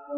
Or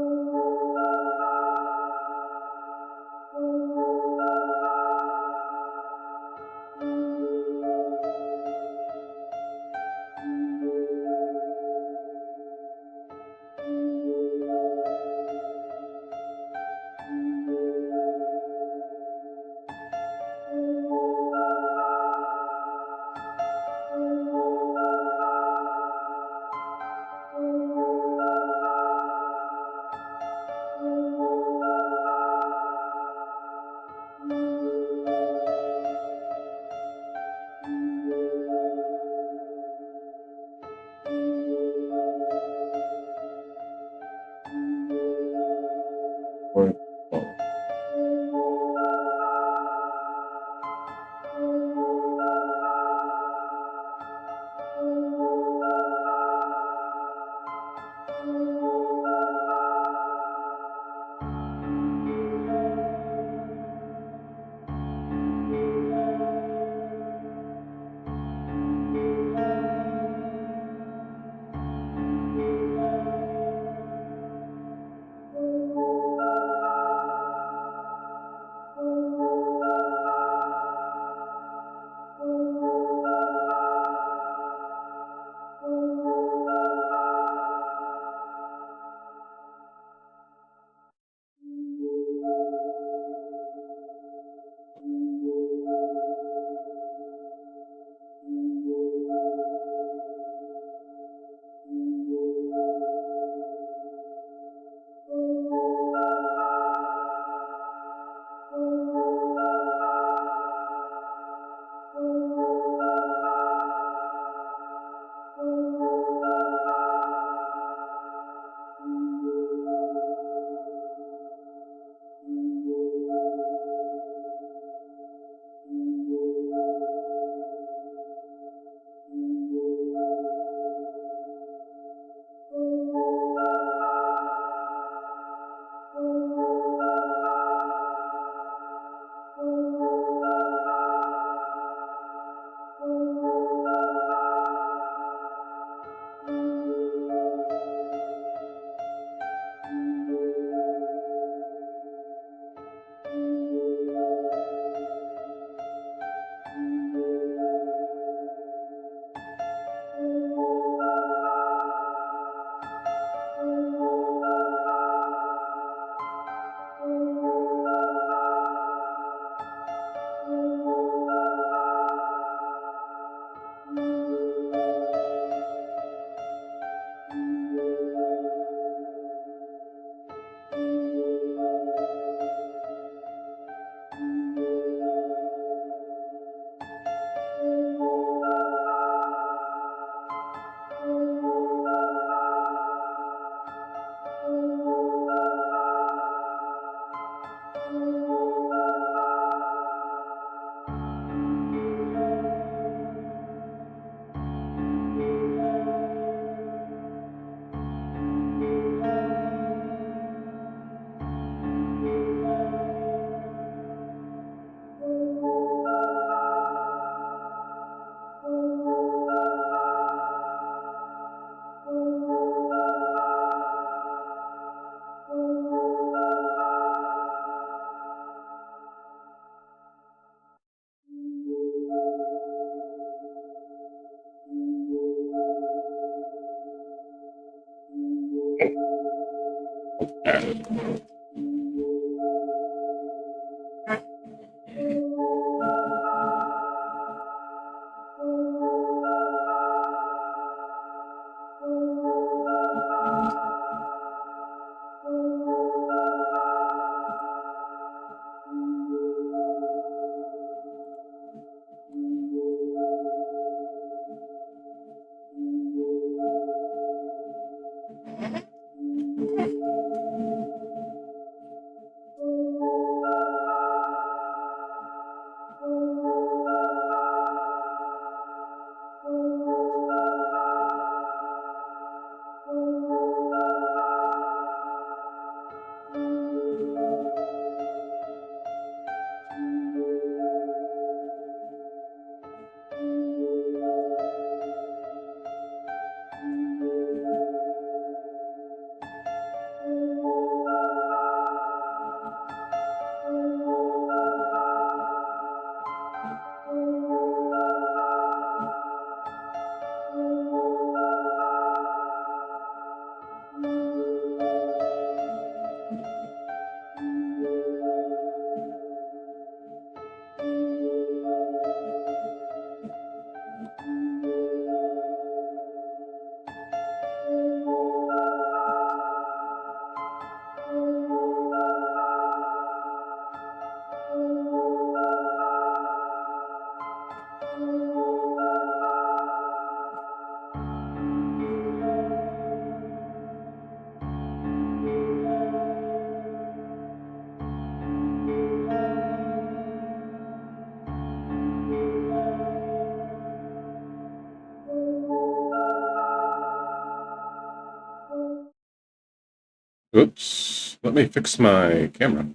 Oops. Let me fix my camera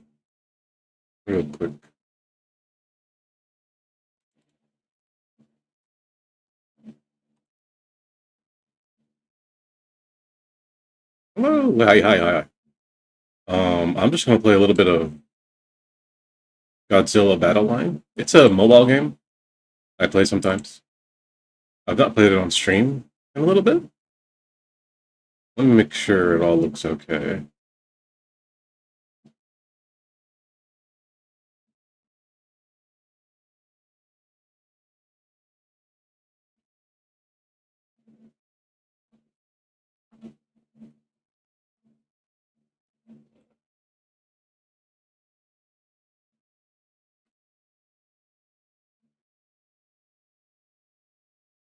real quick. Hello. Hi. I'm just gonna play a little bit of Godzilla Battle Line. It's a mobile game I play sometimes. I've not played it on stream in a little bit. Let me make sure it all looks okay.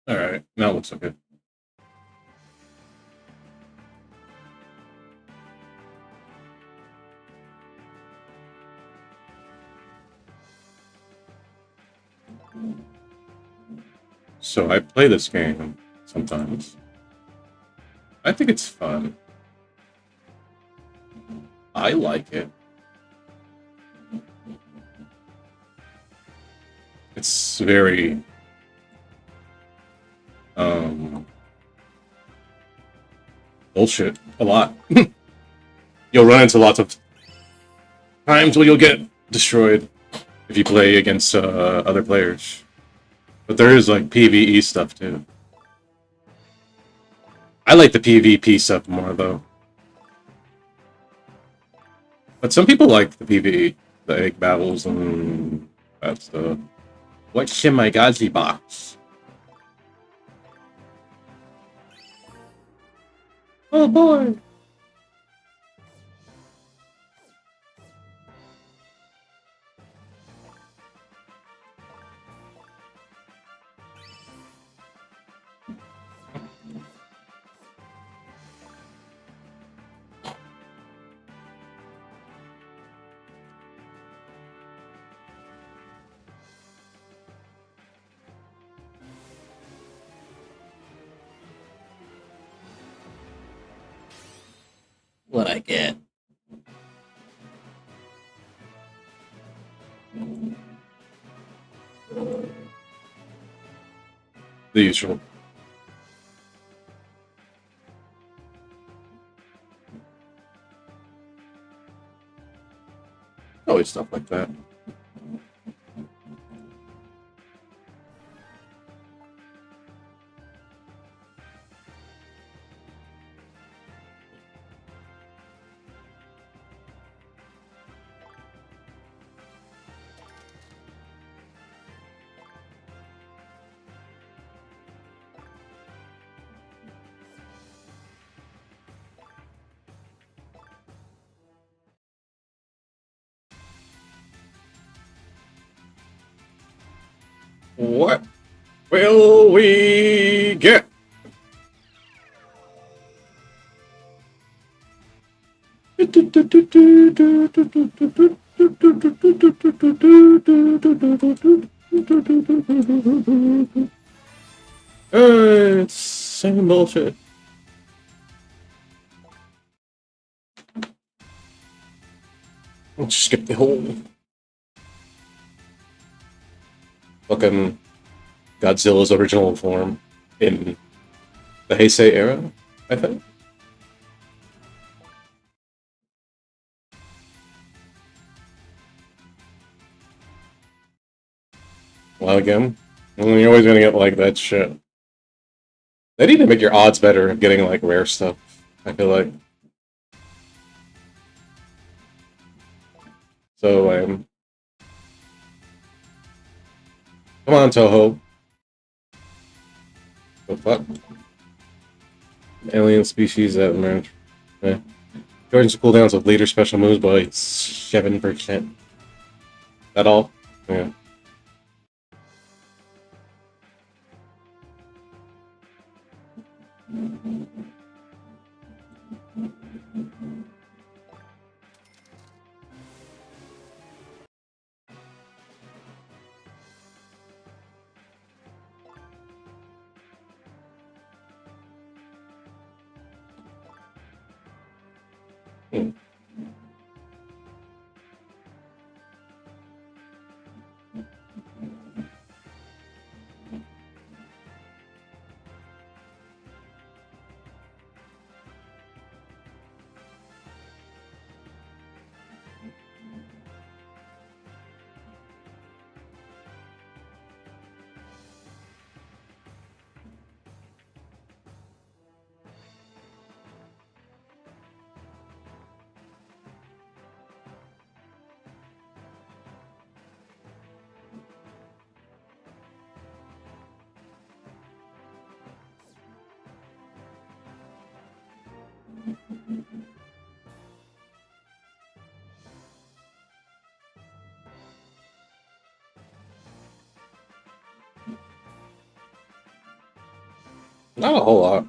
Alright, now it looks okay. So I play this game sometimes. I think it's fun. I like it. It's very bullshit a lot. You'll run into lots of times where you'll get destroyed if you play against other players. But there is like PvE stuff too. I like the PvP stuff more though. But some people like the PvE, the egg battles and that stuff. What's in my Gazi box? Oh boy! What I get? The usual. Always stuff like that. What will we get? It's same bullshit. Let's skip the whole fucking Godzilla's original form in the Heisei era, I think. Well, again, you're always gonna get like that shit. They need to make your odds better of getting like rare stuff, I feel like. So, come on, Toho. The fuck? Alien species that emerge. Eh. Shortens cooldowns with later special moves by 7%. That all? Yeah. Hmm. Not a whole lot.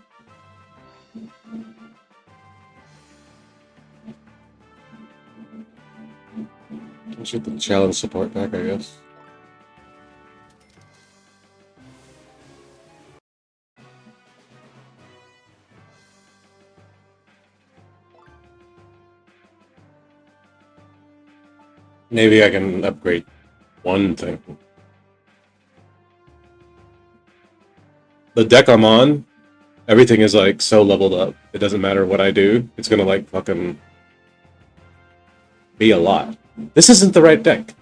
Let's get the challenge support back, I guess. Maybe I can upgrade one thing. The deck I'm on, everything is like so leveled up. It doesn't matter what I do. It's gonna like fucking be a lot. This isn't the right deck.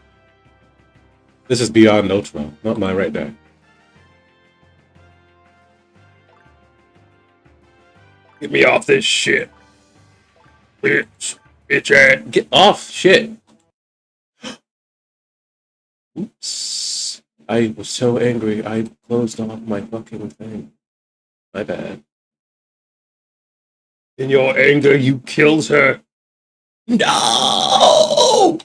This is beyond Ultra, not my right deck. Get me off this shit. Bitch. Bitch ass. Get off shit. Oops. I was so angry, I closed off my fucking thing. My bad. In your anger, you killed her. No!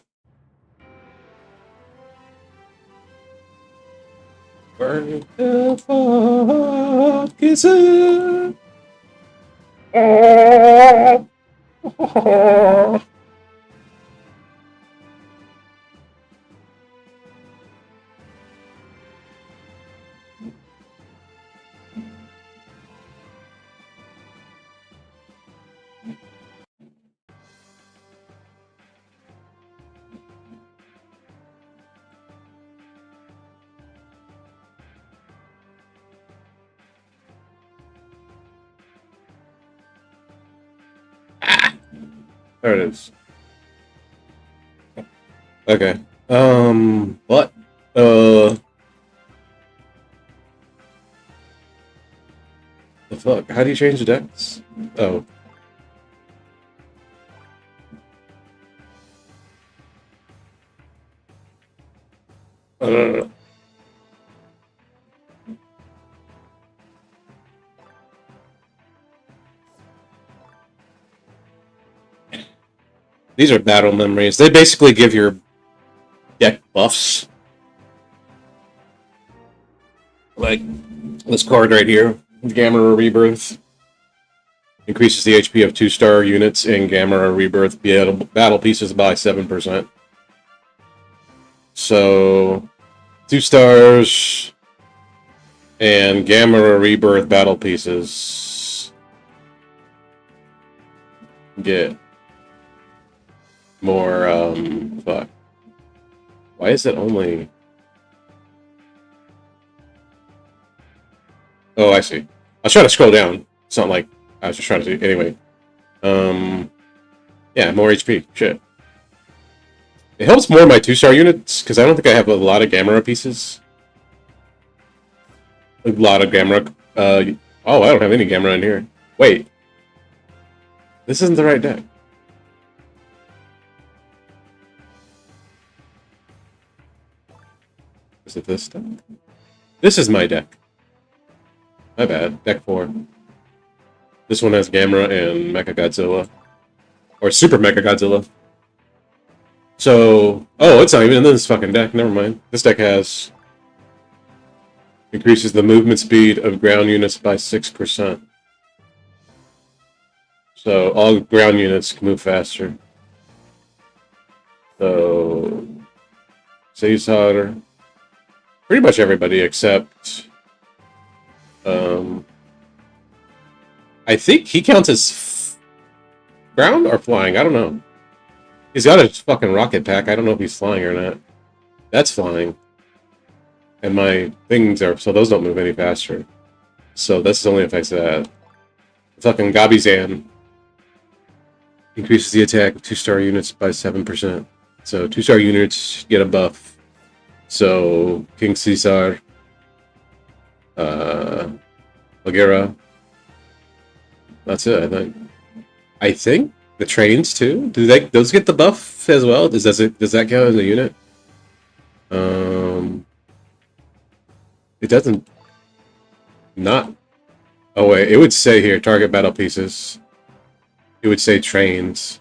Burn the fuck is it? There it is. Okay. What? The fuck? How do you change the decks? Oh. Uh. These are battle memories. They basically give your deck buffs. Like this card right here, Gamera Rebirth. Increases the HP of 2-star units in Gamera Rebirth battle pieces by 7%. So, 2 stars and Gamera Rebirth battle pieces get more, fuck. Why is it only... Oh, I see. I was trying to scroll down. It's not like I was just trying to see. Anyway. Yeah, more HP. Shit. It helps more my 2-star units, because I don't think I have a lot of Gamera pieces. A lot of Gamera... oh, I don't have any Gamera in here. Wait. This isn't the right deck. Is it this deck? This is my deck. My bad. Deck 4. This one has Gamera and Mechagodzilla. Or Super Mechagodzilla. So... Oh, it's not even in this fucking deck. Never mind. This deck has... Increases the movement speed of ground units by 6%. So all ground units can move faster. So... Saves harder. Pretty much everybody except... I think he counts as Ground or flying? I don't know. He's got a fucking rocket pack. I don't know if he's flying or not. That's flying. And my things are... So those don't move any faster. So this only affects that. Fucking Gabizan increases the attack of 2-star units by 7%. So 2-star units get a buff. So King Caesar, Bagheera. That's it, I think. I think the trains too. Do those get the buff as well? Does that count as a unit? It doesn't. Not. Oh wait, it would say here target battle pieces. It would say trains.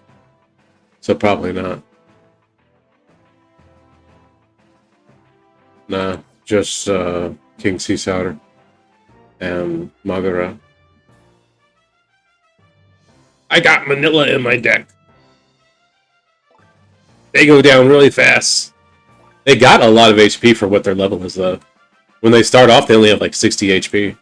So probably not. Nah, just King Caesar and Magara. I got Manila in my deck. They go down really fast. They got a lot of HP for what their level is, though. When they start off, they only have like 60 HP.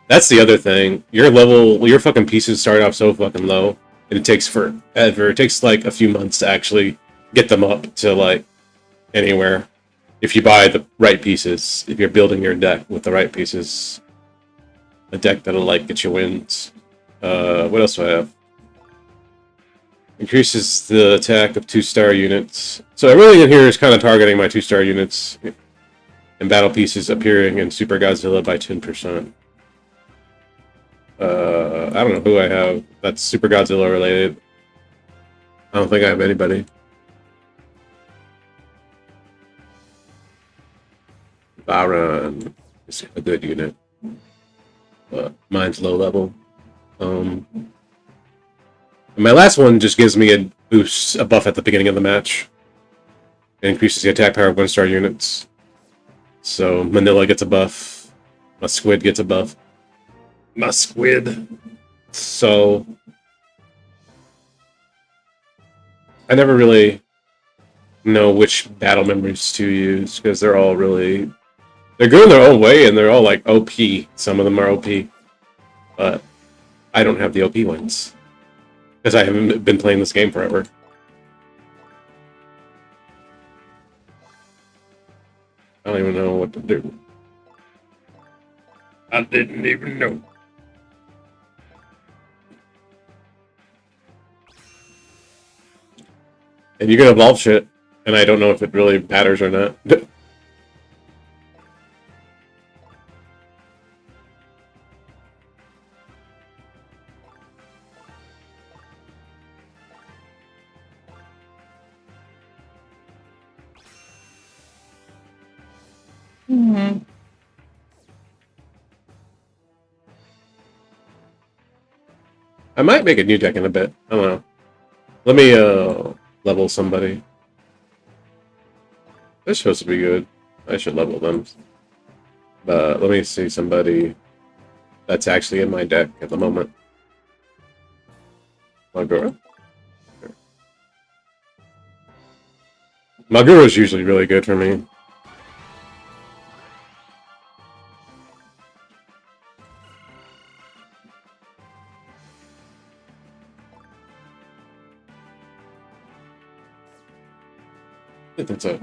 That's the other thing. Your fucking pieces start off so fucking low, and it takes forever. It takes like a few months to actually get them up to like anywhere. If you buy the right pieces, if you're building your deck with the right pieces, a deck that'll like get you wins. What else do I have? Increases the attack of 2-star units. So everything in here is kind of targeting my 2-star units. And battle pieces appearing in Super Godzilla by 10%. I don't know who I have that's Super Godzilla related. I don't think I have anybody. Baron is a good unit. But mine's low level. And my last one just gives me a boost, a buff at the beginning of the match. It increases the attack power of 1-star units. So Manila gets a buff. My squid gets a buff. My squid. So I never really know which battle members to use because they're all really... They're going their own way and they're all like OP. Some of them are OP. But I don't have the OP ones. Because I haven't been playing this game forever. I don't even know what to do. I didn't even know. And you can evolve shit, and I don't know if it really matters or not. I might make a new deck in a bit. I don't know. Let me level somebody. This supposed to be good. I should level them. But let me see somebody that's actually in my deck at the moment. Magura? Magura is usually really good for me. I think that's it.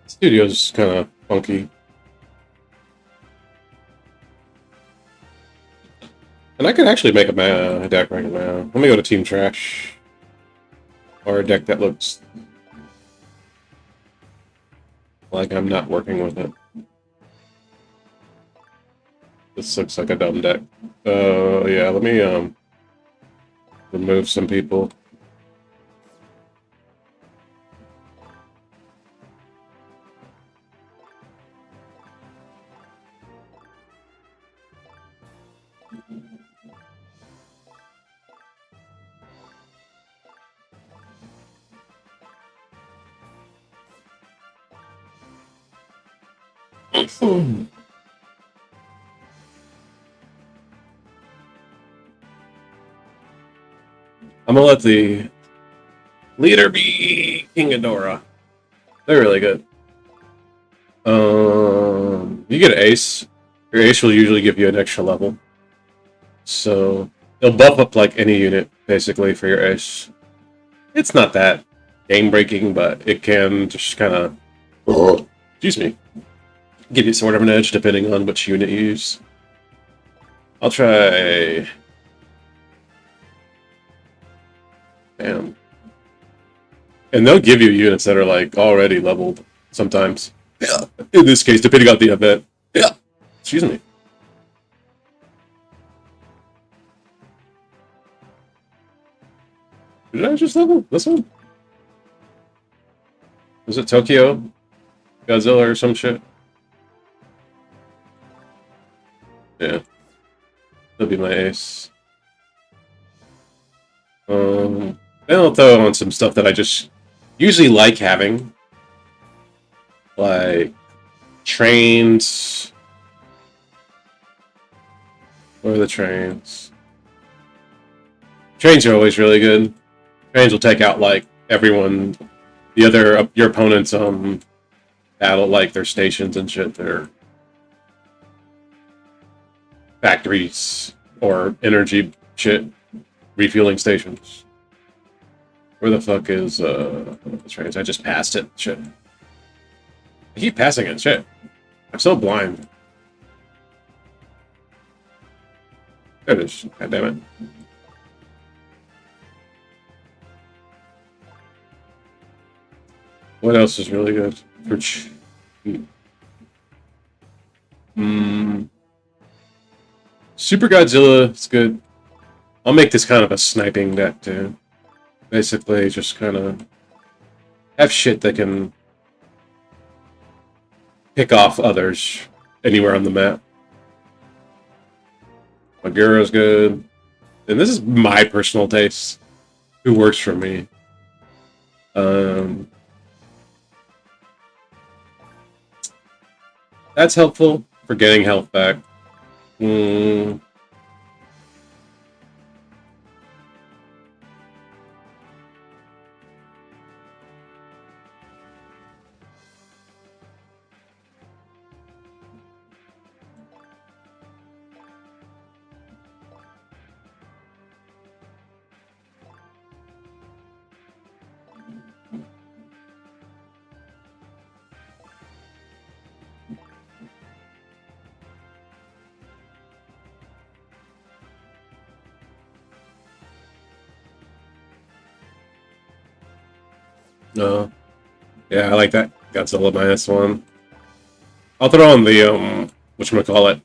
Studio's kind of funky. And I could actually make a deck right now. Let me go to Team Trash. Or a deck that looks like I'm not working with it. This looks like a dumb deck. Yeah, let me remove some people. I'm gonna let the leader be King Ghidorah. They're really good. You get an ace. Your ace will usually give you an extra level. So it'll buff up like any unit, basically, for your ace. It's not that game-breaking, but it can just kind of, excuse me, give you sort of an edge depending on which unit you use. I'll try... Damn. And they'll give you units that are like already leveled sometimes. Yeah. In this case, depending on the event. Yeah. Excuse me. Did I just level this one? Was it Tokyo? Godzilla or some shit? Yeah. That'll be my ace. Then I'll throw on some stuff that I just usually like having. Like trains. Where are the trains? Trains are always really good. Trains will take out like everyone, your opponent's battle, like their stations and shit, their factories or energy shit, refueling stations. Where the fuck is the trains? I just passed it. Shit. I keep passing it. Shit. I'm so blind. There it is. God damn it. What else is really good? Super Godzilla is good. I'll make this kind of a sniping deck too. Basically, just kind of have shit that can pick off others anywhere on the map. Magura's good. And this is my personal taste. Who works for me. That's helpful for getting health back. No. Yeah, I like that. Godzilla -1. I'll throw on the, whatchamacallit.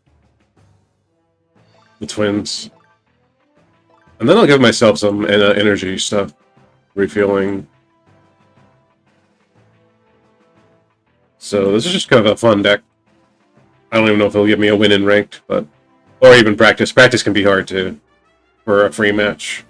The twins. And then I'll give myself some energy stuff. Refueling. So this is just kind of a fun deck. I don't even know if it'll give me a win in ranked, but... Or even practice. Practice can be hard, too. For a free match.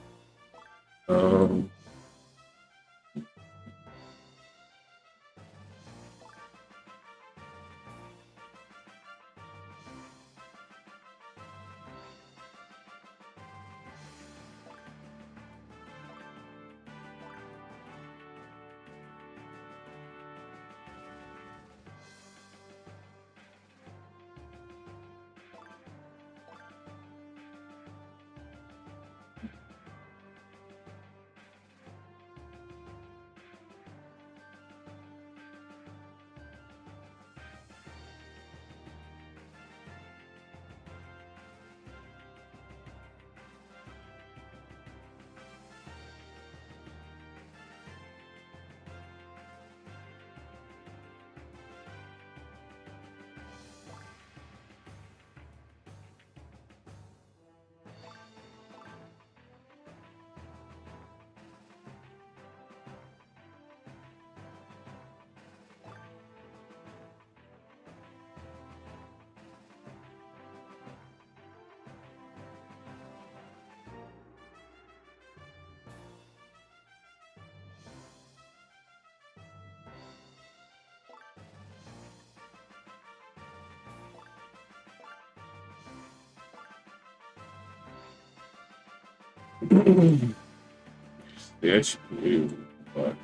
Yes, you. But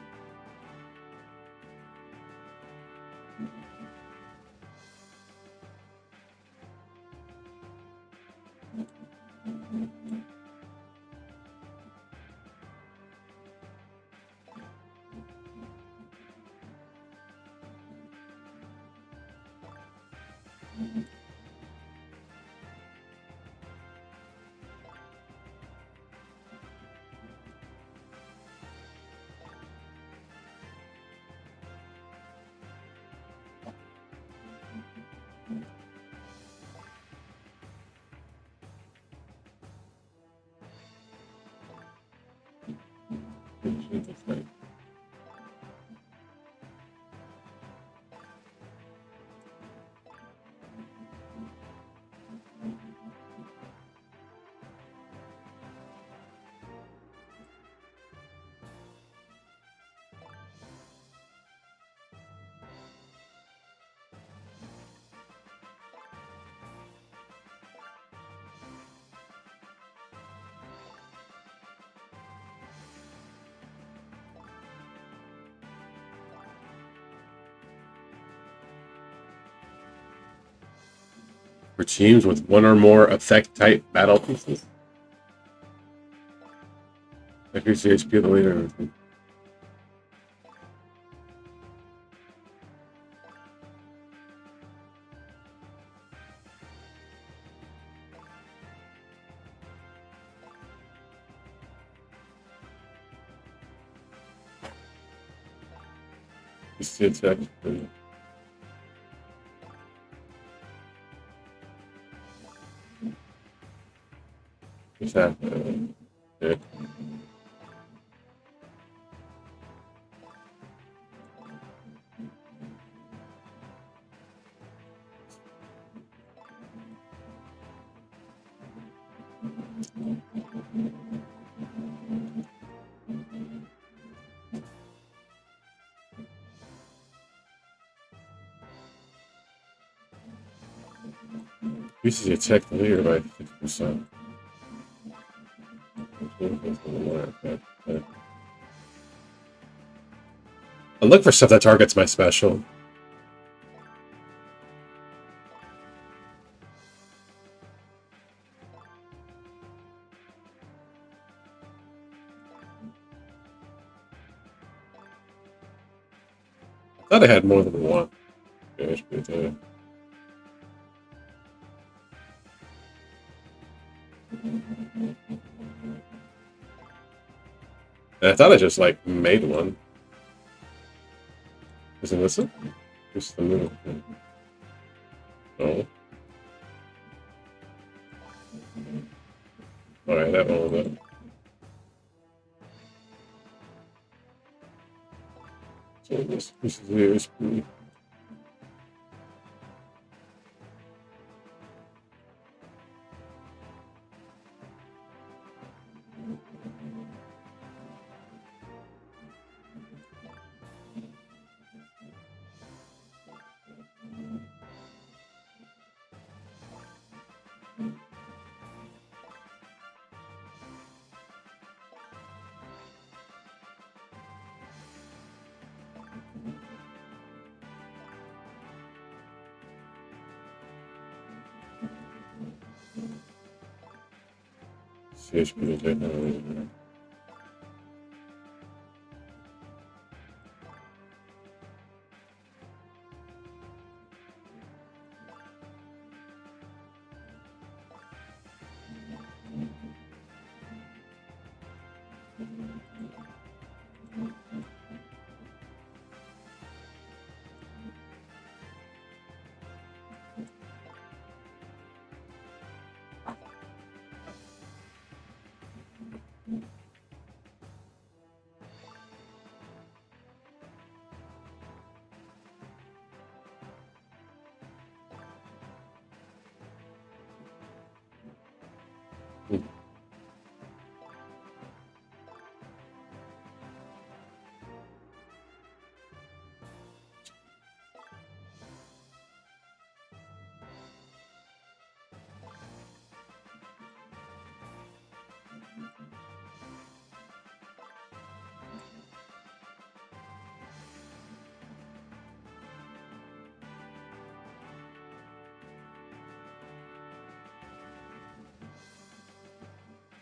for teams with one or more effect type battle pieces, increase the HP of the leader. It's attack. Attack. Yeah. Increases the attack the leader by 50%. I look for stuff that targets my special. I thought I had more than one. I thought I just like made one. Isn't this it? Just the middle. No. Alright, that one was it. So this is the USB. CHP technology.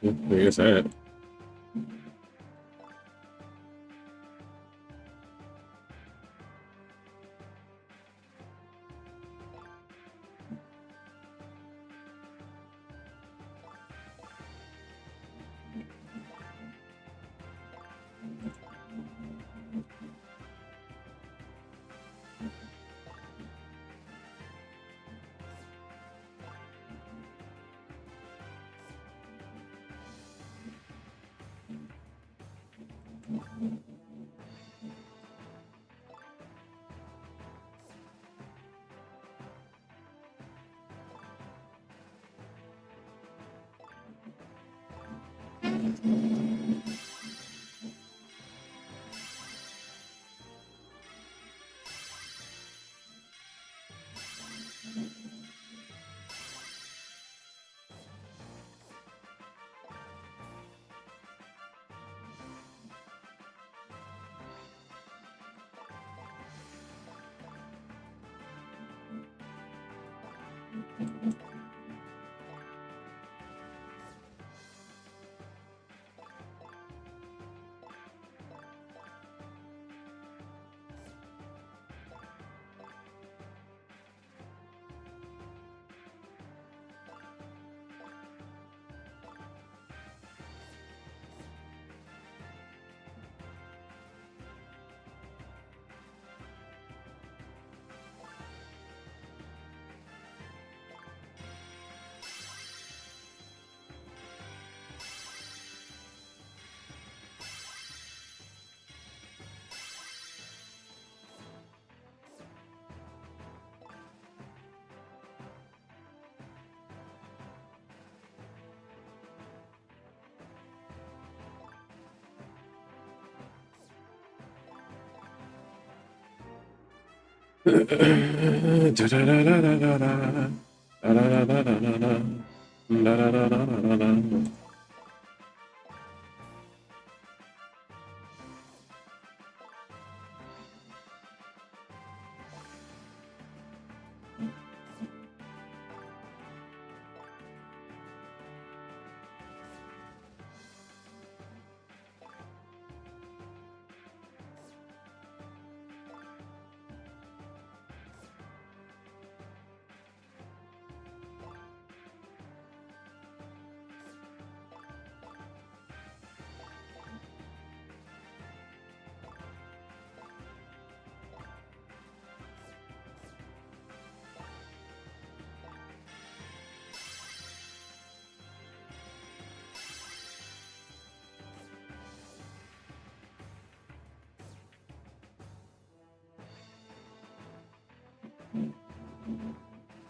I guess that.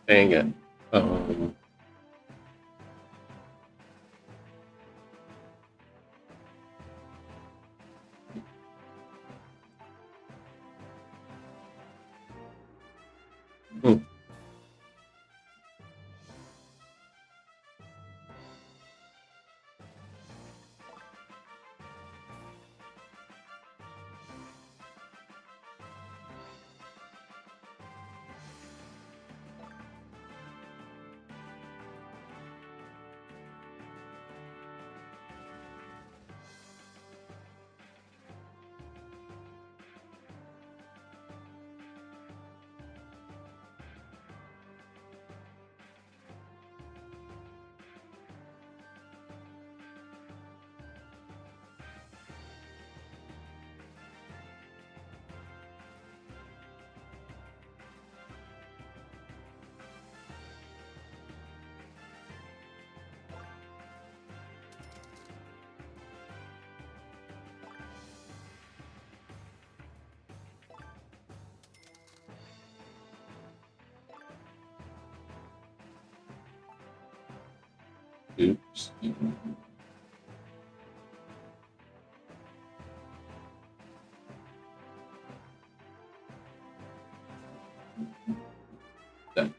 Dang it. Hmm. Oops. Done.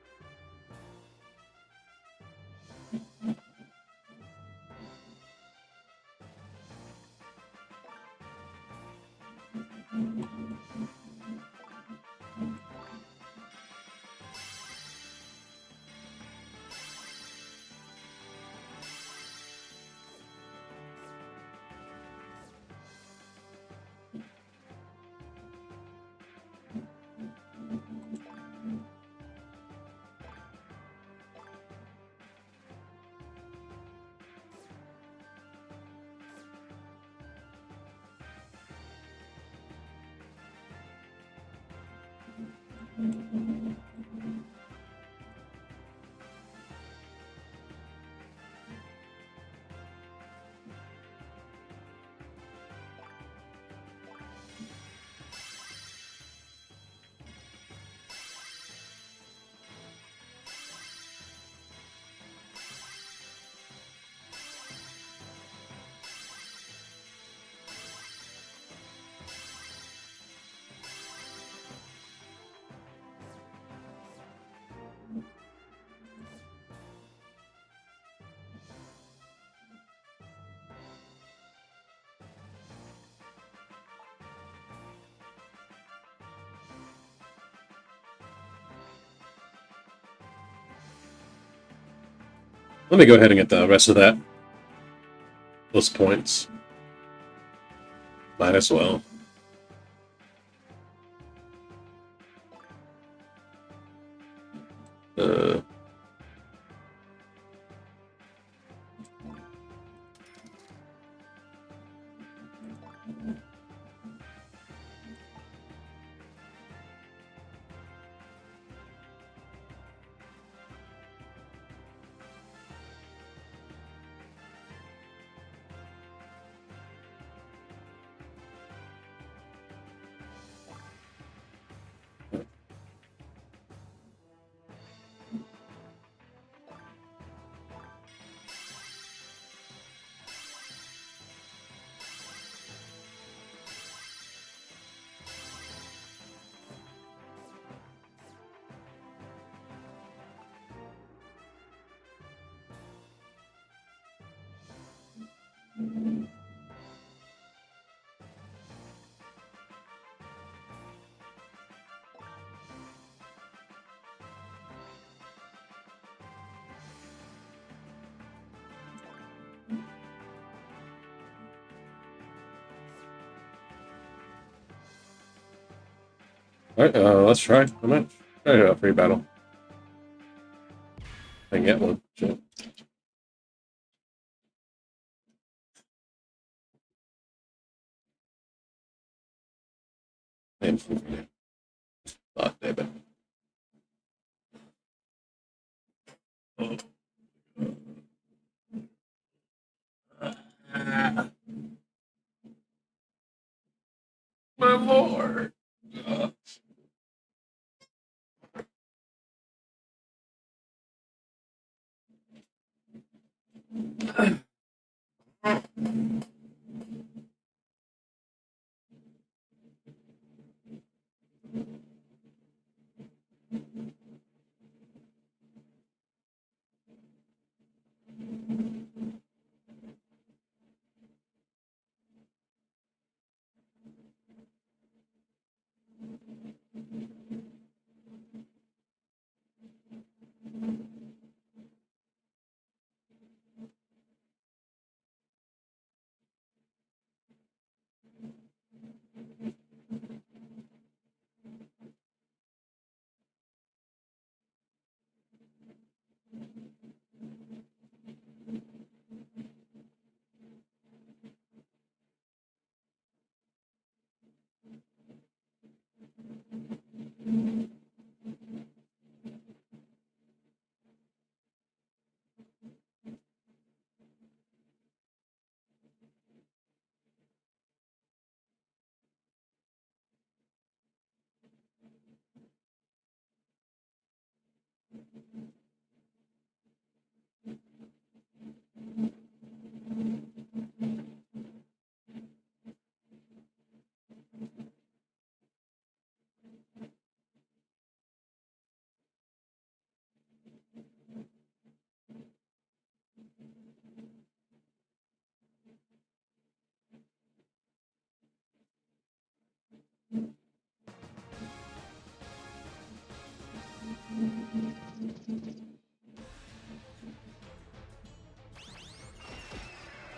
Let me go ahead and get the rest of that. Those points. Might as well. Alright, let's try. I might try a free battle. I can get one. Shit. Ah, damn it. My lord.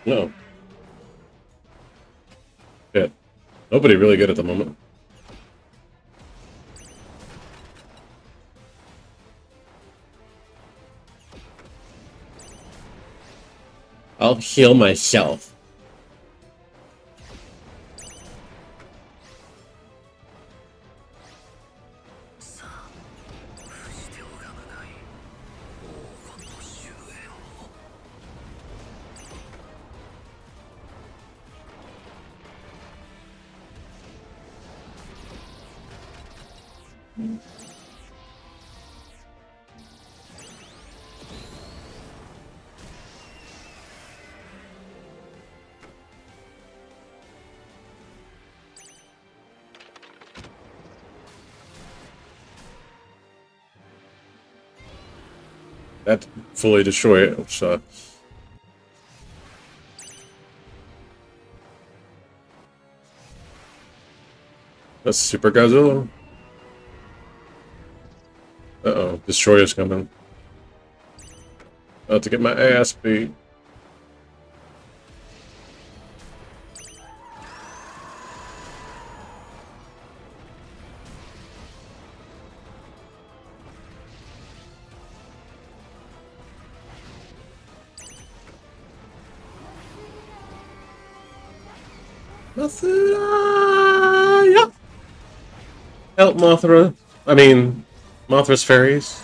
No. Shit. Nobody really good at the moment. I'll heal myself. That fully destroy it, which sucks. That's Super Godzilla. Uh-oh, Destroyer's coming. About to get my ass beat. Mothra! Help, Mothra. I mean, Mothra's fairies.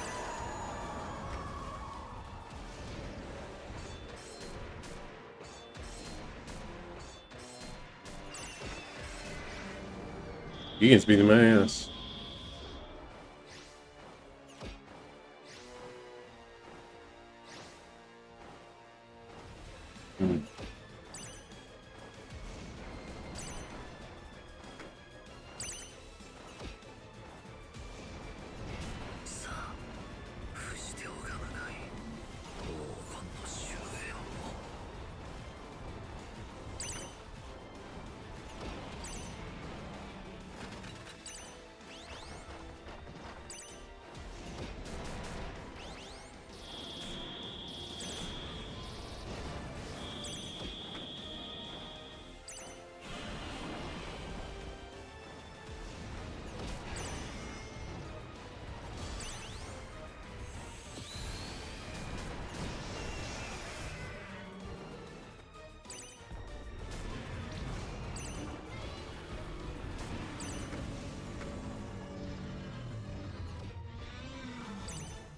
Ian's beating my ass. Hmm.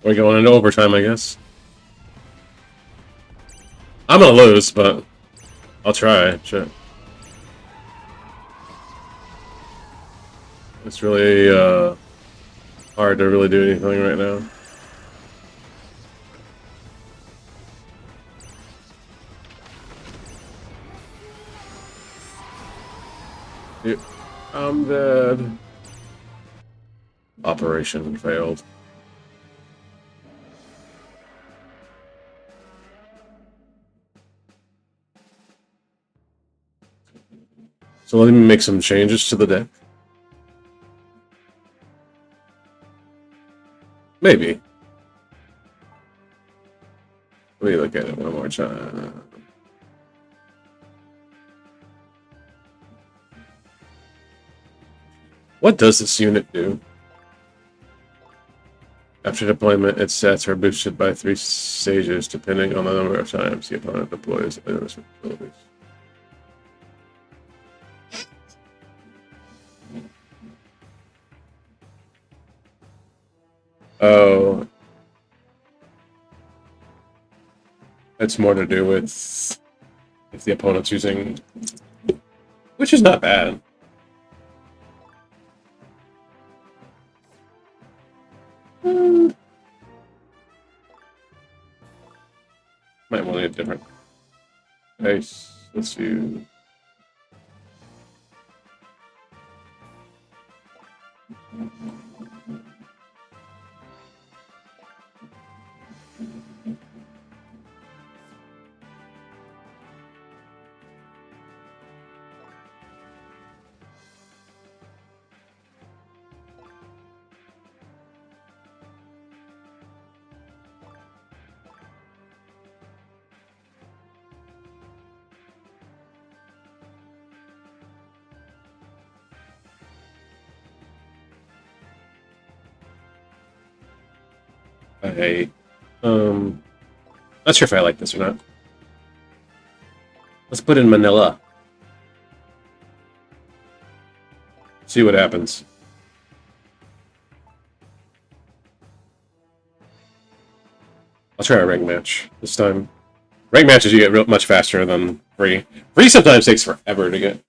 We're going into overtime, I guess. I'm gonna lose, but I'll try. Shit. It's really hard to really do anything right now. Yep. I'm dead. Operation failed. So let me make some changes to the deck. Maybe. Let me look at it one more time. What does this unit do? After deployment, its stats are boosted by 3 stages, depending on the number of times the opponent deploys those abilities. Oh. It's more to do with if the opponent's using... Which is not bad. Might want to get different. Nice. Let's do... I not sure if I like this or not. Let's put in Manila. See what happens. I'll try a rank match this time. Rank matches you get much faster than free. Free sometimes takes forever to get.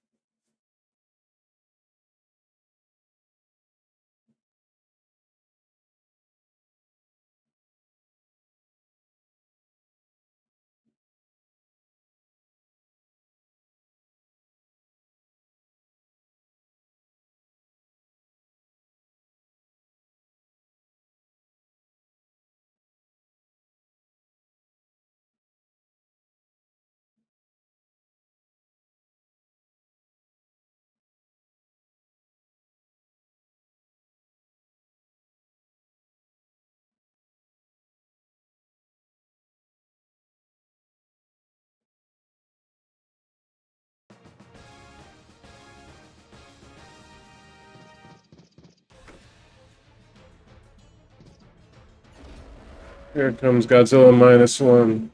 Here comes Godzilla -1.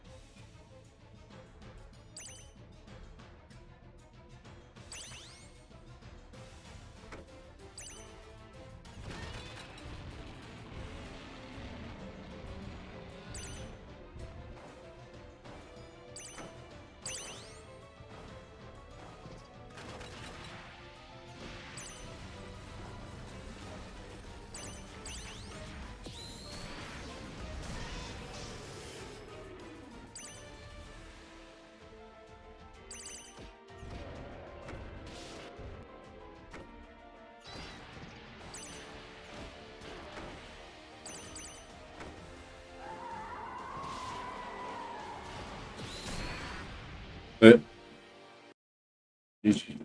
But GG.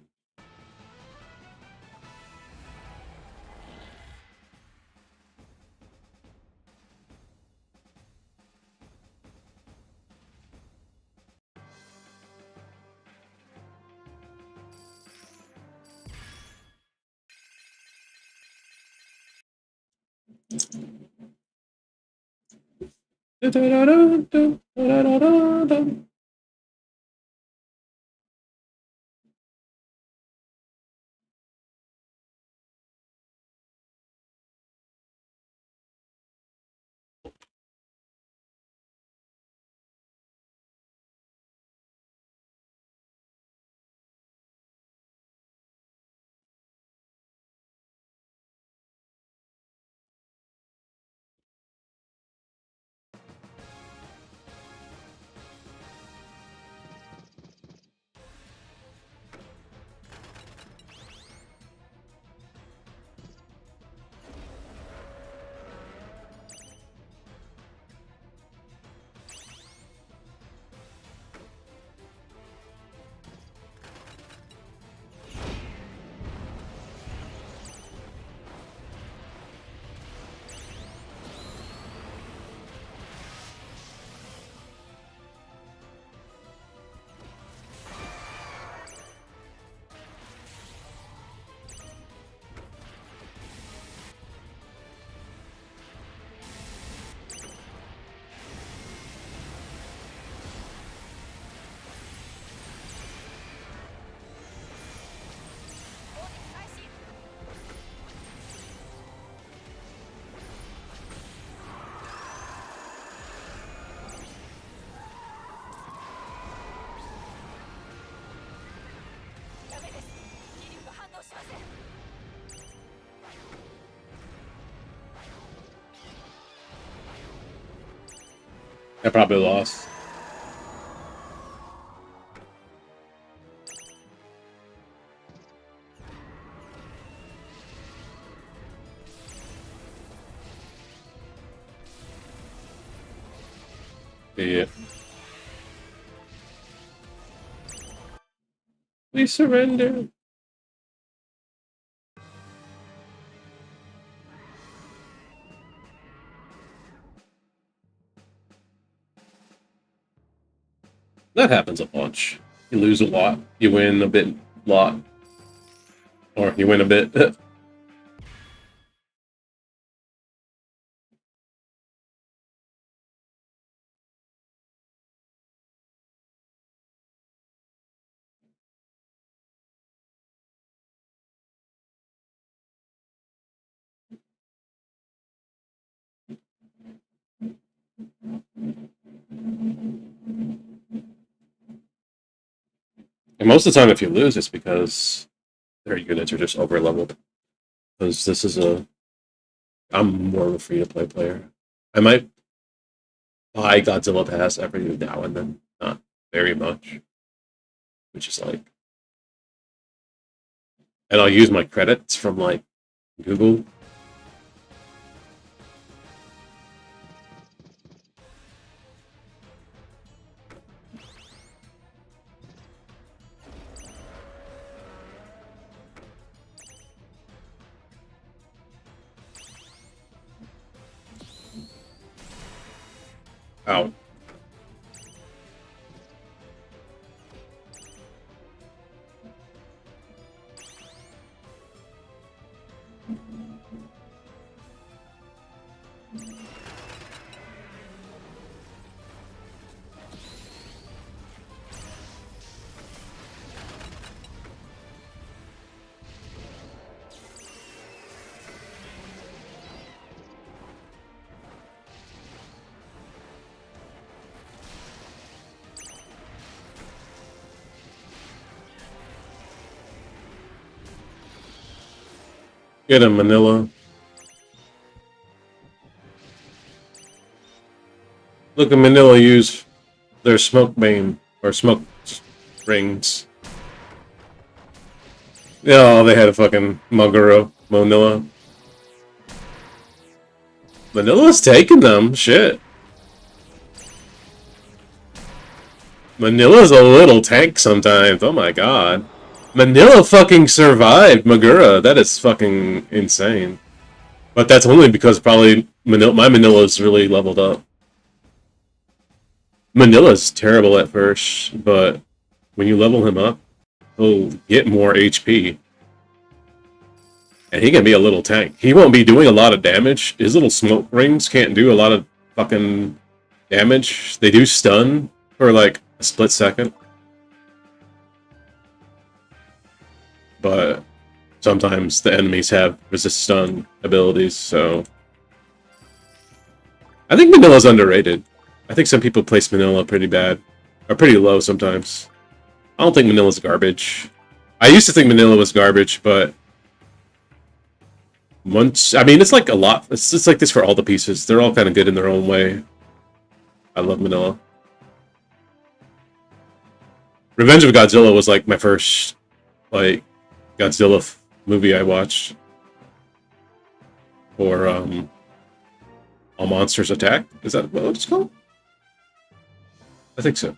I probably lost. Yeah. We surrender. That happens a bunch. You lose a lot, you win a bit, lot, or you win a bit. And most of the time, if you lose, it's because their units are just over leveled. Because this is I'm more of a free to play player. I might buy Godzilla Pass every now and then, not very much, which is like, and I'll use my credits from like Google. Out. Get him, Manila. Look at Manila use their smoke beam or smoke rings. Oh, they had a fucking Maguro, Manila. Manila's taking them. Shit. Manila's a little tank sometimes. Oh my god. Manila fucking survived Magura. That is fucking insane. But that's only because probably my Manila's really leveled up. Manila's terrible at first, but when you level him up, he'll get more HP. And he can be a little tank. He won't be doing a lot of damage. His little smoke rings can't do a lot of fucking damage. They do stun for like a split second. But sometimes the enemies have resist stun abilities, so... I think Manila's underrated. I think some people place Manila pretty bad. Or pretty low sometimes. I don't think Manila's garbage. I used to think Manila was garbage, but... once... I mean, it's like a lot. It's just like this for all the pieces. They're all kind of good in their own way. I love Manila. Revenge of Godzilla was like my first, like, Godzilla movie I watched. Or, All Monsters Attack? Is that what it's called? I think so.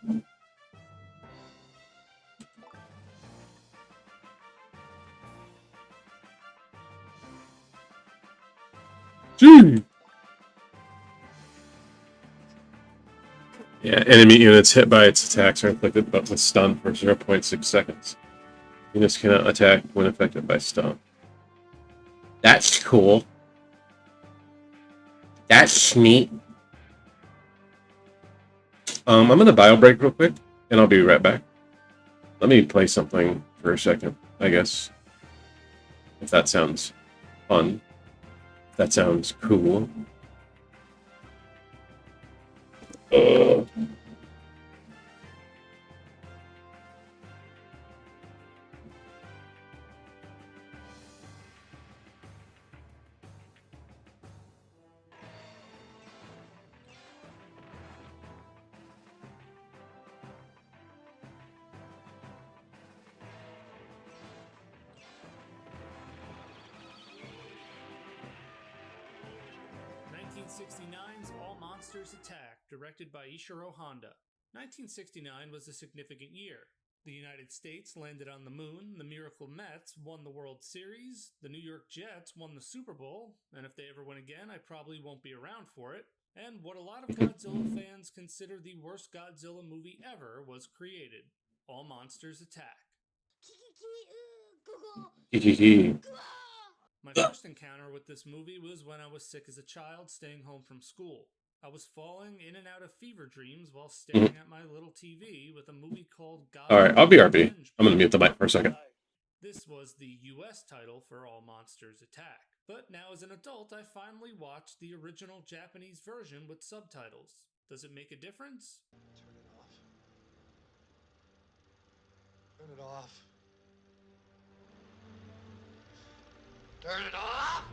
Gee! Yeah, enemy units hit by its attacks are inflicted but with stun for 0.6 seconds. Units cannot attack when affected by stun. That's cool. That's neat. I'm gonna bio break real quick, and I'll be right back. Let me play something for a second, I guess. If that sounds fun. If that sounds cool. 1969's All Monsters Attack, directed by Ishiro Honda. 1969 was a significant year. The United States landed on the moon, the Miracle Mets won the World Series, the New York Jets won the Super Bowl, and if they ever win again, I probably won't be around for it. And what a lot of Godzilla fans consider the worst Godzilla movie ever was created. All Monsters Attack. My first encounter with this movie was when I was sick as a child staying home from school. I was falling in and out of fever dreams while staring at my little TV with a movie called Godzilla. Alright, I'll BRB. I'm gonna mute the mic for a second. This was the US title for All Monsters Attack. But now as an adult, I finally watched the original Japanese version with subtitles. Does it make a difference? Turn it off. Turn it off. Turn it off!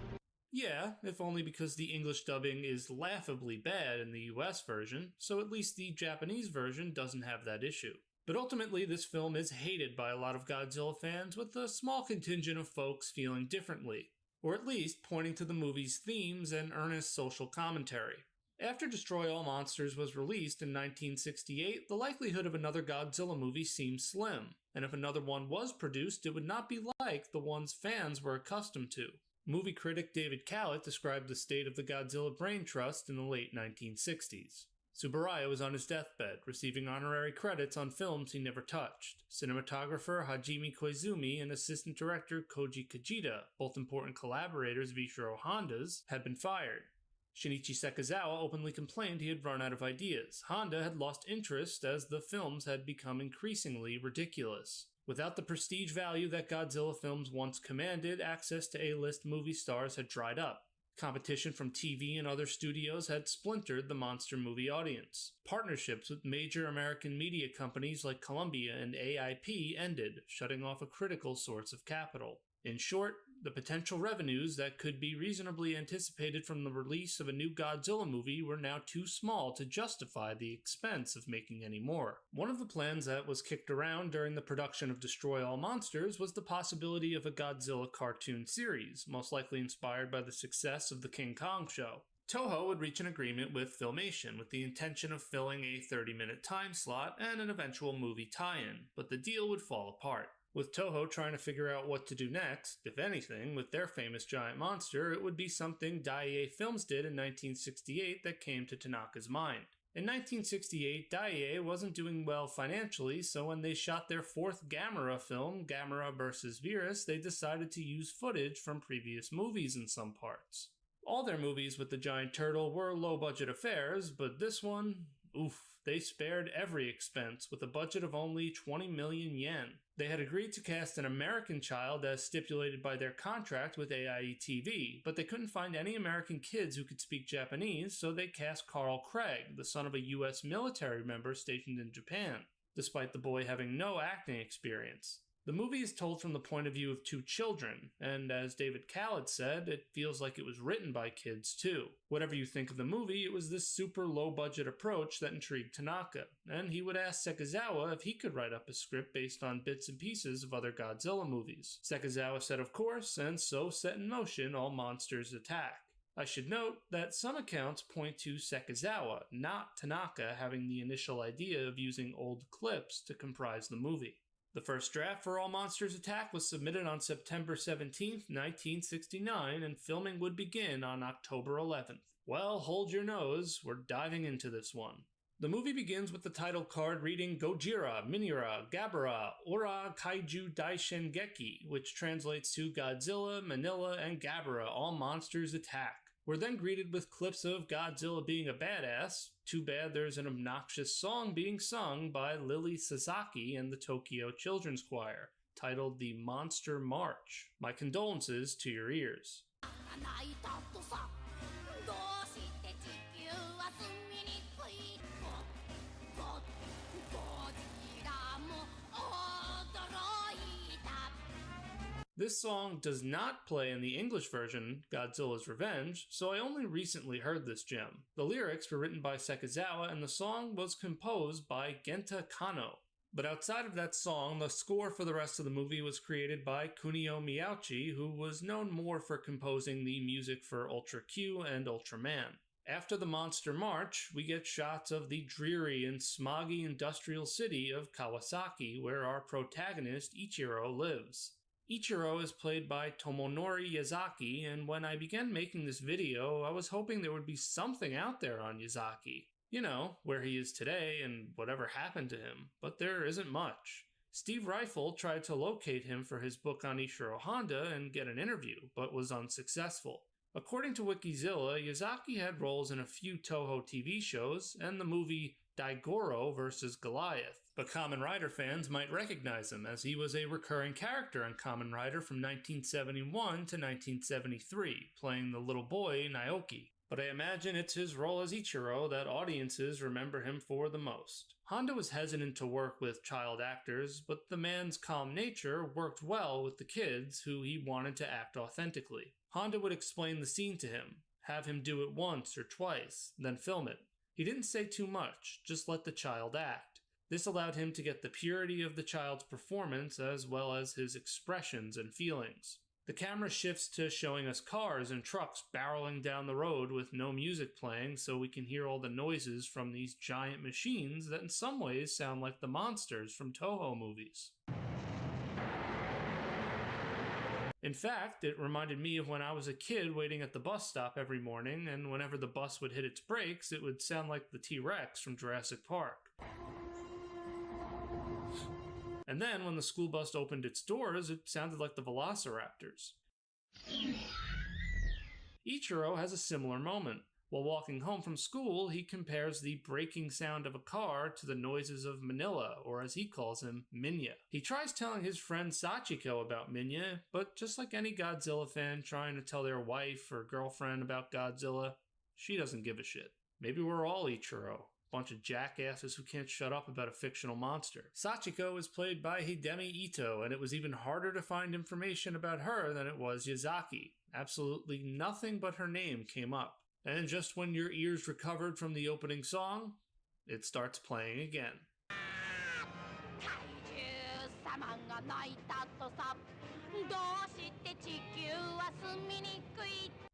Yeah, if only because the English dubbing is laughably bad in the US version, so at least the Japanese version doesn't have that issue. But ultimately, this film is hated by a lot of Godzilla fans, with a small contingent of folks feeling differently, or at least pointing to the movie's themes and earnest social commentary. After Destroy All Monsters was released in 1968, the likelihood of another Godzilla movie seemed slim, and if another one was produced, it would not be like the ones fans were accustomed to. Movie critic David Callett described the state of the Godzilla brain trust in the late 1960s. Tsuburaya was on his deathbed, receiving honorary credits on films he never touched. Cinematographer Hajime Koizumi and assistant director Koji Kajita, both important collaborators of Ishiro Honda's, had been fired. Shinichi Sekizawa openly complained he had run out of ideas. Honda had lost interest as the films had become increasingly ridiculous. Without the prestige value that Godzilla films once commanded, access to A-list movie stars had dried up. Competition from TV and other studios had splintered the monster movie audience. Partnerships with major American media companies like Columbia and AIP ended, shutting off a critical source of capital. In short, the potential revenues that could be reasonably anticipated from the release of a new Godzilla movie were now too small to justify the expense of making any more. One of the plans that was kicked around during the production of Destroy All Monsters was the possibility of a Godzilla cartoon series, most likely inspired by the success of the King Kong show. Toho would reach an agreement with Filmation with the intention of filling a 30-minute time slot and an eventual movie tie-in, but the deal would fall apart. With Toho trying to figure out what to do next, if anything, with their famous giant monster, it would be something Daiei Films did in 1968 that came to Tanaka's mind. In 1968, Daiei wasn't doing well financially, so when they shot their fourth Gamera film, Gamera vs. Virus, they decided to use footage from previous movies in some parts. All their movies with the giant turtle were low-budget affairs, but this one, oof, they spared every expense with a budget of only 20 million yen. They had agreed to cast an American child as stipulated by their contract with AIE TV, but they couldn't find any American kids who could speak Japanese, so they cast Carl Craig, the son of a US military member stationed in Japan, despite the boy having no acting experience. The movie is told from the point of view of two children, and as David Khaled said, it feels like it was written by kids too. Whatever you think of the movie, it was this super low-budget approach that intrigued Tanaka, and he would ask Sekizawa if he could write up a script based on bits and pieces of other Godzilla movies. Sekizawa said of course, and so set in motion All Monsters Attack. I should note that some accounts point to Sekizawa, not Tanaka, having the initial idea of using old clips to comprise the movie. The first draft for All Monsters Attack was submitted on September 17, 1969, and filming would begin on October 11th. Well, hold your nose, we're diving into this one. The movie begins with the title card reading Gojira, Minira, Gabara, Ora Kaiju Daishengeki, which translates to Godzilla, Manila, and Gabara, All Monsters Attack. We're then greeted with clips of Godzilla being a badass. Too bad there's an obnoxious song being sung by Lily Sasaki and the Tokyo Children's Choir, titled The Monster March. My condolences to your ears. This song does not play in the English version, Godzilla's Revenge, so I only recently heard this gem. The lyrics were written by Sekizawa and the song was composed by Genta Kano. But outside of that song, the score for the rest of the movie was created by Kunio Miyauchi, who was known more for composing the music for Ultra Q and Ultraman. After the Monster March, we get shots of the dreary and smoggy industrial city of Kawasaki, where our protagonist Ichiro lives. Ichiro is played by Tomonori Yazaki, and when I began making this video, I was hoping there would be something out there on Yazaki. You know, where he is today and whatever happened to him, but there isn't much. Steve Reifel tried to locate him for his book on Ishiro Honda and get an interview, but was unsuccessful. According to Wikizilla, Yazaki had roles in a few Toho TV shows and the movie Daigoro vs. Goliath, but Kamen Rider fans might recognize him as he was a recurring character in Kamen Rider from 1971 to 1973, playing the little boy Naoki. But I imagine it's his role as Ichiro that audiences remember him for the most. Honda was hesitant to work with child actors, but the man's calm nature worked well with the kids who he wanted to act authentically. Honda would explain the scene to him, have him do it once or twice, then film it. He didn't say too much, just let the child act. This allowed him to get the purity of the child's performance as well as his expressions and feelings. The camera shifts to showing us cars and trucks barreling down the road with no music playing so we can hear all the noises from these giant machines that in some ways sound like the monsters from Toho movies. In fact, it reminded me of when I was a kid waiting at the bus stop every morning, and whenever the bus would hit its brakes, it would sound like the T-Rex from Jurassic Park. And then, when the school bus opened its doors, it sounded like the Velociraptors. Ichiro has a similar moment. While walking home from school, he compares the braking sound of a car to the noises of Manila, or as he calls him, Minya. He tries telling his friend Sachiko about Minya, but just like any Godzilla fan trying to tell their wife or girlfriend about Godzilla, she doesn't give a shit. Maybe we're all Ichiro. Bunch of jackasses who can't shut up about a fictional monster. Sachiko is played by Hidemi Ito, and it was even harder to find information about her than it was Yazaki. Absolutely nothing but her name came up. And just when your ears recovered from the opening song, it starts playing again.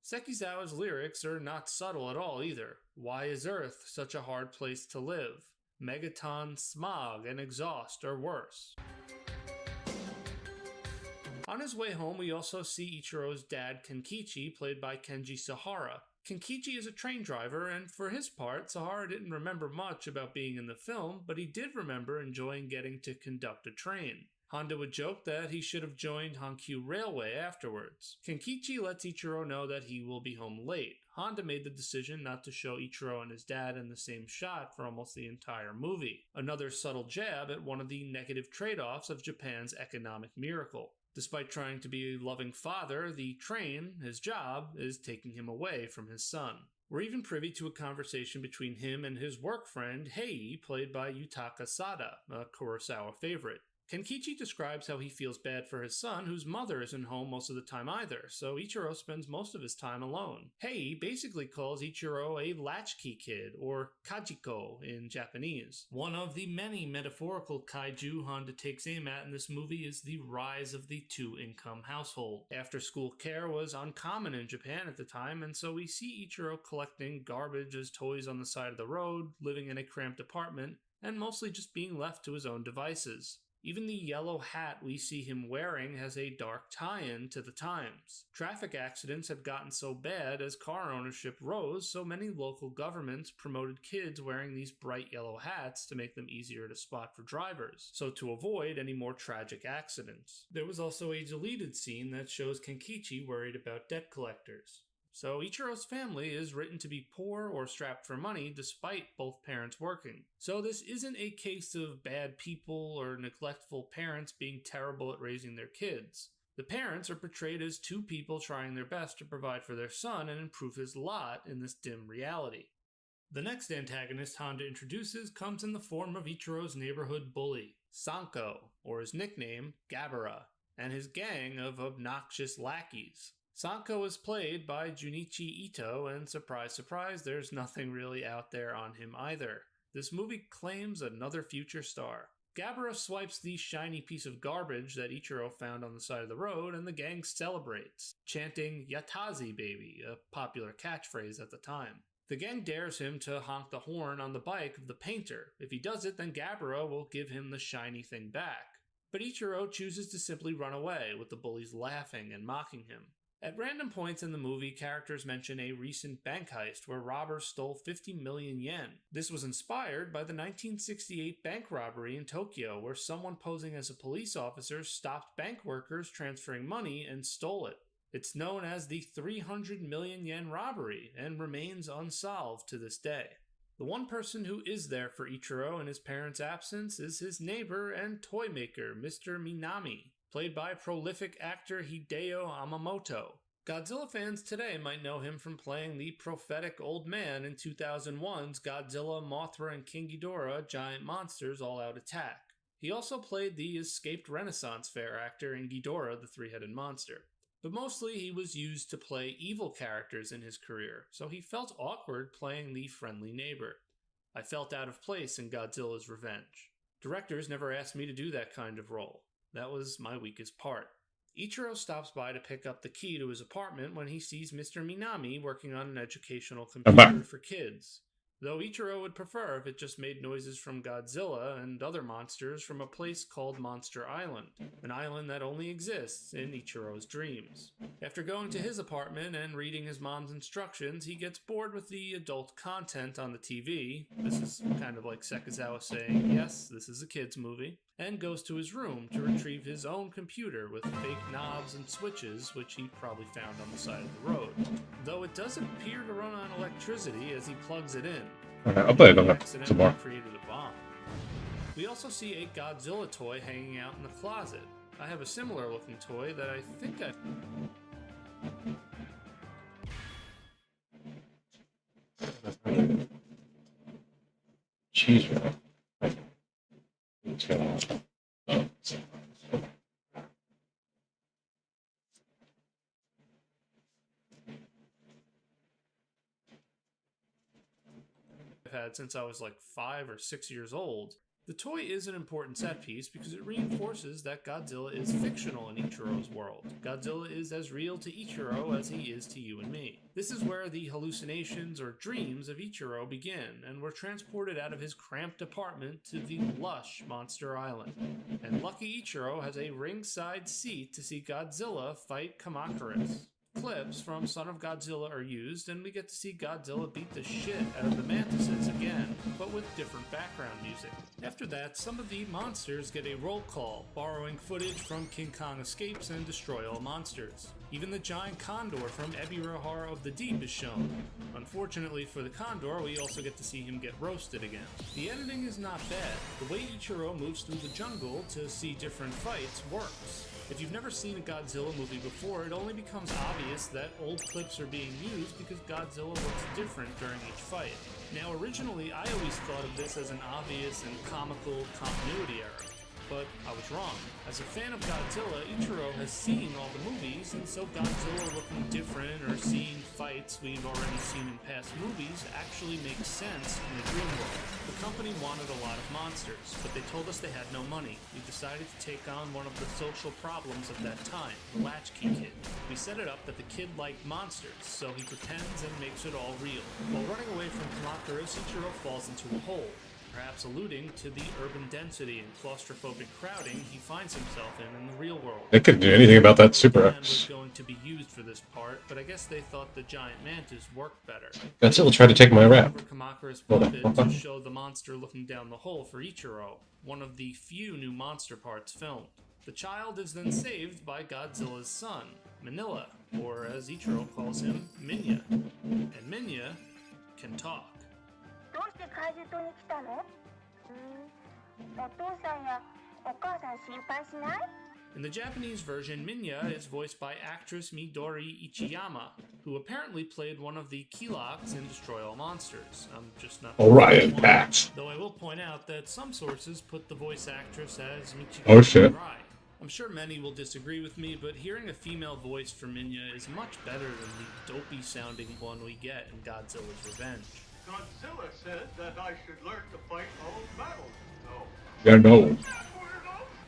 Sekizawa's lyrics are not subtle at all either. Why is Earth such a hard place to live? Megaton, smog, and exhaust are worse. On his way home, we also see Ichiro's dad Kenkichi, played by Kenji Sahara. Kenkichi is a train driver, and for his part, Sahara didn't remember much about being in the film, but he did remember enjoying getting to conduct a train. Honda would joke that he should have joined Hankyu Railway afterwards. Kenkichi lets Ichiro know that he will be home late. Honda made the decision not to show Ichiro and his dad in the same shot for almost the entire movie. Another subtle jab at one of the negative trade-offs of Japan's economic miracle. Despite trying to be a loving father, the train, his job, is taking him away from his son. We're even privy to a conversation between him and his work friend, Hei, played by Yutaka Sada, a Kurosawa favorite. Kenkichi describes how he feels bad for his son, whose mother isn't home most of the time either, so Ichiro spends most of his time alone. Hei basically calls Ichiro a latchkey kid, or kajiko in Japanese. One of the many metaphorical kaiju Honda takes aim at in this movie is the rise of the two-income household. After-school care was uncommon in Japan at the time, and so we see Ichiro collecting garbage as toys on the side of the road, living in a cramped apartment, and mostly just being left to his own devices. Even the yellow hat we see him wearing has a dark tie-in to the times. Traffic accidents had gotten so bad as car ownership rose, so many local governments promoted kids wearing these bright yellow hats to make them easier to spot for drivers, so to avoid any more tragic accidents. There was also a deleted scene that shows Kenkichi worried about debt collectors. So Ichiro's family is written to be poor or strapped for money despite both parents working. So this isn't a case of bad people or neglectful parents being terrible at raising their kids. The parents are portrayed as two people trying their best to provide for their son and improve his lot in this dim reality. The next antagonist Honda introduces comes in the form of Ichiro's neighborhood bully, Sanko, or his nickname, Gabara, and his gang of obnoxious lackeys. Sanko is played by Junichi Ito, and surprise, surprise, there's nothing really out there on him either. This movie claims another future star. Gabara swipes the shiny piece of garbage that Ichiro found on the side of the road, and the gang celebrates, chanting "Yatazi baby," a popular catchphrase at the time. The gang dares him to honk the horn on the bike of the painter. If he does it, then Gabara will give him the shiny thing back. But Ichiro chooses to simply run away, with the bullies laughing and mocking him. At random points in the movie, characters mention a recent bank heist where robbers stole 50 million yen. This was inspired by the 1968 bank robbery in Tokyo, where someone posing as a police officer stopped bank workers transferring money and stole it. It's known as the 300 million yen robbery and remains unsolved to this day. The one person who is there for Ichiro in his parents' absence is his neighbor and toy maker, Mr. Minami, played by prolific actor Hideo Yamamoto. Godzilla fans today might know him from playing the prophetic old man in 2001's Godzilla, Mothra, and King Ghidorah Giant Monsters All-Out Attack. He also played the escaped Renaissance Fair actor in Ghidorah the Three-Headed Monster. But mostly he was used to play evil characters in his career, so he felt awkward playing the friendly neighbor. I felt out of place in Godzilla's Revenge. Directors never asked me to do that kind of role. That was my weakest part. Ichiro stops by to pick up the key to his apartment when he sees Mr. Minami working on an educational computer for kids. Though Ichiro would prefer if it just made noises from Godzilla and other monsters from a place called Monster Island, an island that only exists in Ichiro's dreams. After going to his apartment and reading his mom's instructions, he gets bored with the adult content on the TV. This is kind of like Sekizawa saying, yes, this is a kid's movie, and goes to his room to retrieve his own computer with fake knobs and switches, which he probably found on the side of the road. Though it doesn't appear to run on electricity as he plugs it in. I'll play it on that some Accidentally more. created a bomb. We also see a Godzilla toy hanging out in the closet. I have a similar looking toy that I think cheese wrap. It's gonna. Oh, I've had since I was like 5 or 6 years old. The toy is an important set piece because it reinforces that Godzilla is fictional in Ichiro's world. Godzilla is as real to Ichiro as he is to you and me. This is where the hallucinations or dreams of Ichiro begin, and we're transported out of his cramped apartment to the lush Monster Island. And lucky Ichiro has a ringside seat to see Godzilla fight Kamakuris. Clips from Son of Godzilla are used, and we get to see Godzilla beat the shit out of the mantises again, but with different background music. After that, some of the monsters get a roll call, borrowing footage from King Kong Escapes and Destroy All Monsters. Even the giant condor from Ebirah Horror of the Deep is shown. Unfortunately for the condor, we also get to see him get roasted again. The editing is not bad. The way Ichiro moves through the jungle to see different fights works. If you've never seen a Godzilla movie before, it only becomes obvious that old clips are being used because Godzilla looks different during each fight. Now, originally, I always thought of this as an obvious and comical continuity error, but I was wrong. As a fan of Godzilla, Ichiro has seen all the movies, and so Godzilla looking different or seeing fights we've already seen in past movies actually makes sense in the dream world. The company wanted a lot of monsters, but they told us they had no money. We decided to take on one of the social problems of that time, the latchkey kid. We set it up that the kid liked monsters, so he pretends and makes it all real. While running away from Kamakuris, Ichiro falls into a hole. Perhaps alluding to the urban density and claustrophobic crowding he finds himself in the real world. They couldn't do anything about that Super X. X. Was going to be used for this part, but I guess they thought the giant mantis worked better. Godzilla tried to take my rap. Kamakuris puppet to show the monster looking down the hole for Ichiro, one of the few new monster parts filmed. The child is then saved by Godzilla's son, Manila, or as Ichiro calls him, Minya. And Minya can talk. どうして怪獣島に来たの？お父さんやお母さん心配しない？ In the Japanese version, Minya is voiced by actress Midori Ichiyama, who apparently played one of the Kiloks in Destroy All Monsters. I'm just not Orion Pact. Though I will point out that some sources put the voice actress as Michiko Oh shit. Rai. I'm sure many will disagree with me, but hearing a female voice for Minya is much better than the dopey-sounding one we get in Godzilla's Revenge. Godzilla said that I should learn to fight all battles. No. Yeah, no.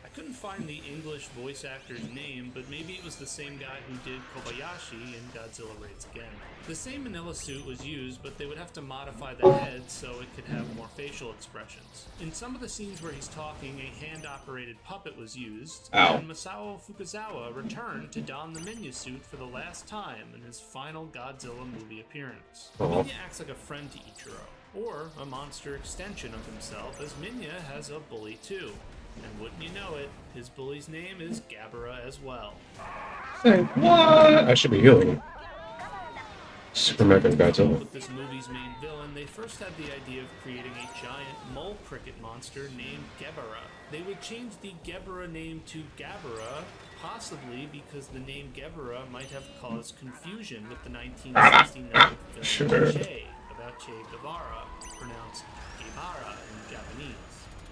I couldn't find the English voice actor's name, but maybe it was the same guy who did Kobayashi in Godzilla Raids Again. The same Manila suit was used, but they would have to modify the head so it could have more facial expressions. In some of the scenes where he's talking, a hand-operated puppet was used, and Masao Fukuzawa returned to don the Minya suit for the last time in his final Godzilla movie appearance. Minya acts like a friend to Ichiro, or a monster extension of himself, as Minya has a bully too. And wouldn't you know it, his bully's name is Gabara as well. Say what? I should be healing. Super Mega Godzilla. With this movie's main villain, they first had the idea of creating a giant mole cricket monster named Gebara. They would change the Gebara name to Gabara, possibly because the name Gebara might have caused confusion with the 1969 film Che, about Che Guevara, pronounced Guevara in Japanese.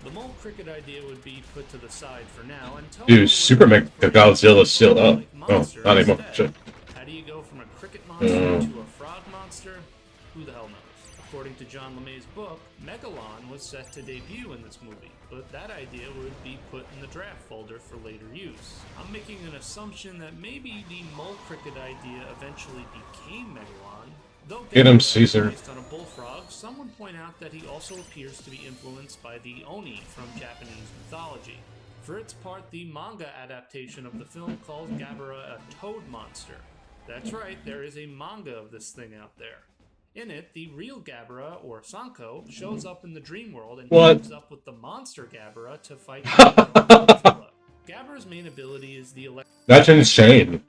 The mole cricket idea would be put to the side for now until... Dude, Super Mega Godzilla's still up. Oh, not anymore. Shit. How do you go from a cricket monster to a frog monster? Who the hell knows? According to John LeMay's book, Megalon was set to debut in this movie, but that idea would be put in the draft folder for later use. I'm making an assumption that maybe the mole cricket idea eventually became Megalon. Though Get him, Caesar. Based on a bullfrog, some would point out that he also appears to be influenced by the Oni from Japanese mythology. For its part, the manga adaptation of the film calls Gabara a toad monster. That's right, there is a manga of this thing out there. In it, the real Gabara, or Sanko, shows up in the dream world and teams up with the monster Gabara to fight Godzilla. Gabara's main ability is the That's insane.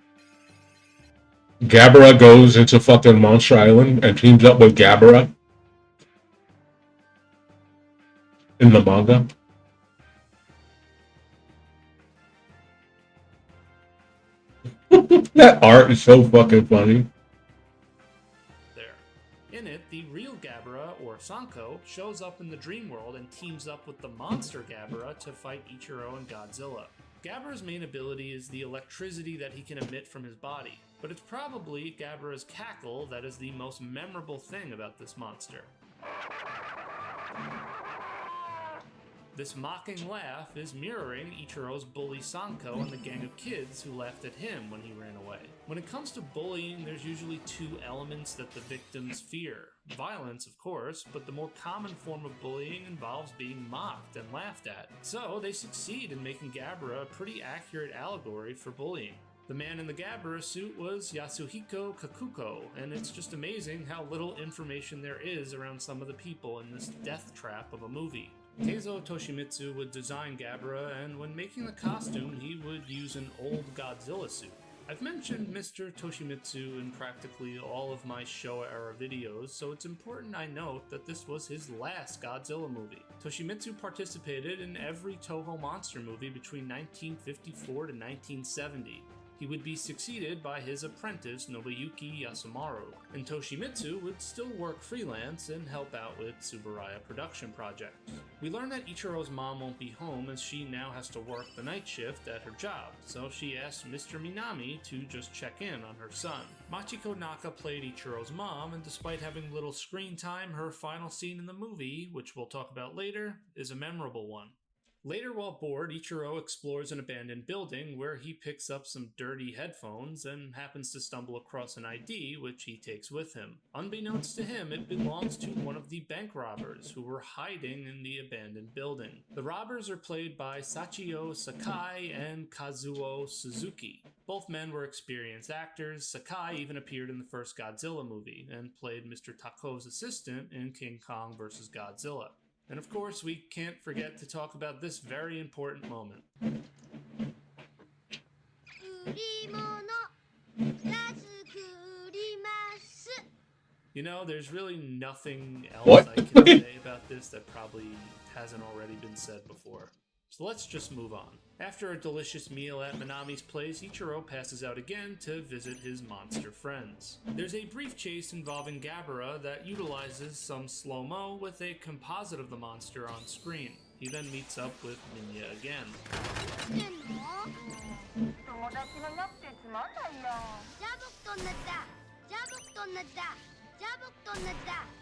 Gabara goes into fucking Monster Island and teams up with Gabara in the manga. That art is so fucking funny. there. In it, the real Gabara, or Sanko, shows up in the dream world and teams up with the monster Gabara to fight Ichiro and Godzilla. Gabara's main ability is the electricity that he can emit from his body, but it's probably Gabara's cackle that is the most memorable thing about this monster. This mocking laugh is mirroring Ichiro's bully Sanko and the gang of kids who laughed at him when he ran away. When it comes to bullying, there's usually two elements that the victims fear. Violence, of course, but the more common form of bullying involves being mocked and laughed at. So they succeed in making Gabara a pretty accurate allegory for bullying. The man in the Gabara suit was Yasuhiko Kakuko, and it's just amazing how little information there is around some of the people in this death trap of a movie. Keizo Toshimitsu would design Gabara, and when making the costume, he would use an old Godzilla suit. I've mentioned Mr. Toshimitsu in practically all of my Showa-era videos, so it's important I note that this was his last Godzilla movie. Toshimitsu participated in every Toho monster movie between 1954 to 1970. He would be succeeded by his apprentice Nobuyuki Yasumaru, and Toshimitsu would still work freelance and help out with Tsuburaya production projects. We learn that Ichiro's mom won't be home as she now has to work the night shift at her job, so she asks Mr. Minami to just check in on her son. Machiko Naka played Ichiro's mom, and despite having little screen time, her final scene in the movie, which we'll talk about later, is a memorable one. Later, while bored, Ichiro explores an abandoned building where he picks up some dirty headphones and happens to stumble across an ID which he takes with him. Unbeknownst to him, it belongs to one of the bank robbers who were hiding in the abandoned building. The robbers are played by Sachio Sakai and Kazuo Suzuki. Both men were experienced actors. Sakai even appeared in the first Godzilla movie and played Mr. Tako's assistant in King Kong vs. Godzilla. And of course, we can't forget to talk about this very important moment. You know, there's really nothing else I can say about this that probably hasn't already been said before. So let's just move on. After a delicious meal at Minami's place, Ichiro passes out again to visit his monster friends. There's a brief chase involving Gabara that utilizes some slow-mo with a composite of the monster on screen. He then meets up with Minya again. 友達がいなくてつまんないや。じゃあ僕と同じだ。じゃあ僕と同じだ。じゃあ僕と同じだ。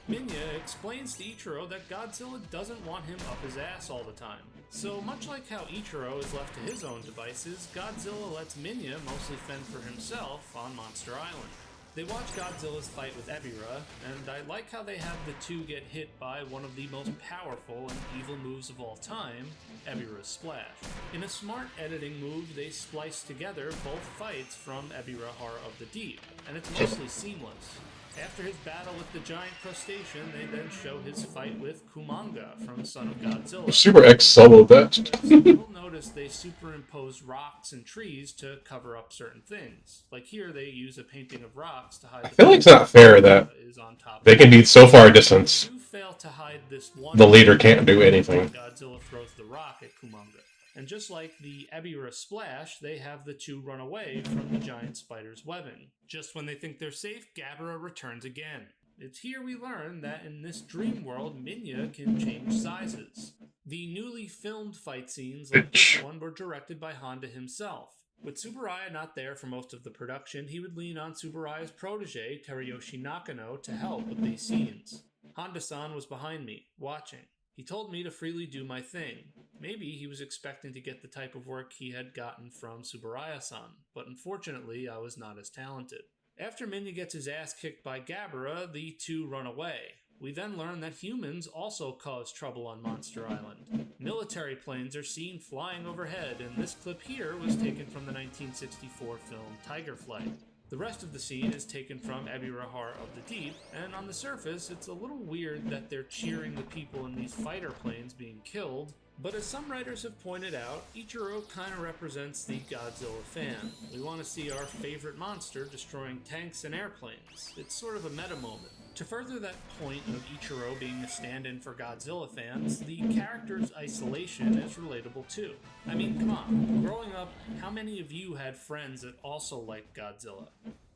Minya explains to Ichiro that Godzilla doesn't want him up his ass all the time. So much like how Ichiro is left to his own devices, Godzilla lets Minya mostly fend for himself on Monster Island. They watch Godzilla's fight with Ebirah, and I like how they have the two get hit by one of the most powerful and evil moves of all time, Ebirah's Splash. In a smart editing move, they splice together both fights from Ebirah Horror of the Deep, and it's mostly seamless. After his battle with the giant crustacean, they then show his fight with Kumanga from Son of Godzilla. Super X soloed that. You'll notice they superimpose rocks and trees to cover up certain things. Like here, they use a painting of rocks to hide. I feel like it's not fair that is on top they can be so far distance. You fail to hide this one. The leader can't do anything. Godzilla throws the rock at Kumanga. And just like the Ebirah Splash, they have the two run away from the giant spider's webbing. Just when they think they're safe, Gabara returns again. It's here we learn that in this dream world, Minya can change sizes. The newly filmed fight scenes like this one were directed by Honda himself. With Tsuburaya not there for most of the production, he would lean on Tsuburaya's protege, Teruyoshi Nakano, to help with these scenes. Honda-san was behind me, watching. He told me to freely do my thing. Maybe he was expecting to get the type of work he had gotten from Tsuburaya-san, but unfortunately I was not as talented. After Minya gets his ass kicked by Gabara, the two run away. We then learn that humans also cause trouble on Monster Island. Military planes are seen flying overhead, and this clip here was taken from the 1964 film Tiger Flight. The rest of the scene is taken from Ebirah Horror of the Deep, and on the surface, it's a little weird that they're cheering the people in these fighter planes being killed, but as some writers have pointed out, Ichiro kind of represents the Godzilla fan. We want to see our favorite monster destroying tanks and airplanes. It's sort of a meta moment. To further that point of Ichiro being a stand-in for Godzilla fans, the character's isolation is relatable too. I mean, come on, growing up, how many of you had friends that also liked Godzilla?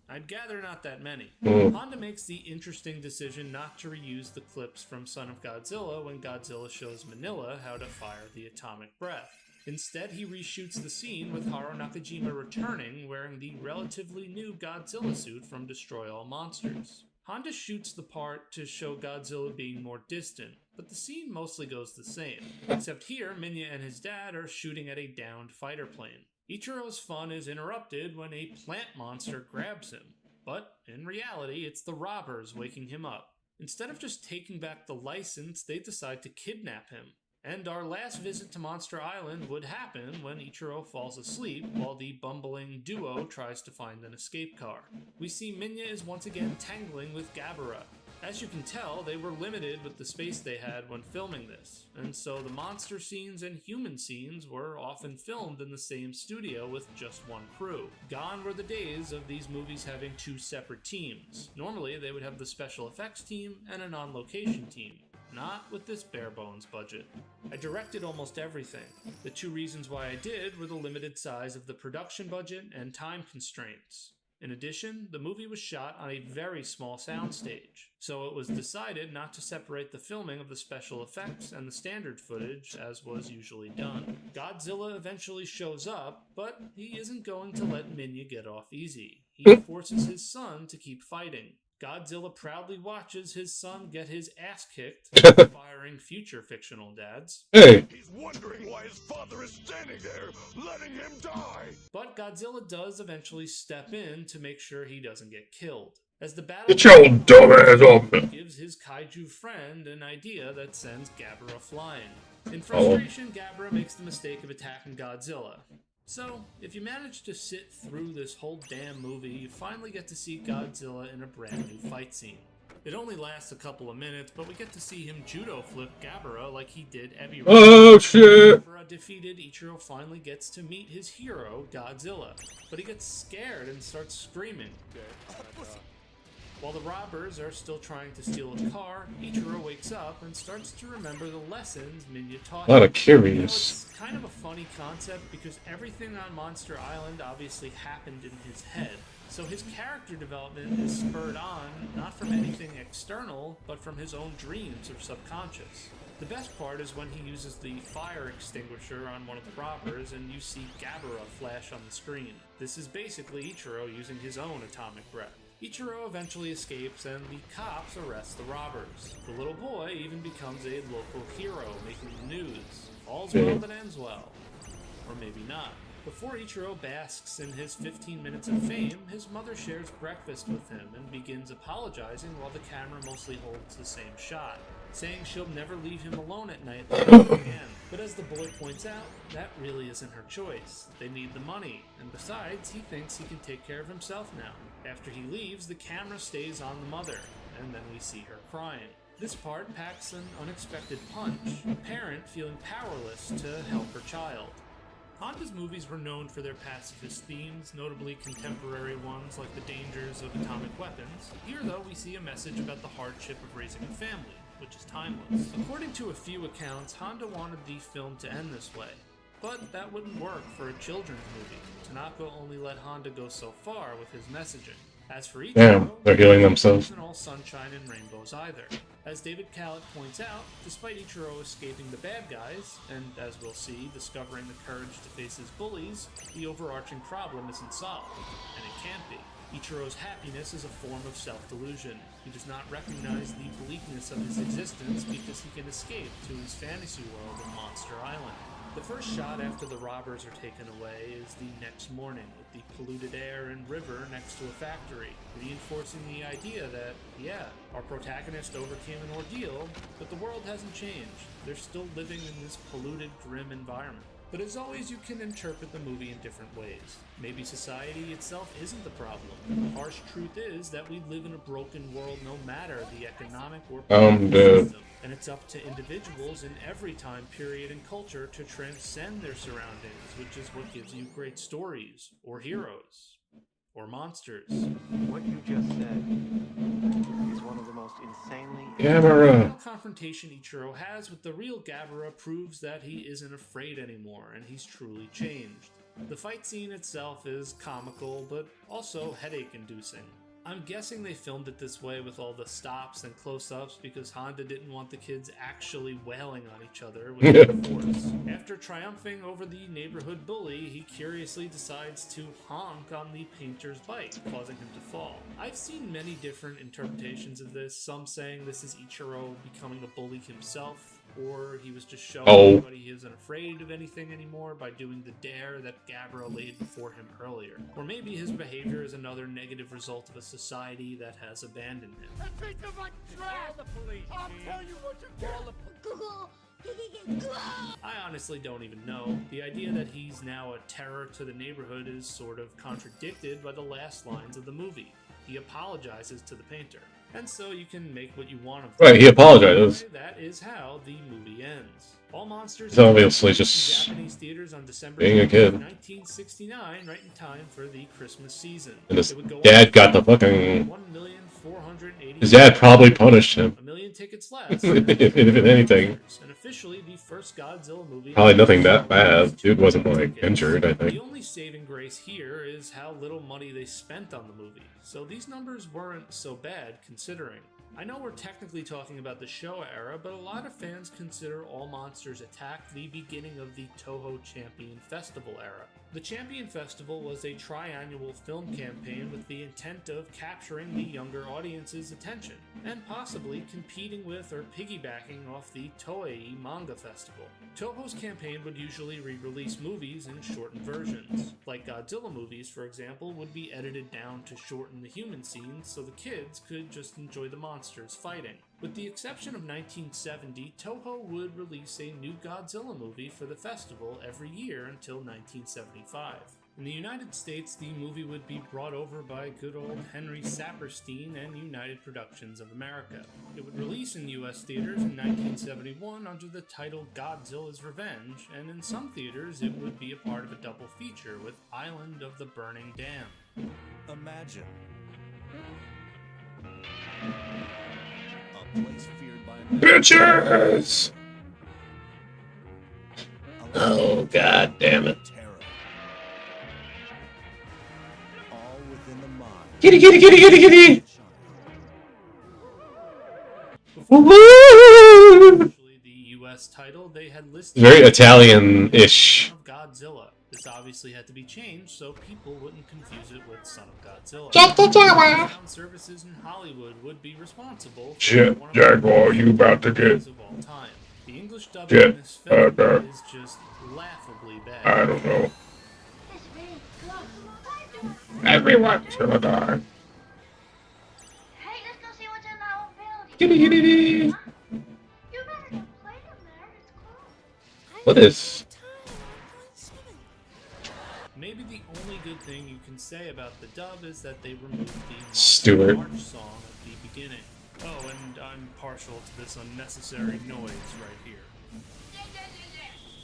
I'd gather not that many. Mm. Honda makes the interesting decision not to reuse the clips from Son of Godzilla when Godzilla shows Manila how to fire the atomic breath. Instead, he reshoots the scene with Haru Nakajima returning wearing the relatively new Godzilla suit from Destroy All Monsters. Honda shoots the part to show Godzilla being more distant, but the scene mostly goes the same. Except here, Minya and his dad are shooting at a downed fighter plane. Ichiro's fun is interrupted when a plant monster grabs him, but in reality, it's the robbers waking him up. Instead of just taking back the license, they decide to kidnap him. And our last visit to Monster Island would happen when Ichiro falls asleep while the bumbling duo tries to find an escape car. We see Minya is once again tangling with Gabara. As you can tell, they were limited with the space they had when filming this, and so the monster scenes and human scenes were often filmed in the same studio with just one crew. Gone were the days of these movies having two separate teams. Normally, they would have the special effects team and a non-location team. Not with this bare-bones budget. I directed almost everything. The two reasons why I did were the limited size of the production budget and time constraints. In addition, the movie was shot on a very small soundstage, so it was decided not to separate the filming of the special effects and the standard footage as was usually done. Godzilla eventually shows up, but he isn't going to let Minya get off easy. He forces his son to keep fighting. Godzilla proudly watches his son get his ass kicked, inspiring future fictional dads. Hey! He's wondering why his father is standing there, letting him die. But Godzilla does eventually step in to make sure he doesn't get killed. As the battle Get your dumbass up! gives his kaiju friend an idea that sends Gabara flying. In frustration, Gabara makes the mistake of attacking Godzilla. So, if you manage to sit through this whole damn movie, you finally get to see Godzilla in a brand new fight scene. It only lasts a couple of minutes, but we get to see him judo flip Gabara like he did Ebi. Oh shit! Gabara defeated, Ichiro finally gets to meet his hero, Godzilla. But he gets scared and starts screaming. While the robbers are still trying to steal a car, Ichiro wakes up and starts to remember the lessons Minya taught A lot him. of curious. It's kind of a funny concept because everything on Monster Island obviously happened in his head. So his character development is spurred on, not from anything external, but from his own dreams or subconscious. The best part is when he uses the fire extinguisher on one of the robbers and you see Gabara flash on the screen. This is basically Ichiro using his own atomic breath. Ichiro eventually escapes and the cops arrest the robbers. The little boy even becomes a local hero, making the news. All's well that ends well. Or maybe not. Before Ichiro basks in his 15 minutes of fame, his mother shares breakfast with him and begins apologizing while the camera mostly holds the same shot, saying she'll never leave him alone at night like that again. But as the boy points out, that really isn't her choice. They need the money, and besides, he thinks he can take care of himself now. After he leaves, the camera stays on the mother, and then we see her crying. This part packs an unexpected punch, a parent feeling powerless to help her child. Honda's movies were known for their pacifist themes, notably contemporary ones like the dangers of atomic weapons. Here, though, we see a message about the hardship of raising a family, which is timeless. According to a few accounts, Honda wanted the film to end this way, but that wouldn't work for a children's movie. Tanaka only let Honda go so far with his messaging. As for Ichiro, Damn, they're healing it themselves. isn't all sunshine and rainbows either. As David Callett points out, despite Ichiro escaping the bad guys, and as we'll see, discovering the courage to face his bullies, the overarching problem isn't solved, and it can't be. Ichiro's happiness is a form of self-delusion. He does not recognize the bleakness of his existence because he can escape to his fantasy world of Monster Island. The first shot after the robbers are taken away is the next morning, with the polluted air and river next to a factory, reinforcing the idea that, yeah, our protagonist overcame an ordeal, but the world hasn't changed. They're still living in this polluted, grim environment. But as always, you can interpret the movie in different ways. Maybe society itself isn't the problem. The harsh truth is that we live in a broken world no matter the economic or political system. And it's up to individuals in every time period and culture to transcend their surroundings, which is what gives you great stories, or heroes, or monsters. What you just said is one of the most insanely... The Gabara! final confrontation Ichiro has with the real Gabara proves that he isn't afraid anymore, and he's truly changed. The fight scene itself is comical, but also headache-inducing. I'm guessing they filmed it this way with all the stops and close-ups because Honda didn't want the kids actually wailing on each other with force. After triumphing over the neighborhood bully, he curiously decides to honk on the painter's bike, causing him to fall. I've seen many different interpretations of this, some saying this is Ichiro becoming a bully himself, or he was just showing everybody he isn't afraid of anything anymore by doing the dare that Gabra laid before him earlier. Or maybe his behavior is another negative result of a society that has abandoned him. Call the police. I'll tell you what to call the police. I honestly don't even know. The idea that he's now a terror to the neighborhood is sort of contradicted by the last lines of the movie. He apologizes to the painter. And so you can make what you want of him. Right, he apologizes. That is how the movie ends. All Monsters He's obviously just Japanese theaters on December being a kid. 1969, right in time for the Christmas season. And his dad got the fucking... 1,480,000. His dad probably punished him. A million tickets less. if anything. And officially the first Godzilla movie. Probably nothing that bad. Dude wasn't, like, injured, I think. The only saving grace here is how little money they spent on the movie. So these numbers weren't so bad considering. I know we're technically talking about the Showa era, but a lot of fans consider All Monsters Attack the beginning of the Toho Champion Festival era. The Champion Festival was a triannual film campaign with the intent of capturing the younger audience's attention, and possibly competing with or piggybacking off the Toei Manga Festival. Toho's campaign would usually re-release movies in shortened versions. Like Godzilla movies, for example, would be edited down to shorten the human scenes so the kids could just enjoy the monsters fighting. With the exception of 1970, Toho would release a new Godzilla movie for the festival every year until 1975. In the United States, the movie would be brought over by good old Henry Saperstein and United Productions of America. It would release in US theaters in 1971 under the title Godzilla's Revenge, and in some theaters it would be a part of a double feature with Island of the Burning Dam. Imagine a place feared by Bitches! Oh, god damn it. terror. All within the mind. Kitty, kitty, kitty, kitty, kitty! Actually, the US title they had listed Very Italian-ish. of Godzilla. This obviously had to be changed so people wouldn't confuse it with Son of Godzilla. Sound services in Hollywood would be responsible for Jet one of the Jaguar, you about to get... of all time. The English dubbing Jet in this film Jaguar. is just laughably bad. I don't know. It's really good. Everyone's gonna die. Hey, let's go see what's in that old building. Kitty, kitty, kitty. You better go play them there. It's cool. What is... Maybe the only good thing you can say about the dub is that they removed the Stuart. March song at the beginning. Oh, and I'm partial to this unnecessary noise right here.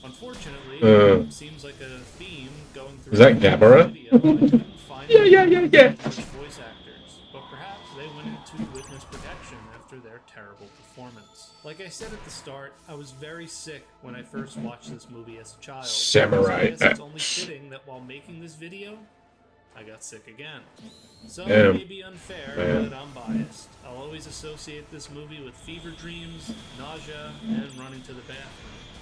Unfortunately, it seems like a theme going through Is that the Gabara? video. I couldn't find Yeah. voice actors, but perhaps they went into witness protection after their terrible performance. Like I said at the start, I was very sick when I first watched this movie as a child. Samurai. So I guess it's only fitting that while making this video, I got sick again. So Damn. it may be unfair, Man. but I'm biased. I'll always associate this movie with fever dreams, nausea, and running to the bathroom.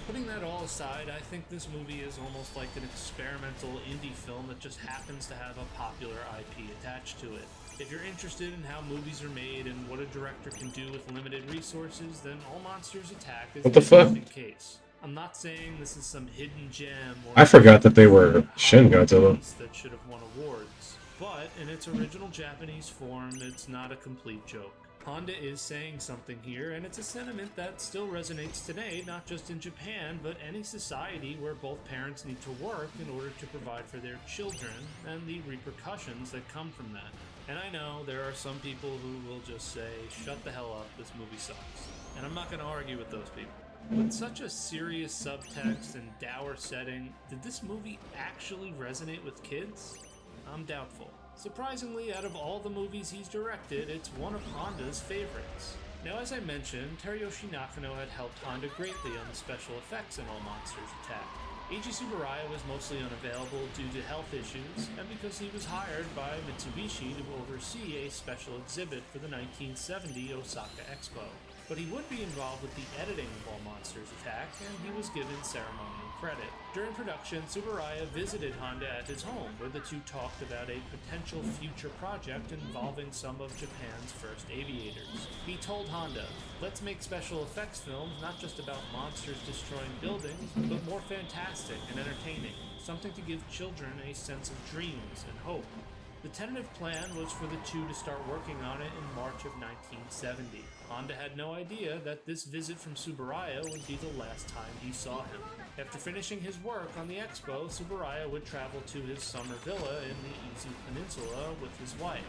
Putting that all aside, I think this movie is almost like an experimental indie film that just happens to have a popular IP attached to it. If you're interested in how movies are made and what a director can do with limited resources, then All Monsters Attack is What the an fuck? interesting case. I'm not saying this is some hidden gem or I forgot that they were Shin Godzilla. that should have won awards, but in its original Japanese form, it's not a complete joke. Honda is saying something here, and it's a sentiment that still resonates today, not just in Japan, but any society where both parents need to work in order to provide for their children, and the repercussions that come from that. And I know there are some people who will just say, shut the hell up, this movie sucks. And I'm not going to argue with those people. With such a serious subtext and dour setting, did this movie actually resonate with kids? I'm doubtful. Surprisingly, out of all the movies he's directed, it's one of Honda's favorites. Now, as I mentioned, Teruyoshi Nakano had helped Honda greatly on the special effects in All Monsters Attack. Eiji Tsuburaya was mostly unavailable due to health issues, and because he was hired by Mitsubishi to oversee a special exhibit for the 1970 Osaka Expo. But he would be involved with the editing of All Monsters Attack, and he was given ceremonial credit. During production, Tsuburaya visited Honda at his home, where the two talked about a potential future project involving some of Japan's first aviators. He told Honda, "Let's make special effects films not just about monsters destroying buildings, but more fantastic and entertaining, something to give children a sense of dreams and hope." The tentative plan was for the two to start working on it in March of 1970. Honda had no idea that this visit from Tsuburaya would be the last time he saw him. After finishing his work on the expo, Tsuburaya would travel to his summer villa in the Izu Peninsula with his wife.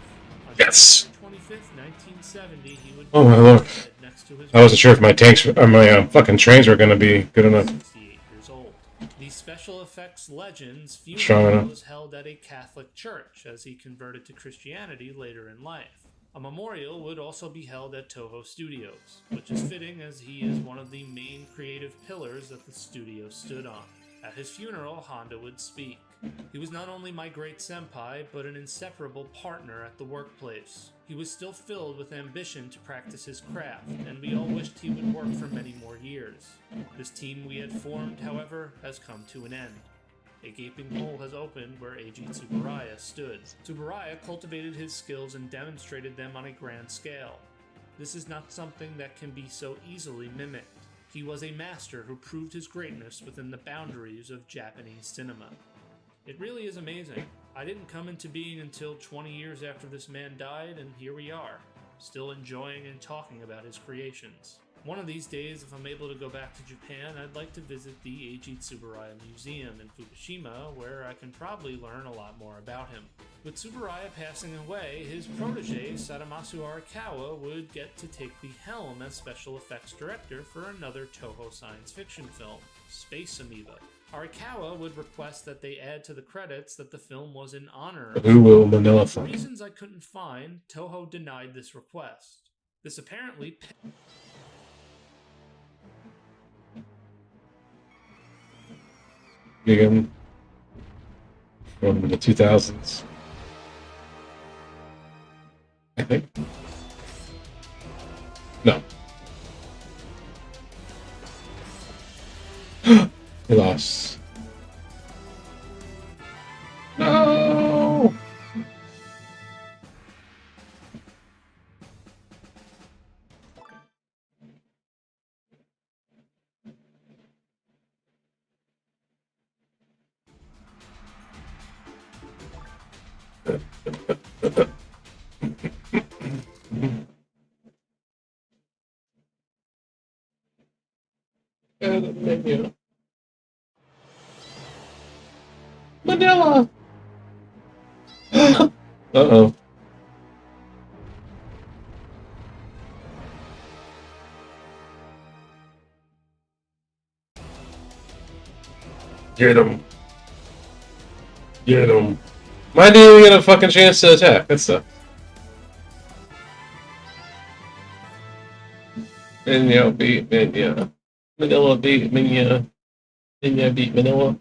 On Yes! January 25th, 1970, he would Oh my lord. next to his I wasn't sure if my tanks or my fucking trains were gonna be good enough. 68 years old. The special effects legend's Strong funeral enough. was held at a Catholic church as he converted to Christianity later in life. A memorial would also be held at Toho Studios, which is fitting as he is one of the main creative pillars that the studio stood on. At his funeral, Honda would speak. "He was not only my great senpai, but an inseparable partner at the workplace. He was still filled with ambition to practice his craft, and we all wished he would work for many more years. This team we had formed, however, has come to an end. A gaping hole has opened where Eiji Tsuburaya stood." Tsuburaya cultivated his skills and demonstrated them on a grand scale. This is not something that can be so easily mimicked. He was a master who proved his greatness within the boundaries of Japanese cinema. It really is amazing. I didn't come into being until 20 years after this man died, and here we are, still enjoying and talking about his creations. One of these days, if I'm able to go back to Japan, I'd like to visit the Eiji Tsuburaya Museum in Fukushima, where I can probably learn a lot more about him. With Tsuburaya passing away, his protege, Sadamasu Arakawa, would get to take the helm as special effects director for another Toho science fiction film, Space Amoeba. Arakawa would request that they add to the credits that the film was in honor of Who will Manila For find? reasons I couldn't find, Toho denied this request. This apparently Vegan from the 2000s, I think. No. He lost. No! Manila! Uh-oh. Get him. Get him. Why didn't even get a fucking chance to attack? That sucks. Minya beat Minya. Manila beat Minya. Minya beat Manila.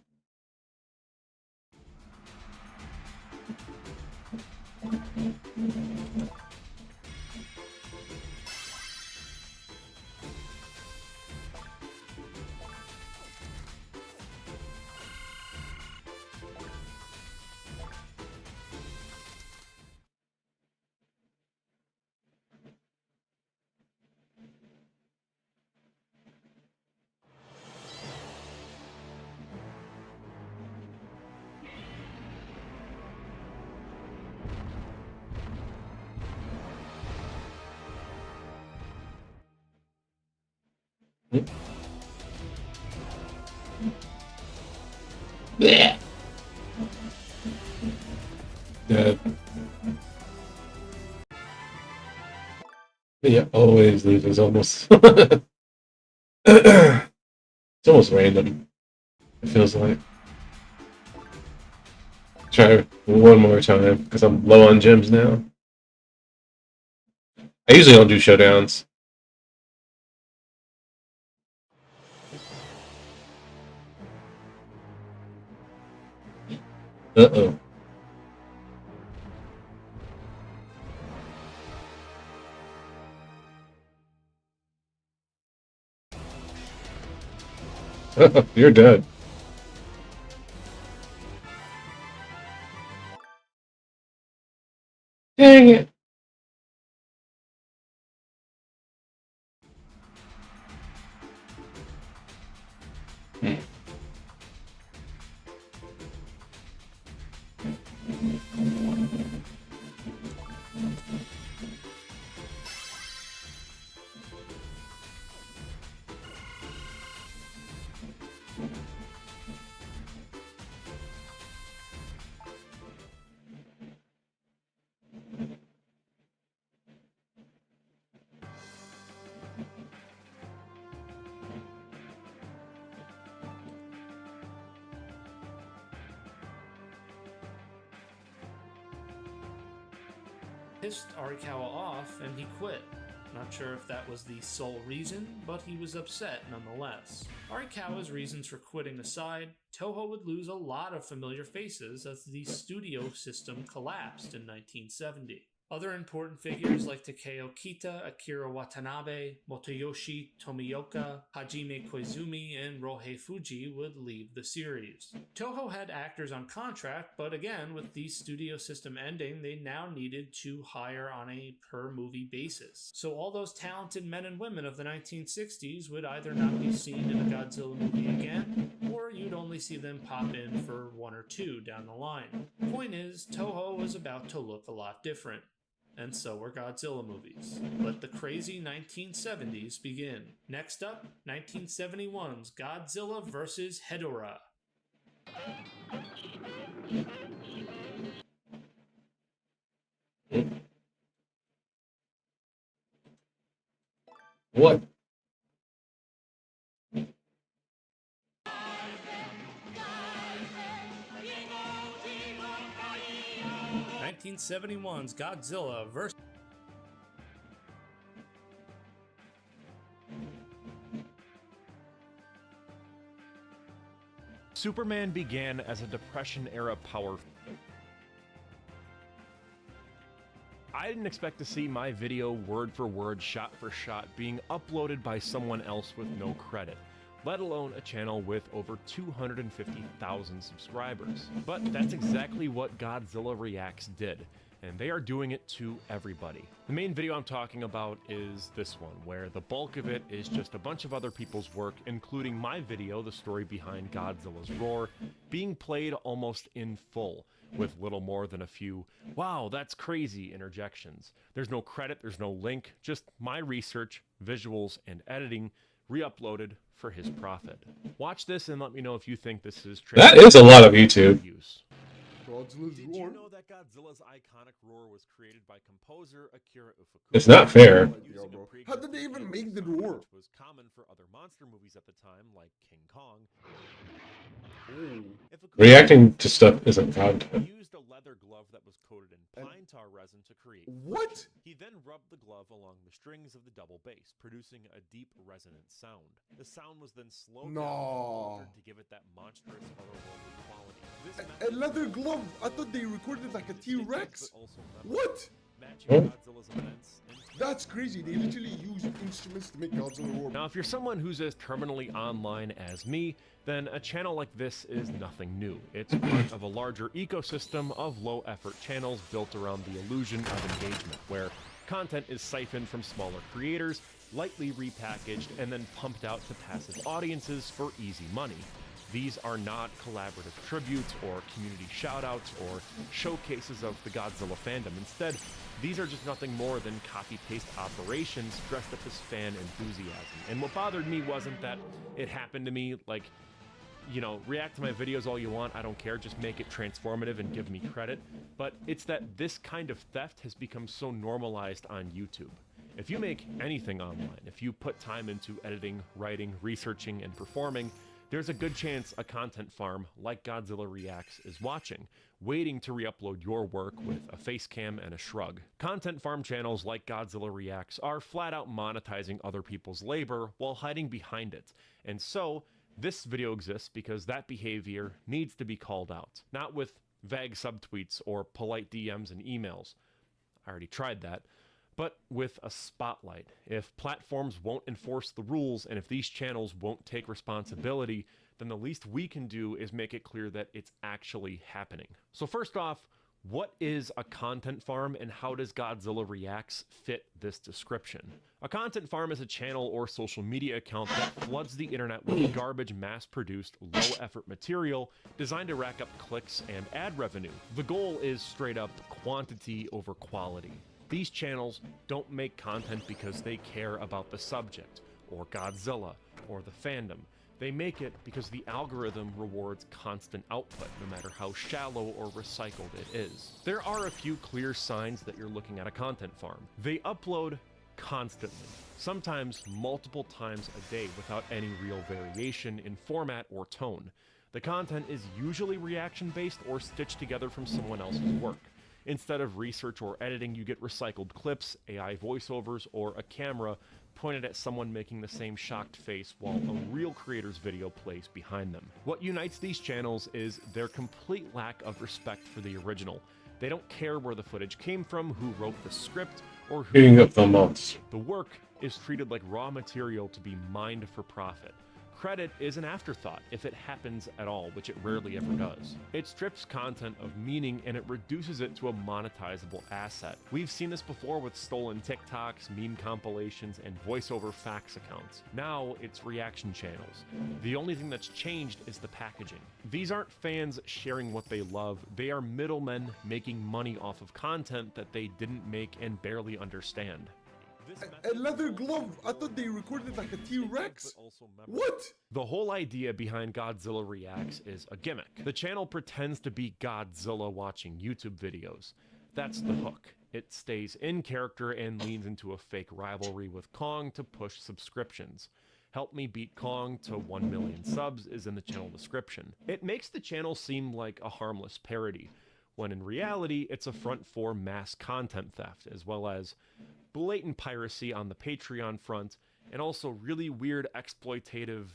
Yeah. Dead. Yeah, always loses almost. It's almost random. It feels like. Try one more time because I'm low on gems now. I usually don't do showdowns. Uh-oh. You're dead. Dang it. Pissed Arikawa off and he quit. Not sure if that was the sole reason, but he was upset nonetheless. Arikawa's reasons for quitting aside, Toho would lose a lot of familiar faces as the studio system collapsed in 1970. Other important figures like Takeo Kita, Akira Watanabe, Motoyoshi Tomioka, Hajime Koizumi, and Rohei Fuji would leave the series. Toho had actors on contract, but again, with the studio system ending, they now needed to hire on a per-movie basis. So all those talented men and women of the 1960s would either not be seen in a Godzilla movie again, or you'd only see them pop in for one or two down the line. Point is, Toho was about to look a lot different. And so were Godzilla movies. Let the crazy 1970s begin. Next up, 1971's Godzilla vs. Hedorah. What? 1971's Godzilla vs. Superman began as a Depression-era power. I didn't expect to see my video word for word, shot for shot, being uploaded by someone else with no credit, let alone a channel with over 250,000 subscribers. But that's exactly what Godzilla Reacts did, and they are doing it to everybody. The main video I'm talking about is this one, where the bulk of it is just a bunch of other people's work, including my video, The Story Behind Godzilla's Roar, being played almost in full, with little more than a few, wow, that's crazy interjections. There's no credit, there's no link, just my research, visuals, and editing, re-uploaded for his profit. Watch this and let me know if you think this is That is a lot of YouTube. use. Godzilla's Did roar. you know that Godzilla's iconic roar was created by composer Akira Ifukube? It's not fair. Using a How did they even make the sound, roar? Which was common for other monster movies at the time, like King Kong. Ifukube Reacting to stuff isn't content. used a leather glove that was coated in pine tar resin to create. What? He then rubbed the glove along the strings of the double bass, producing a deep resonant sound. The sound was then slowed down and altered to give it that monstrous otherworldly quality. This A leather glove? I thought they recorded like a T-Rex. What? Matching Godzilla's immense and That's crazy. They literally use instruments to make Godzilla roar. Now, if you're someone who's as terminally online as me, then a channel like this is nothing new. It's part of a larger ecosystem of low-effort channels built around the illusion of engagement, where content is siphoned from smaller creators, lightly repackaged, and then pumped out to passive audiences for easy money. These are not collaborative tributes or community shoutouts or showcases of the Godzilla fandom. Instead, these are just nothing more than copy-paste operations dressed up as fan enthusiasm. And what bothered me wasn't that it happened to me, like, you know, react to my videos all you want, I don't care, just make it transformative and give me credit. But it's that this kind of theft has become so normalized on YouTube. If you make anything online, if you put time into editing, writing, researching, and performing, there's a good chance a content farm like Godzilla Reacts is watching, waiting to re-upload your work with a face cam and a shrug. Content farm channels like Godzilla Reacts are flat out monetizing other people's labor while hiding behind it. And so, this video exists because that behavior needs to be called out. Not with vague subtweets, or polite DMs and emails. I already tried that. But with a spotlight. If platforms won't enforce the rules, and if these channels won't take responsibility, then the least we can do is make it clear that it's actually happening. So first off, what is a content farm, and how does Godzilla Reacts fit this description? A content farm is a channel or social media account that floods the internet with garbage, mass-produced, low-effort material designed to rack up clicks and ad revenue. The goal is straight up quantity over quality. These channels don't make content because they care about the subject, or Godzilla, or the fandom. They make it because the algorithm rewards constant output, no matter how shallow or recycled it is. There are a few clear signs that you're looking at a content farm. They upload constantly, sometimes multiple times a day without any real variation in format or tone. The content is usually reaction-based or stitched together from someone else's work. Instead of research or editing, you get recycled clips, AI voiceovers, or a camera pointed at someone making the same shocked face while a real creator's video plays behind them. What unites these channels is their complete lack of respect for the original. They don't care where the footage came from, who wrote the script, or who... Getting up the months. The work is treated like raw material to be mined for profit. Credit is an afterthought, if it happens at all, which it rarely ever does. It strips content of meaning and it reduces it to a monetizable asset. We've seen this before with stolen TikToks, meme compilations, and voiceover fax accounts. Now it's reaction channels. The only thing that's changed is the packaging. These aren't fans sharing what they love, they are middlemen making money off of content that they didn't make and barely understand. A leather glove. I thought they recorded like a T-Rex. What? The whole idea behind Godzilla Reacts is a gimmick. The channel pretends to be Godzilla watching YouTube videos. That's the hook. It stays in character and leans into a fake rivalry with Kong to push subscriptions. Help me beat Kong to 1 million subs is in the channel description. It makes the channel seem like a harmless parody, when in reality it's a front for mass content theft, as well as blatant piracy on the Patreon front, and also really weird exploitative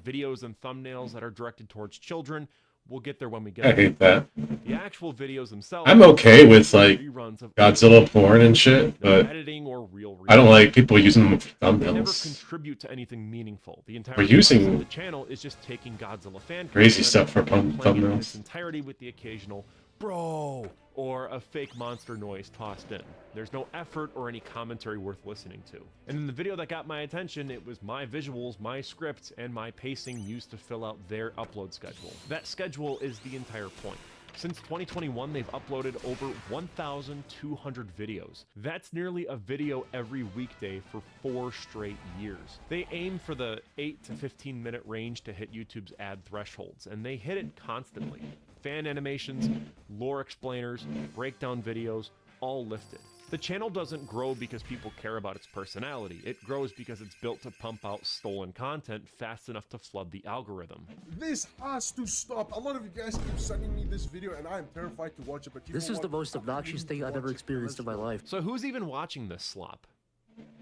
videos and thumbnails that are directed towards children. We'll get there when we get I there. hate that. The actual videos themselves... I'm okay with, like, reruns of Godzilla porn and shit, no but editing or real I don't like people using them for They never thumbnails. contribute to anything meaningful. The entire We're using purpose of the channel is just taking Godzilla fan crazy content stuff for and playing it in its thumbnails. entirety with the occasional "bro" or a fake monster noise tossed in. There's no effort or any commentary worth listening to. And in the video that got my attention, it was my visuals, my script, and my pacing used to fill out their upload schedule. That schedule is the entire point. Since 2021, they've uploaded over 1,200 videos. That's nearly a video every weekday for 4 straight years. They aim for the 8 to 15 minute range to hit YouTube's ad thresholds, and they hit it constantly. Fan animations, lore explainers, breakdown videos, all lifted. The channel doesn't grow because people care about its personality. It grows because it's built to pump out stolen content fast enough to flood the algorithm. This has to stop. A lot of you guys keep sending me this video and I am terrified to watch it, but you This know is the what? most obnoxious thing I've ever experienced in my life. So who's even watching this slop?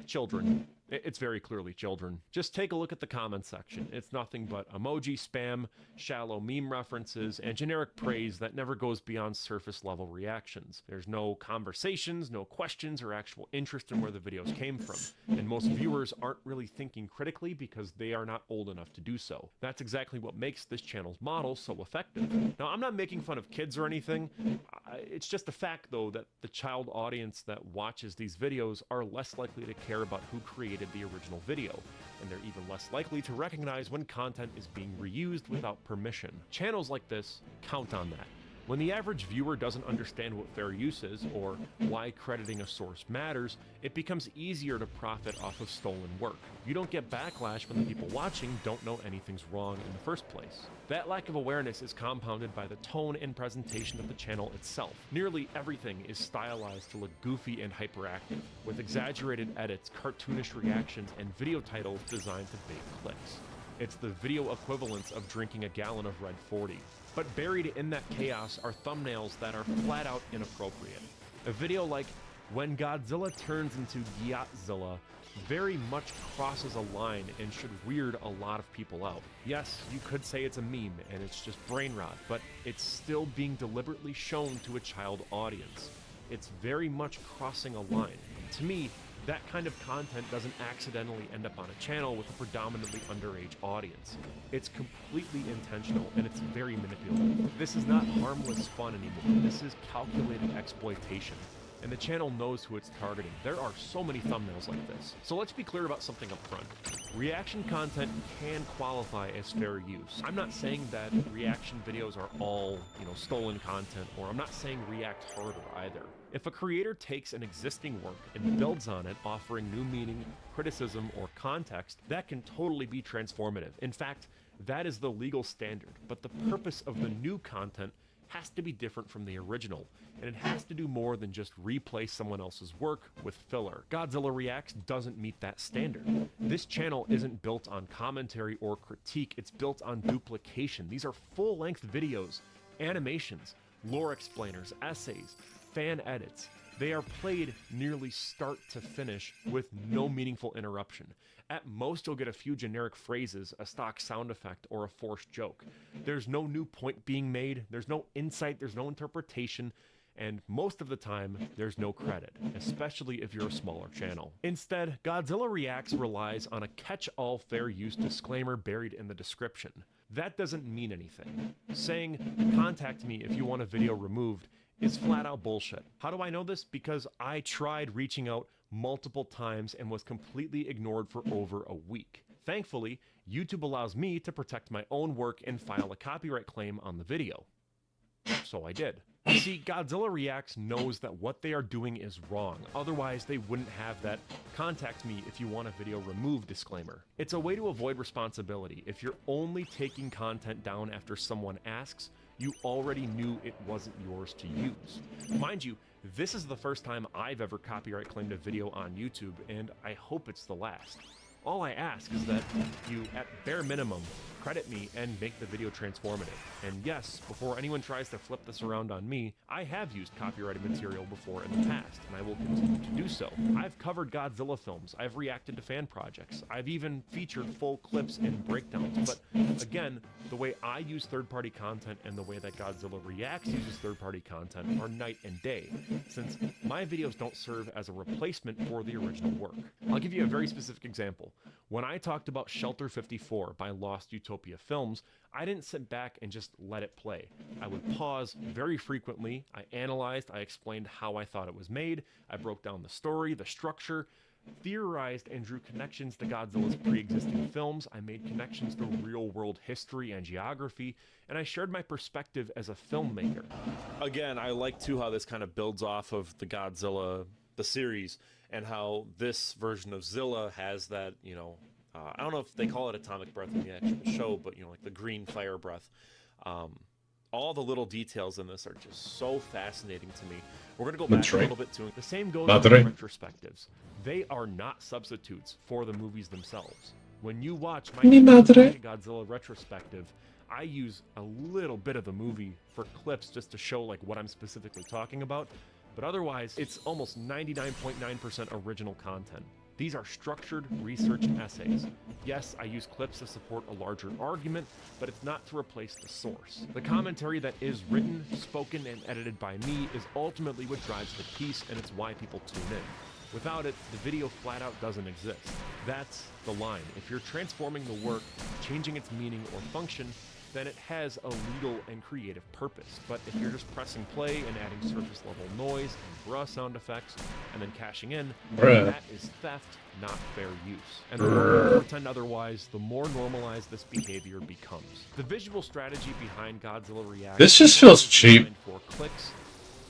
Children. It's very clearly children. Just take a look at the comment section. It's nothing but emoji spam, shallow meme references, and generic praise that never goes beyond surface level reactions. There's no conversations, no questions, or actual interest in where the videos came from. And most viewers aren't really thinking critically because they are not old enough to do so. That's exactly what makes this channel's model so effective. Now, I'm not making fun of kids or anything. It's just a fact, though, that the child audience that watches these videos are less likely to care about who created the original video, and they're even less likely to recognize when content is being reused without permission. Channels like this count on that. When the average viewer doesn't understand what fair use is, or why crediting a source matters, it becomes easier to profit off of stolen work. You don't get backlash when the people watching don't know anything's wrong in the first place. That lack of awareness is compounded by the tone and presentation of the channel itself. Nearly everything is stylized to look goofy and hyperactive, with exaggerated edits, cartoonish reactions, and video titles designed to bait clicks. It's the video equivalence of drinking a gallon of Red 40. But buried in that chaos are thumbnails that are flat out inappropriate. A video like "When Godzilla turns into Godzilla," very much crosses a line and should weird a lot of people out. Yes, you could say it's a meme and it's just brain rot, but it's still being deliberately shown to a child audience. It's very much crossing a line. To me, that kind of content doesn't accidentally end up on a channel with a predominantly underage audience. It's completely intentional and it's very manipulative. This is not harmless fun anymore. This is calculated exploitation. And the channel knows who it's targeting. There are so many thumbnails like this. So let's be clear about something up front. Reaction content can qualify as fair use. I'm not saying that reaction videos are all, stolen content, or I'm not saying react harder either. If a creator takes an existing work and builds on it, offering new meaning, criticism, or context, that can totally be transformative. In fact, that is the legal standard, but the purpose of the new content has to be different from the original, and it has to do more than just replace someone else's work with filler. Godzilla Reacts doesn't meet that standard. This channel isn't built on commentary or critique, it's built on duplication. These are full-length videos, animations, lore explainers, essays, fan edits. They are played nearly start to finish with no meaningful interruption. At most, you'll get a few generic phrases, a stock sound effect, or a forced joke. There's no new point being made, there's no insight, there's no interpretation, and most of the time, there's no credit, especially if you're a smaller channel. Instead, Godzilla Reacts relies on a catch-all fair use disclaimer buried in the description. That doesn't mean anything. Saying, "Contact me if you want a video removed," is flat out bullshit. How do I know this? Because I tried reaching out multiple times and was completely ignored for over a week. Thankfully, YouTube allows me to protect my own work and file a copyright claim on the video. So I did. You see, Godzilla Reacts knows that what they are doing is wrong, otherwise they wouldn't have that "contact me if you want a video removed" disclaimer. It's a way to avoid responsibility. If you're only taking content down after someone asks, you already knew it wasn't yours to use. Mind you, this is the first time I've ever copyright claimed a video on YouTube, and I hope it's the last. All I ask is that you, at bare minimum, credit me and make the video transformative. And yes, before anyone tries to flip this around on me, I have used copyrighted material before in the past, and I will continue to do so. I've covered Godzilla films, I've reacted to fan projects, I've even featured full clips and breakdowns, but again, the way I use third-party content and the way that Godzilla Reacts uses third-party content are night and day, since my videos don't serve as a replacement for the original work. I'll give you a very specific example. When I talked about Shelter 54 by Lost Utopia Films, I didn't sit back and just let it play. I would pause very frequently, I analyzed, I explained how I thought it was made, I broke down the story, the structure, theorized and drew connections to Godzilla's pre-existing films, I made connections to real-world history and geography, and I shared my perspective as a filmmaker. Again, I like too how this kind of builds off of the Godzilla, the series, and how this version of Zilla has that, I don't know if they call it atomic breath in the actual show, but, like the green fire breath. All the little details in this are just so fascinating to me. We're going to go back a little bit to it. The same goes with retrospectives. They are not substitutes for the movies themselves. When you watch my Godzilla retrospective, I use a little bit of the movie for clips just to show what I'm specifically talking about. But otherwise, it's almost 99.9% original content. These are structured research essays. Yes, I use clips to support a larger argument, but it's not to replace the source. The commentary that is written, spoken, and edited by me is ultimately what drives the piece, and it's why people tune in. Without it, the video flat out doesn't exist. That's the line. If you're transforming the work, changing its meaning or function, then it has a legal and creative purpose. But if you're just pressing play and adding surface level noise and bruh sound effects and then cashing in, that is theft, not fair use. And the more you pretend otherwise, the more normalized this behavior becomes. The visual strategy behind Godzilla Reacts, this just feels cheap. For clicks,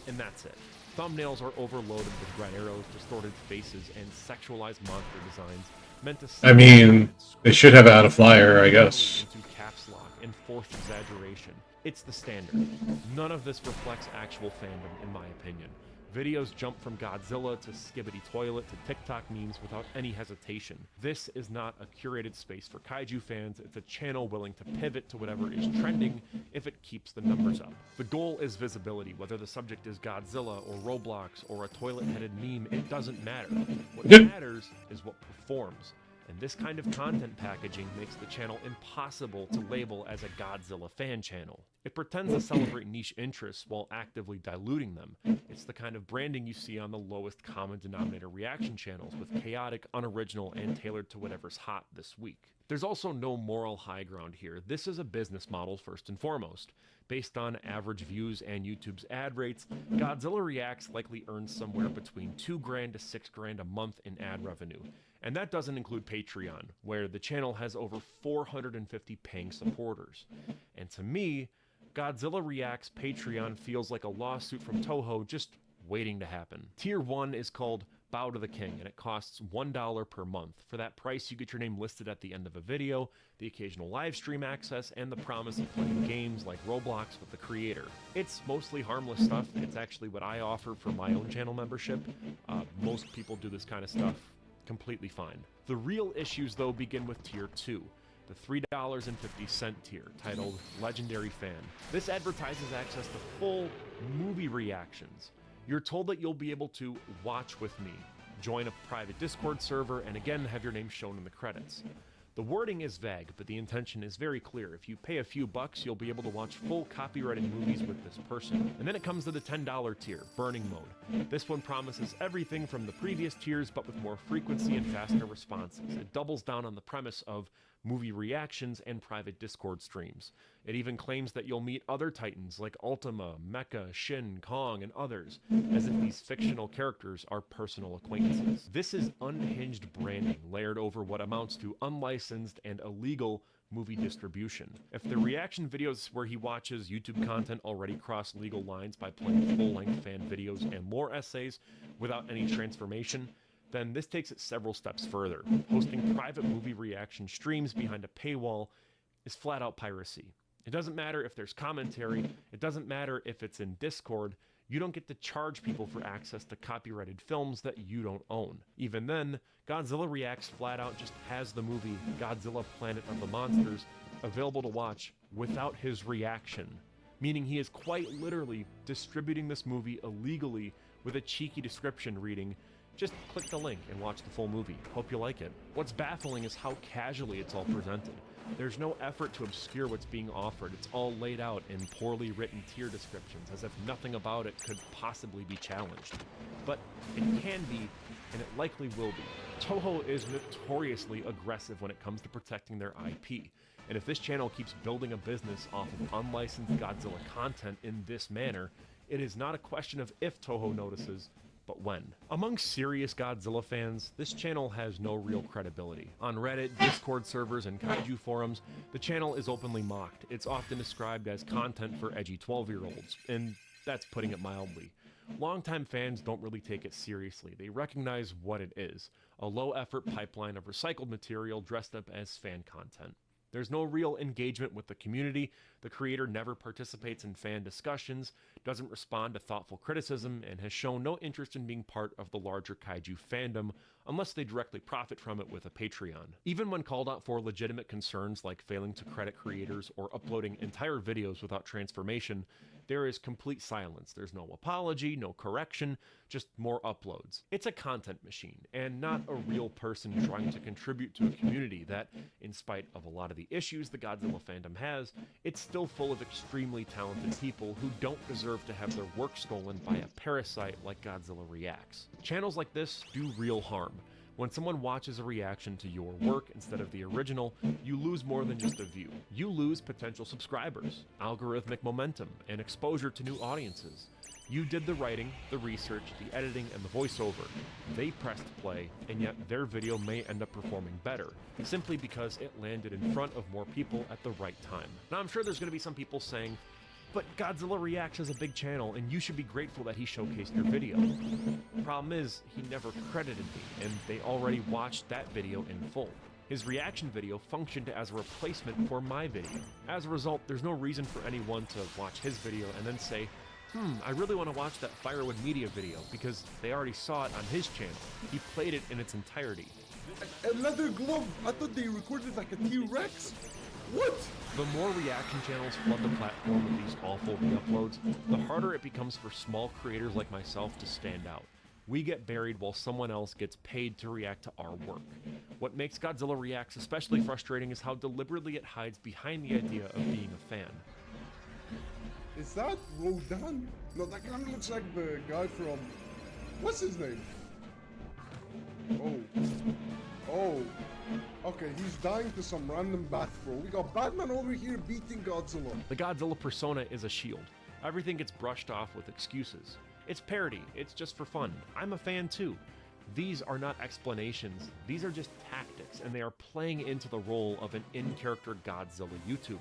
and that's it. Thumbnails are overloaded with red arrows, distorted faces, and sexualized monster designs meant to. I mean, they should have had a flyer, I guess. Into caps lock and forced exaggeration. It's the standard. None of this reflects actual fandom, in my opinion. Videos jump from Godzilla to Skibbity Toilet to TikTok memes without any hesitation. This is not a curated space for kaiju fans, it's a channel willing to pivot to whatever is trending if it keeps the numbers up. The goal is visibility, whether the subject is Godzilla or Roblox or a toilet-headed meme, it doesn't matter. What matters is what performs. And this kind of content packaging makes the channel impossible to label as a Godzilla fan channel. It pretends to celebrate niche interests while actively diluting them. It's the kind of branding you see on the lowest common denominator reaction channels, with chaotic, unoriginal, and tailored to whatever's hot this week. There's also no moral high ground here. This is a business model first and foremost. Based on average views and YouTube's ad rates, Godzilla Reacts likely earns somewhere between $2,000 to $6,000 a month in ad revenue. And that doesn't include Patreon, where the channel has over 450 paying supporters. And to me, Godzilla Reacts Patreon feels like a lawsuit from Toho just waiting to happen. Tier 1 is called Bow to the King, and it costs $1 per month. For that price, you get your name listed at the end of a video, the occasional live stream access, and the promise of playing games like Roblox with the creator. It's mostly harmless stuff. It's actually what I offer for my own channel membership. Most people do this kind of stuff completely fine. The real issues, though, begin with Tier 2. The $3.50 tier, titled Legendary Fan. This advertises access to full movie reactions. You're told that you'll be able to watch with me, join a private Discord server, and again have your name shown in the credits. The wording is vague, but the intention is very clear. If you pay a few bucks, you'll be able to watch full copyrighted movies with this person. And then it comes to the $10 tier, Burning Mode. This one promises everything from the previous tiers, but with more frequency and faster responses. It doubles down on the premise of movie reactions and private Discord streams. It even claims that you'll meet other titans like Ultima, Mecha, Shin, Kong, and others, as if these fictional characters are personal acquaintances. This is unhinged branding layered over what amounts to unlicensed and illegal movie distribution. If the reaction videos where he watches YouTube content already cross legal lines by playing full-length fan videos and lore essays without any transformation, then this takes it several steps further. Hosting private movie reaction streams behind a paywall is flat out piracy. It doesn't matter if there's commentary, it doesn't matter if it's in Discord, you don't get to charge people for access to copyrighted films that you don't own. Even then, Godzilla Reacts flat out just has the movie Godzilla Planet of the Monsters available to watch without his reaction, meaning he is quite literally distributing this movie illegally with a cheeky description reading, "Just click the link and watch the full movie. Hope you like it." What's baffling is how casually it's all presented. There's no effort to obscure what's being offered. It's all laid out in poorly written tier descriptions, as if nothing about it could possibly be challenged. But it can be, and it likely will be. Toho is notoriously aggressive when it comes to protecting their IP. And if this channel keeps building a business off of unlicensed Godzilla content in this manner, it is not a question of if Toho notices, but when. Among serious Godzilla fans, this channel has no real credibility. On Reddit, Discord servers, and kaiju forums, the channel is openly mocked. It's often described as content for edgy 12-year-olds, and that's putting it mildly. Longtime fans don't really take it seriously. They recognize what it is, a low-effort pipeline of recycled material dressed up as fan content. There's no real engagement with the community, the creator never participates in fan discussions, doesn't respond to thoughtful criticism, and has shown no interest in being part of the larger kaiju fandom unless they directly profit from it with a Patreon. Even when called out for legitimate concerns like failing to credit creators or uploading entire videos without transformation, there is complete silence. There's no apology, no correction, just more uploads. It's a content machine, and not a real person trying to contribute to a community that, in spite of a lot of the issues the Godzilla fandom has, it's still full of extremely talented people who don't deserve to have their work stolen by a parasite like Godzilla Reacts. Channels like this do real harm. When someone watches a reaction to your work instead of the original, you lose more than just a view. You lose potential subscribers, algorithmic momentum, and exposure to new audiences. You did the writing, the research, the editing, and the voiceover. They pressed play, and yet their video may end up performing better, simply because it landed in front of more people at the right time. Now, I'm sure there's going to be some people saying, but Godzilla Reacts is a big channel, and you should be grateful that he showcased your video. The problem is, he never credited me, and they already watched that video in full. His reaction video functioned as a replacement for my video. As a result, there's no reason for anyone to watch his video and then say, I really want to watch that Firewood Media video because they already saw it on his channel. He played it in its entirety. A leather glove. I thought they recorded like a T-Rex. What? The more reaction channels flood the platform with these awful re-uploads, the harder it becomes for small creators like myself to stand out. We get buried while someone else gets paid to react to our work. What makes Godzilla Reacts especially frustrating is how deliberately it hides behind the idea of being a fan. Is that Rodan? No, that kind of looks like the guy from... What's his name? Oh. Okay, he's dying to some random bat bro. We got Batman over here beating Godzilla. The Godzilla persona is a shield. Everything gets brushed off with excuses. It's parody, it's just for fun. I'm a fan too. These are not explanations, these are just tactics, and they are playing into the role of an in-character Godzilla YouTuber.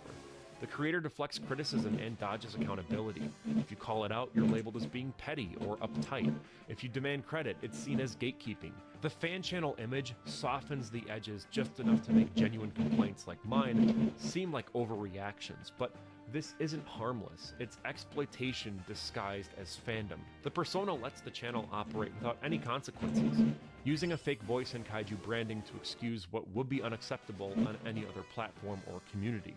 The creator deflects criticism and dodges accountability. If you call it out, you're labeled as being petty or uptight. If you demand credit, it's seen as gatekeeping. The fan channel image softens the edges just enough to make genuine complaints like mine seem like overreactions, but this isn't harmless. It's exploitation disguised as fandom. The persona lets the channel operate without any consequences, using a fake voice and kaiju branding to excuse what would be unacceptable on any other platform or community.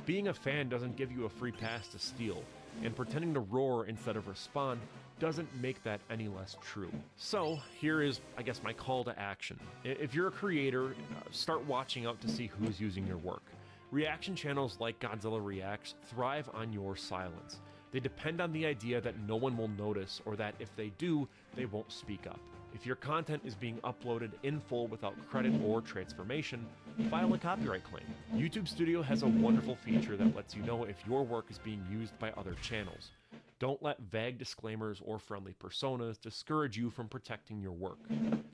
Being a fan doesn't give you a free pass to steal, and pretending to roar instead of respond doesn't make that any less true. So here is, I guess, my call to action. If you're a creator, start watching out to see who's using your work. Reaction channels like Godzilla Reacts thrive on your silence. They depend on the idea that no one will notice, or that if they do, they won't speak up. If your content is being uploaded in full without credit or transformation, file a copyright claim. YouTube Studio has a wonderful feature that lets you know if your work is being used by other channels. Don't let vague disclaimers or friendly personas discourage you from protecting your work.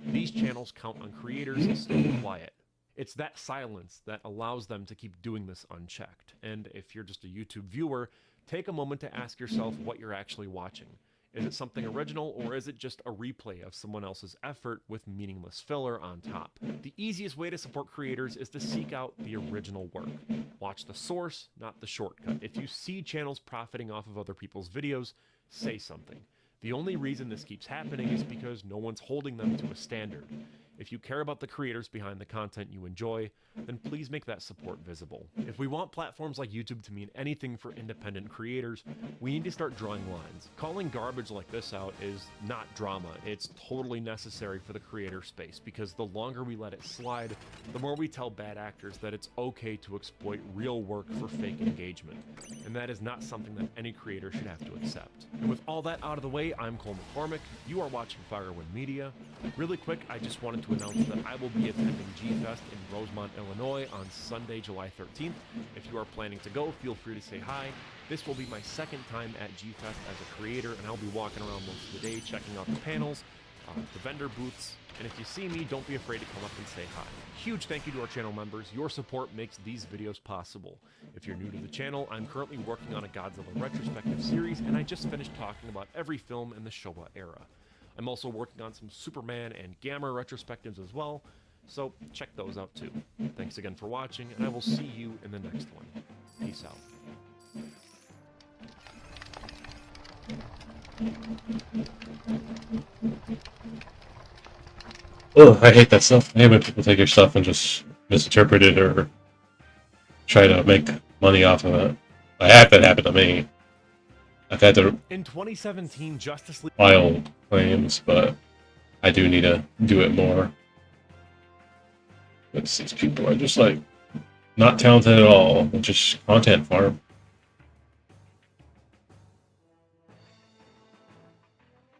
These channels count on creators staying quiet. It's that silence that allows them to keep doing this unchecked. And if you're just a YouTube viewer, take a moment to ask yourself what you're actually watching. Is it something original, or is it just a replay of someone else's effort with meaningless filler on top? The easiest way to support creators is to seek out the original work. Watch the source, not the shortcut. If you see channels profiting off of other people's videos, say something. The only reason this keeps happening is because no one's holding them to a standard. If you care about the creators behind the content you enjoy, then please make that support visible. If we want platforms like YouTube to mean anything for independent creators, we need to start drawing lines. Calling garbage like this out is not drama. It's totally necessary for the creator space, because the longer we let it slide, the more we tell bad actors that it's okay to exploit real work for fake engagement. And that is not something that any creator should have to accept. And with all that out of the way, I'm Cole McCormick. You are watching Firewood Media. Really quick, I just wanted to announce that I will be attending G-Fest in Rosemont, Illinois on Sunday, July 13th. If you are planning to go, feel free to say hi. This will be my second time at G-Fest as a creator, and I'll be walking around most of the day checking out the panels, the vendor booths, and if you see me, don't be afraid to come up and say hi. Huge thank you to our channel members. Your support makes these videos possible. If you're new to the channel, I'm currently working on a Godzilla retrospective series, and I just finished talking about every film in the Showa era. I'm also working on some Superman and Gamma retrospectives as well, so check those out too. Thanks again for watching, and I will see you in the next one. Peace out. Oh, I hate that stuff. I hate when people take your stuff and just misinterpret it or try to make money off of it. I had that happen to me. I've had to In 2017, Justice League file claims, but I do need to do it more. Because these people are just like not talented at all. They're just content farm.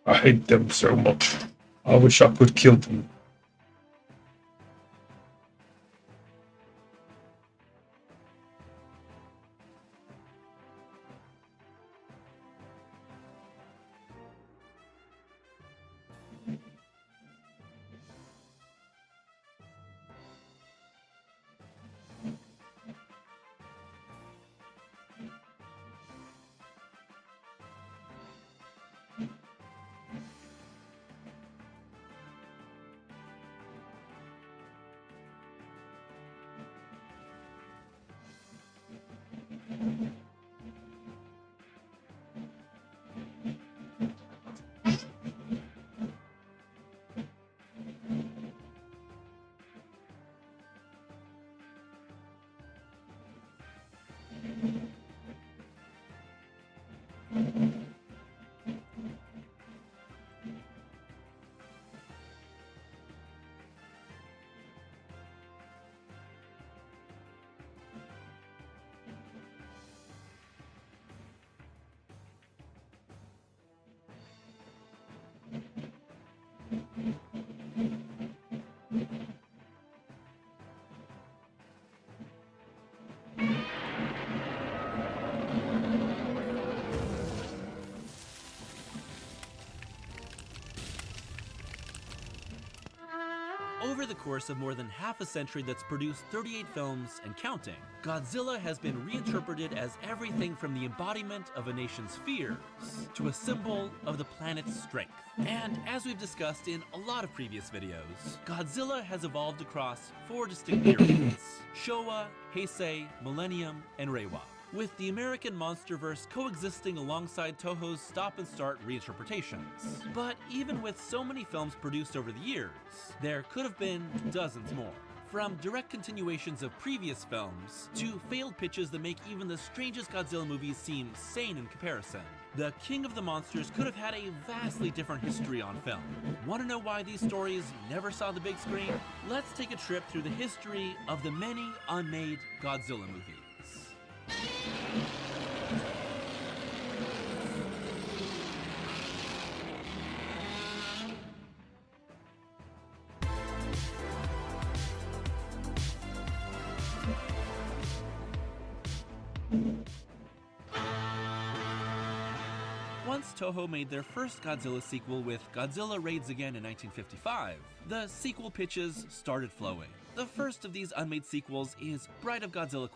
I hate them so much. I wish I could kill them. Over the course of more than half a century that's produced 38 films and counting, Godzilla has been reinterpreted as everything from the embodiment of a nation's fears to a symbol of the planet's strength. And as we've discussed in a lot of previous videos, Godzilla has evolved across 4 distinct periods: Showa, Heisei, Millennium, and Reiwa, with the American Monsterverse coexisting alongside Toho's stop-and-start reinterpretations. But even with so many films produced over the years, there could have been dozens more. From direct continuations of previous films, to failed pitches that make even the strangest Godzilla movies seem sane in comparison, the King of the Monsters could have had a vastly different history on film. Want to know why these stories never saw the big screen? Let's take a trip through the history of the many unmade Godzilla movies. Once Toho made their first Godzilla sequel with Godzilla Raids Again in 1955, the sequel pitches started flowing. The first of these unmade sequels is Bride of Godzilla ?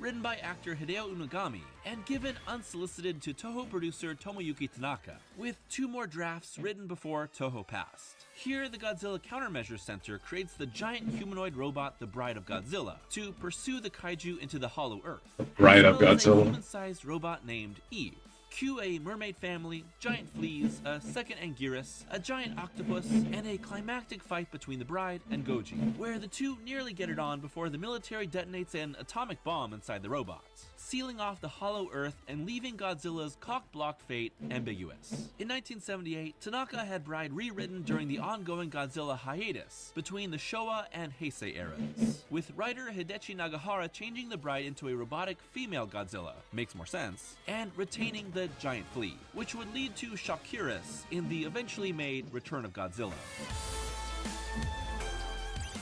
Written by actor Hideo Unagami and given unsolicited to Toho producer Tomoyuki Tanaka, with 2 more drafts written before Toho passed. Here, the Godzilla Countermeasures Center creates the giant humanoid robot, the Bride of Godzilla, to pursue the kaiju into the Hollow Earth. Bride of as well as a Godzilla. human-sized robot named Eve. Cue a mermaid family, giant fleas, a second Anguirus, a giant octopus, and a climactic fight between the bride and Goji, where the two nearly get it on before the military detonates an atomic bomb inside the robots, sealing off the Hollow Earth and leaving Godzilla's cock-blocked fate ambiguous. In 1978, Tanaka had Bride rewritten during the ongoing Godzilla hiatus between the Showa and Heisei eras, with writer Hidechi Nagahara changing the Bride into a robotic female Godzilla, makes more sense, and retaining the giant flea, which would lead to Shockirus in the eventually made Return of Godzilla.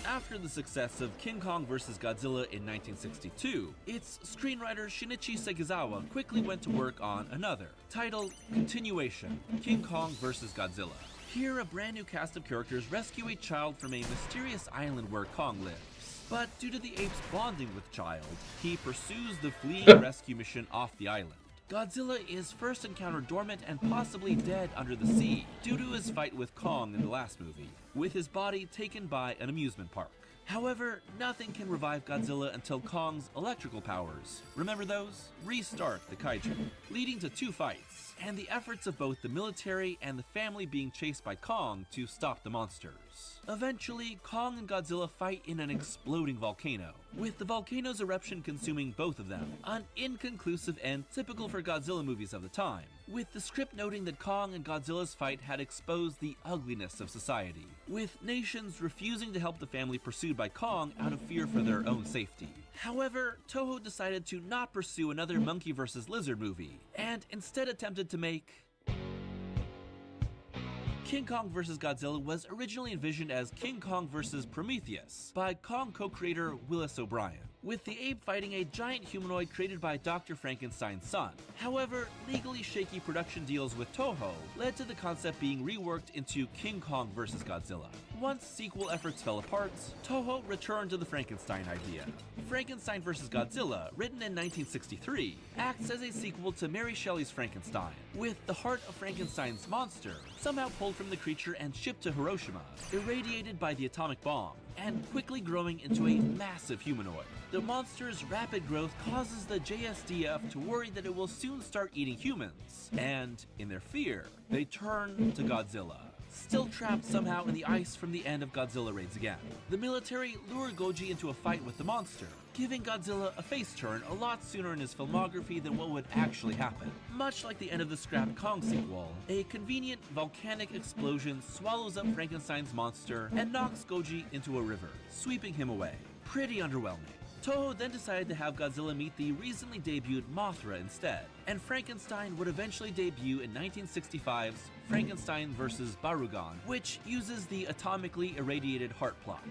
After the success of King Kong vs. Godzilla in 1962, its screenwriter Shinichi Sekizawa quickly went to work on another, titled Continuation: King Kong vs. Godzilla. Here, a brand new cast of characters rescue a child from a mysterious island where Kong lives. But due to the ape's bonding with child, he pursues the fleeing rescue mission off the island. Godzilla is first encountered dormant and possibly dead under the sea due to his fight with Kong in the last movie, with his body taken by an amusement park. However, nothing can revive Godzilla until Kong's electrical powers, remember those? Restart the kaiju, leading to 2 fights, and the efforts of both the military and the family being chased by Kong to stop the monsters. Eventually, Kong and Godzilla fight in an exploding volcano, with the volcano's eruption consuming both of them, an inconclusive end typical for Godzilla movies of the time, with the script noting that Kong and Godzilla's fight had exposed the ugliness of society, with nations refusing to help the family pursued by Kong out of fear for their own safety. However, Toho decided to not pursue another monkey vs. lizard movie, and instead attempted to make King Kong vs. Godzilla was originally envisioned as King Kong vs. Prometheus by Kong co-creator Willis O'Brien, with the ape fighting a giant humanoid created by Dr. Frankenstein's son. However, legally shaky production deals with Toho led to the concept being reworked into King Kong vs. Godzilla. Once sequel efforts fell apart, Toho returned to the Frankenstein idea. Frankenstein vs. Godzilla, written in 1963, acts as a sequel to Mary Shelley's Frankenstein, with the heart of Frankenstein's monster somehow pulled from the creature and shipped to Hiroshima, irradiated by the atomic bomb, and quickly growing into a massive humanoid. The monster's rapid growth causes the JSDF to worry that it will soon start eating humans, and, in their fear, they turn to Godzilla. Still trapped somehow in the ice from the end of Godzilla Raids Again, the military lure Goji into a fight with the monster, giving Godzilla a face turn a lot sooner in his filmography than what would actually happen. Much like the end of the scrapped Kong sequel, a convenient volcanic explosion swallows up Frankenstein's monster and knocks Goji into a river, sweeping him away. Pretty underwhelming. Toho then decided to have Godzilla meet the recently debuted Mothra instead, and Frankenstein would eventually debut in 1965's Frankenstein vs. Barugon, which uses the atomically irradiated heart plot.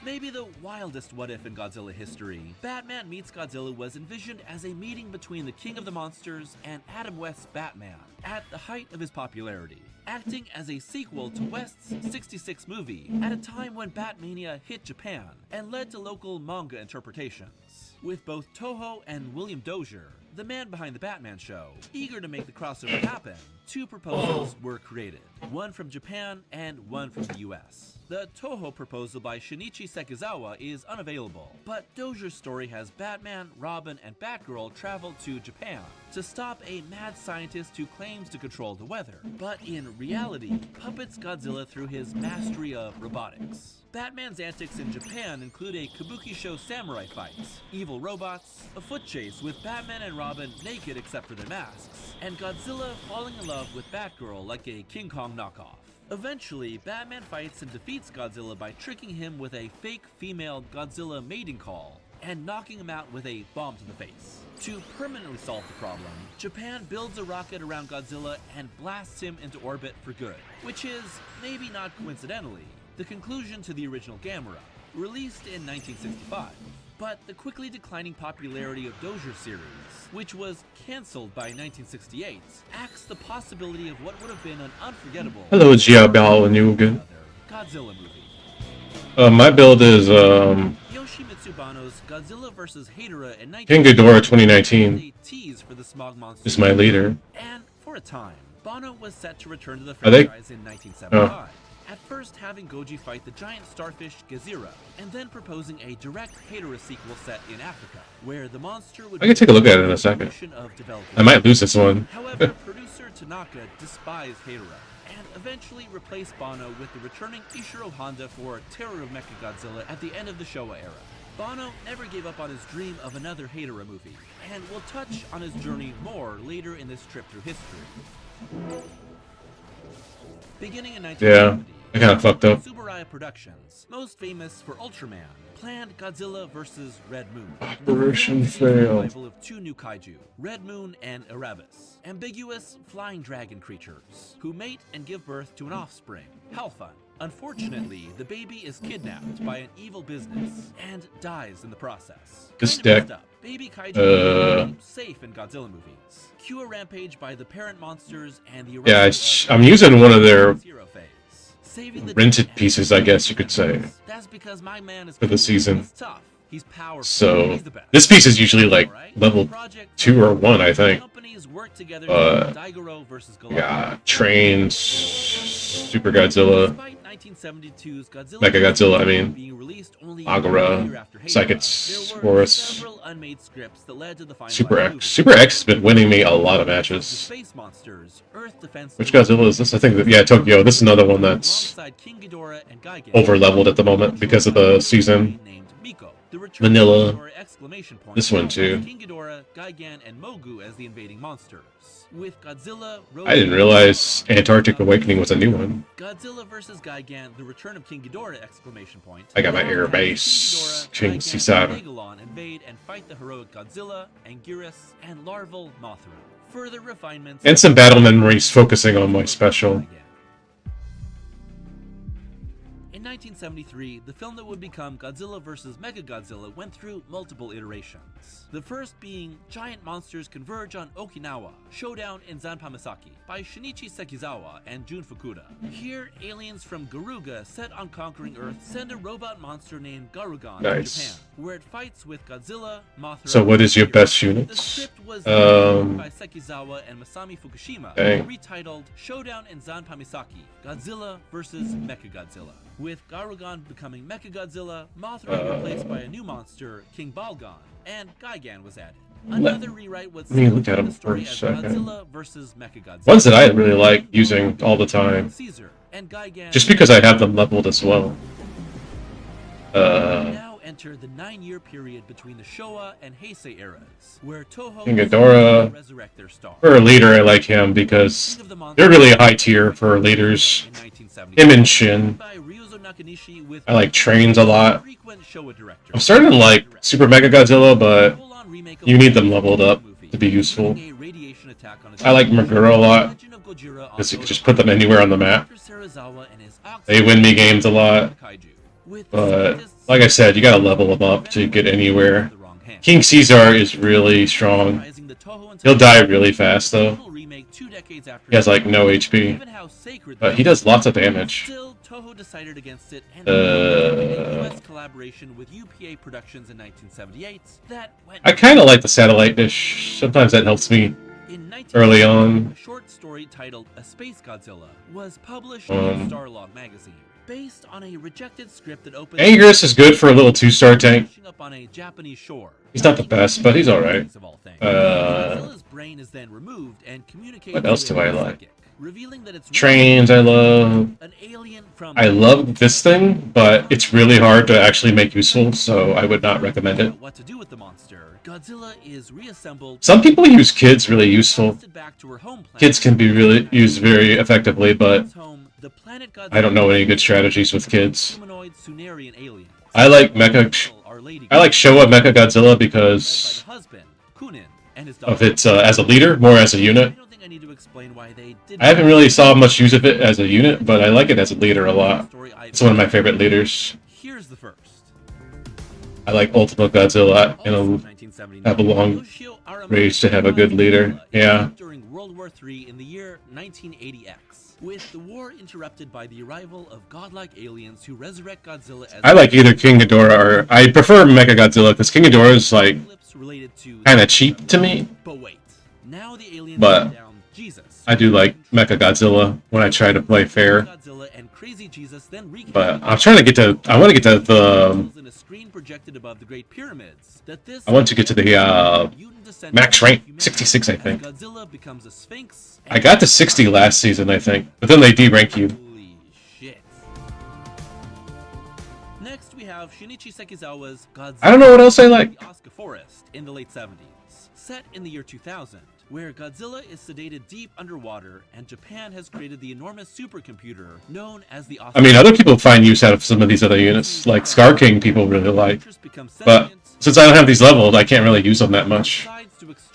Maybe the wildest what-if in Godzilla history, Batman Meets Godzilla was envisioned as a meeting between the King of the Monsters and Adam West's Batman, at the height of his popularity, acting as a sequel to West's '66 movie at a time when Batmania hit Japan and led to local manga interpretations. With both Toho and William Dozier, the man behind the Batman show, eager to make the crossover happen, two proposals were created, one from Japan and one from the US. The Toho proposal by Shinichi Sekizawa is unavailable, but Dozier's story has Batman, Robin, and Batgirl travel to Japan to stop a mad scientist who claims to control the weather, but in reality, puppets Godzilla through his mastery of robotics. Batman's antics in Japan include a kabuki show samurai fights, evil robots, a foot chase with Batman and Robin naked except for their masks, and Godzilla falling in love with Batgirl like a King Kong knockoff. Eventually, Batman fights and defeats Godzilla by tricking him with a fake female Godzilla mating call and knocking him out with a bomb to the face. To permanently solve the problem, Japan builds a rocket around Godzilla and blasts him into orbit for good, which is, maybe not coincidentally, the conclusion to the original Gamera, released in 1965. But the quickly declining popularity of Dozier's series, which was cancelled by 1968, acts the possibility of what would have been an unforgettable Hello, Jia Bao and Yugen. Godzilla movie. My build is Yoshimitsu Banno's Godzilla vs. Hedorah in King Ghidorah 2019 a tease for the Smog Monster is my leader. And for a time, Banno was set to return to the Are they? franchise in 1975. At first having Goji fight the giant starfish Gezira, and then proposing a direct Hedorah sequel set in Africa, where the monster would I can take a look at it in a second. I might lose this one. However, producer Tanaka despised Hedorah, and eventually replaced Banno with the returning Ishiro Honda for Terror of Mechagodzilla at the end of the Showa era. Banno never gave up on his dream of another Hedorah movie, and will touch on his journey more later in this trip through history. Beginning in 1970, I kind of fucked up. Tsuburaya Productions, most famous for Ultraman, planned Godzilla vs. Red Moon. Operation The failed. arrival of two new kaiju, Red Moon and Erebus, ambiguous flying dragon creatures, who mate and give birth to an offspring, Halfun. Unfortunately, the baby is kidnapped by an evil business and dies in the process. This Kind of messed deck, up. Baby kaiju are safe in Godzilla movies. Cue a rampage by the parent monsters and the Yeah, arrival I'm using one of their Zero phase. Saving the rented day pieces, I guess you could say, That's because my man is for the cool. season. He's tough. He's powerful. So He's the best. this piece is usually like level 2 or 1, I think. Companies work together to Daigoro versus Goliath. Yeah, Trains, Super Godzilla, Despite 1972's Godzilla Mechagodzilla, I mean, being released only Agora, a year after Hedorah, Psychics, there were Horus, several unmade scripts that led to the final Super movie. X. Super X has been winning me a lot of matches. Space monsters, Earth defense. Which Godzilla is this? I think that, yeah, Tokyo. This is another one that's Alongside King Ghidorah and Gigan, over leveled at the moment because of the season. named Miko. The return of Vanilla. Ghidorah exclamation point This one too. has King Ghidorah, Gigan, and Mogu as the invading monsters. With Godzilla, I didn't realize Antarctic Awakening was a new one. Godzilla vs. Gigan, the return of King Ghidorah exclamation point. I got my air base, King Seaside. and Megalon invade and fight the heroic Godzilla, Anguirus, and larval Mothra. Further refinements And some battle memories focusing on my special. In 1973, the film that would become Godzilla vs. Mechagodzilla went through multiple iterations. The first being Giant Monsters Converge on Okinawa, Showdown in Zanpamisaki, by Shinichi Sekizawa and Jun Fukuda. Here, aliens from Garuga set on conquering Earth send a robot monster named Garugan to Nice. Japan, where it fights with Godzilla, Mothra, So what is your and best The units? script was written by Sekizawa and Masami Fukushima, Dang. retitled Showdown in Zanpamisaki, Godzilla vs. Mechagodzilla. With Garugan becoming Mechagodzilla, Mothra replaced by a new monster, King Balgon, and Gigan was added. Another rewrite was Let me look at the them for story a as second. Godzilla vs. Mechagodzilla. Ones that I really like using all the time. Caesar and Gigan Just because I have them leveled as well. Now enter the 9-year period between the Showa and Heisei eras, where Toho King Ghidorah. resurrect their star. For a leader, I like him because they're really a high tier for leaders. Him and Shin. I like Trains a lot. I'm starting to like Super Mega Godzilla, but you need them leveled up to be useful. I like Meguro a lot because you can just put them anywhere on the map. They win me games a lot, but like I said, you gotta level them up to get anywhere. King Caesar is really strong. He'll die really fast though. He has like no HP, but he does lots of damage. Toho decided against it and a US collaboration with UPA Productions in 1978 that went I kind of like the satellite dish. Sometimes that helps me early on. A short story titled A Space Godzilla was published in Starlog magazine. Based on a rejected script that opened Angus is good for a little 2-star tank. up on a Japanese shore. He's not the best, but he's alright. Godzilla's brain is then removed and communicated What else with do I a like? psychic, revealing that it's Trains, I love. an alien from I love this thing, but it's really hard to actually make useful, so I would not recommend it. what to do with the monster. Godzilla is reassembled. Some people use kids really useful. Back to her home planet. Kids can be really used very effectively, but The planet Godzilla I don't know any good strategies with kids. humanoid Tsunarian aliens. I like Showa Mecha Godzilla because Husband, Kunin, and his of its as a leader, more as a unit. I don't think I need to explain why they did I haven't really saw much use of it as a unit, but I like it as a leader a lot. It's one of my favorite leaders. Here's the first. I like Ultimate Godzilla, and have a long range to have a good leader. Yeah. During World War III in the year 1980X, with the war interrupted by the arrival of godlike aliens who resurrect Godzilla as I like either King Ghidorah or I prefer Mecha Godzilla because King Ghidorah is like kind of cheap to me. But wait, now the aliens But down Jesus. I do like Mecha Godzilla when I try to play fair. Godzilla and Crazy Jesus then But I'm trying to get to. I want to get to the. in a screen projected above the Great Pyramids. That this I want to get to the max rank 66, I think. Godzilla becomes a sphinx. I got to 60 last season, I think, but then they de-rank you. Holy shit. Next we have Shinichi Sekizawa's Godzilla I don't know what else I like. the Oscar Forest in the late 70s. Set in the year 2000, where Godzilla is sedated deep underwater and Japan has created the enormous supercomputer known as the Oscar. I mean, other people find use out of some of these other units, like Scar King people really like. But since I don't have these leveled, I can't really use them that much.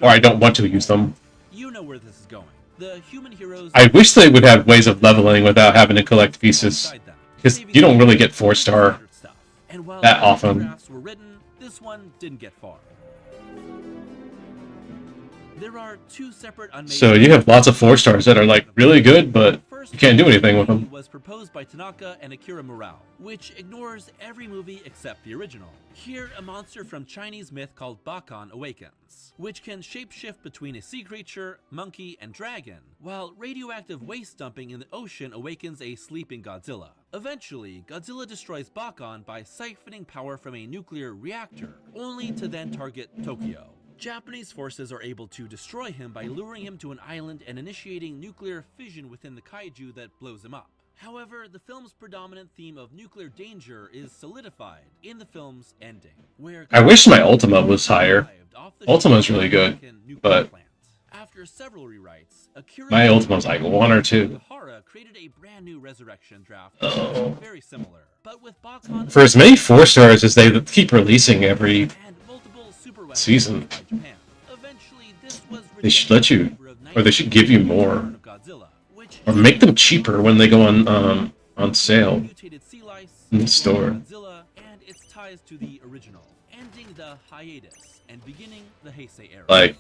Or I don't want to use them. You know where this is going. The human heroes I wish they would have ways of leveling without having to collect pieces. Because you don't really get 4-star and while that the often. drafts were written, this one didn't get far. There are two separate unmade So you have lots of 4-stars that are like really good, but you can't do anything with them. was proposed by Tanaka and Akira Murao, which ignores every movie except the original. Here, a monster from Chinese myth called Bakan awakens, which can shapeshift between a sea creature, monkey, and dragon, while radioactive waste dumping in the ocean awakens a sleeping Godzilla. Eventually, Godzilla destroys Bakan by siphoning power from a nuclear reactor, only to then target Tokyo. Japanese forces are able to destroy him by luring him to an island and initiating nuclear fission within the kaiju that blows him up. However, the film's predominant theme of nuclear danger is solidified in the film's ending, where I wish my Ultima was higher. Ultima's really good, but after several rewrites, Akira my Ultima's like 1 or 2. Hara created a brand new resurrection draft Oh. very similar, but with Bakan For as many 4-stars as they keep releasing every season, they should let you, or they should give you more, or make them cheaper when they go on sale in the store. Godzilla and its ties to the original, ending the hiatus and beginning the Heisei era. Like,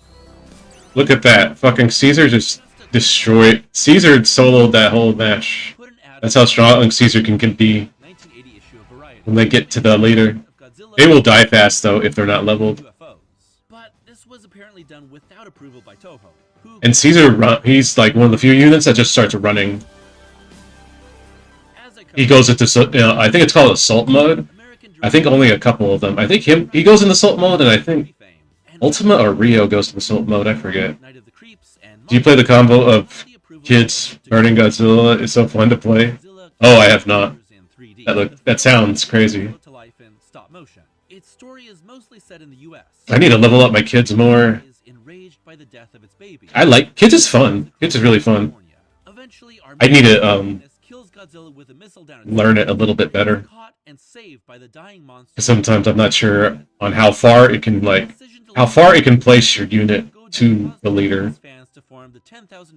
look at that. Fucking Caesar just destroyed. Caesar soloed that whole match. That's how strong Caesar can be when they get to the leader. They will die fast, though, if they're not leveled. But this was apparently done without approval by Toho, who And Caesar, he's like one of the few units that just starts running. He goes into, I think it's called Assault Mode. I think only a couple of them. I think he goes into Assault Mode, and I think Ultima or Rio goes to Assault Mode, I forget. Do you play the combo of kids burning Godzilla? It's so fun to play. Oh, I have not. That sounds crazy. story is mostly set in the US. I need to level up my kids more. Is enraged by the death of its baby. I like kids is fun. Kids is really fun. Eventually, our I need to kills Godzilla with a missile down its learn it a little bit better. caught and saved by the dying monster. 'Cause sometimes I'm not sure on how far it can place your unit to the leader.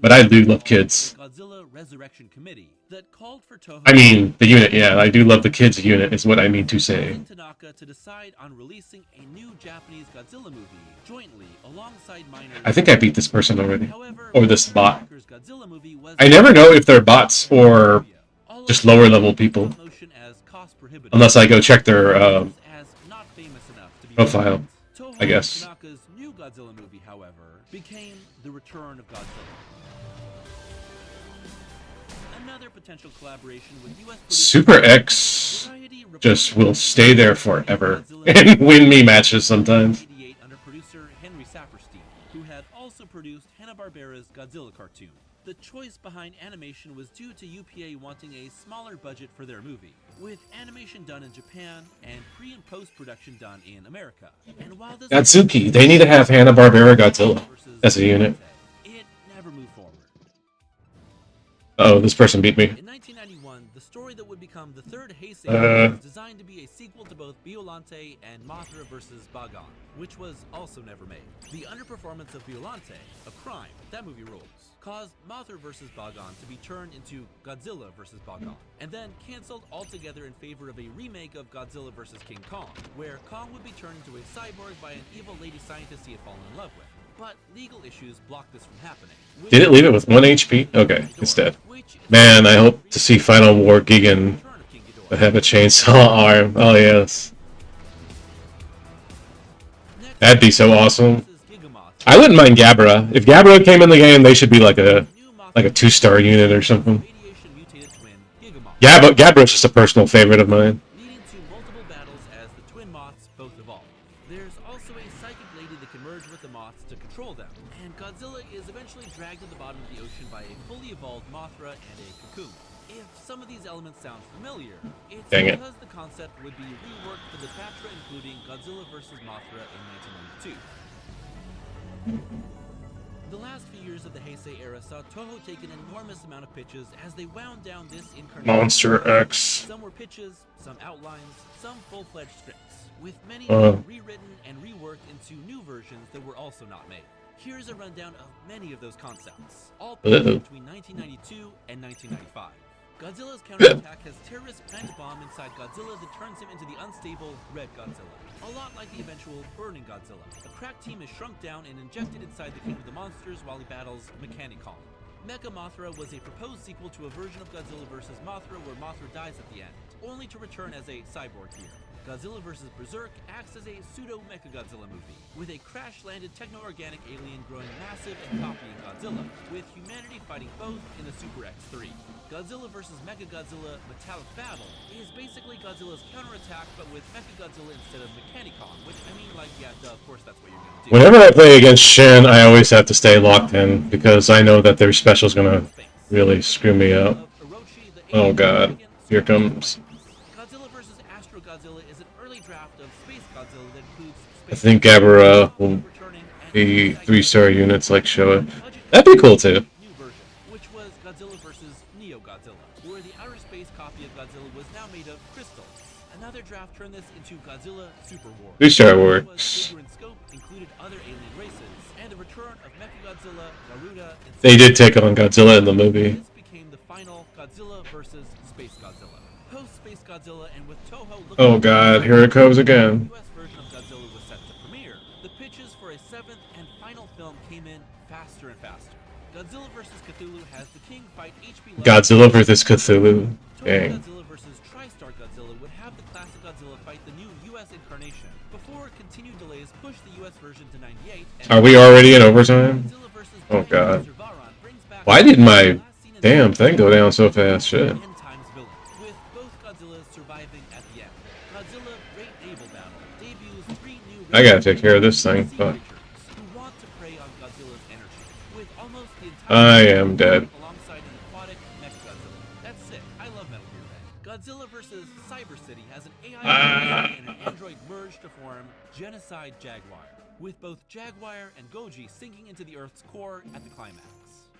But I do love kids. Godzilla Resurrection Committee that called for Toho. I mean the unit, yeah. I do love the kids unit. Is what I mean to say. Tanaka to decide on releasing a new Japanese Godzilla movie jointly alongside minors. I think I beat this person already, However, or this bot. Godzilla movie was I never know if they're bots or just lower level people, unless I go check their profile. I guess. Tanaka's new Godzilla movie, however, became The Return of Godzilla. Another potential collaboration with US Super X just will stay there forever and win me matches sometimes. Under producer Henry Saperstein, who had also produced Hanna-Barbera's Godzilla cartoon. The choice behind animation was due to UPA wanting a smaller budget for their movie, with animation done in Japan and pre- and post-production done in America. And while this Gatsuki, they need to have Hanna-Barbera Godzilla as a unit. It never moved forward. Oh, this person beat me. In 1991, the story that would become the third Heisei movie was designed to be a sequel to both Biollante and Mothra vs. Bagan, which was also never made. The underperformance of Biollante, a crime, that movie rules, caused Mothra vs. Bagan to be turned into Godzilla vs. Bagan, and then cancelled altogether in favor of a remake of Godzilla vs. King Kong, where Kong would be turned into a cyborg by an evil lady scientist he had fallen in love with. But legal issues blocked this from happening. Did it leave it with 1 HP? Okay, it's dead. Man, I hope to see Final War Gigan have a chainsaw arm. Oh yes. That'd be so awesome. I wouldn't mind Gabra. If Gabra came in the game, they should be like a 2-star unit or something. Gabra's just a personal favorite of mine. Leading to multiple battles as the twin moths both evolve. There's also a psychic lady that can merge with the moths to control them, and Godzilla is eventually dragged to the bottom of the ocean by a fully evolved Mothra and a cocoon. If some of these elements sound familiar, it's because the concept would be reworked for the Patra, including Godzilla vs. Mothra in 1992. The last few years of the Heisei era saw Toho take an enormous amount of pitches as they wound down this incarnation. Monster X. Some were pitches, some outlines, some full-fledged scripts, with many rewritten and reworked into new versions that were also not made. Here's a rundown of many of those concepts, all between 1992 and 1995. Godzilla's counterattack has terrorists plant a bomb inside Godzilla that turns him into the unstable Red Godzilla. A lot like the eventual Burning Godzilla. A crack team is shrunk down and injected inside the King of the Monsters while he battles Mechanicon. Mecha Mothra was a proposed sequel to a version of Godzilla vs. Mothra where Mothra dies at the end, only to return as a cyborg here. Godzilla vs. Berserk acts as a pseudo-Mechagodzilla movie, with a crash-landed techno-organic alien growing massive and copying Godzilla, with humanity fighting both in the Super X3. Godzilla vs. Mechagodzilla Metallic Battle is basically Godzilla's counterattack, but with Mechagodzilla instead of Mechanicon, which I mean, like, yeah, duh, of course that's what you're gonna do. Whenever I play against Shin, I always have to stay locked in, because I know that their special's gonna really screw me up. Oh god, here comes. Godzilla vs. Astro Godzilla is an early draft of Space Godzilla that includes I think Gabara will be 3-star units like Showa. That'd be cool too. New version, which was Godzilla vs. Neo Godzilla, where the outer space copy of Godzilla was now made of crystals. Another draft turned this into Godzilla Super War. 3-star works. Bigger in scope, included other alien races, and the return of Mechagodzilla, Garuda, and They did take on Godzilla in the movie. This became the final Godzilla vs. Space Godzilla. Post Space Godzilla and with Toho looking Oh god, here it comes again. the US version of Godzilla was set to premiere. The pitches for a 7th and final film came in faster and faster. Godzilla vs. Cthulhu has the king fight HP Godzilla vs. Cthulhu. Dang. Godzilla vs. TriStar Godzilla would have the classic Godzilla fight the new US incarnation before continued delays pushed the US version to 98. Are we already in overtime? Oh god. Why did my damn thing go down so fast? Shit. With both Godzillas surviving at the end. Godzilla Great Naval Battle debuts 3 new I gotta take care of this thing. Fuck. who want to prey on Godzilla's energy, with almost the I entire am dead. alongside an aquatic Mechagodzilla. That's sick. I love Metal Gear. Godzilla vs. Cyber City has an AI and an android merged to form Genocide Jaguar, with both Jaguar and Goji sinking into the Earth's core at the climax.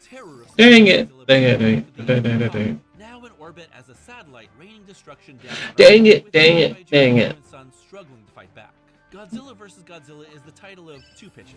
Terror of Dang it. Dang it. Dang it. Dang it. now in orbit as a satellite raining destruction down on Earth, Dang it. with Dang it. Kaiju Dang and it. Sun struggling to fight back. Godzilla vs. Godzilla is the title of two pitches.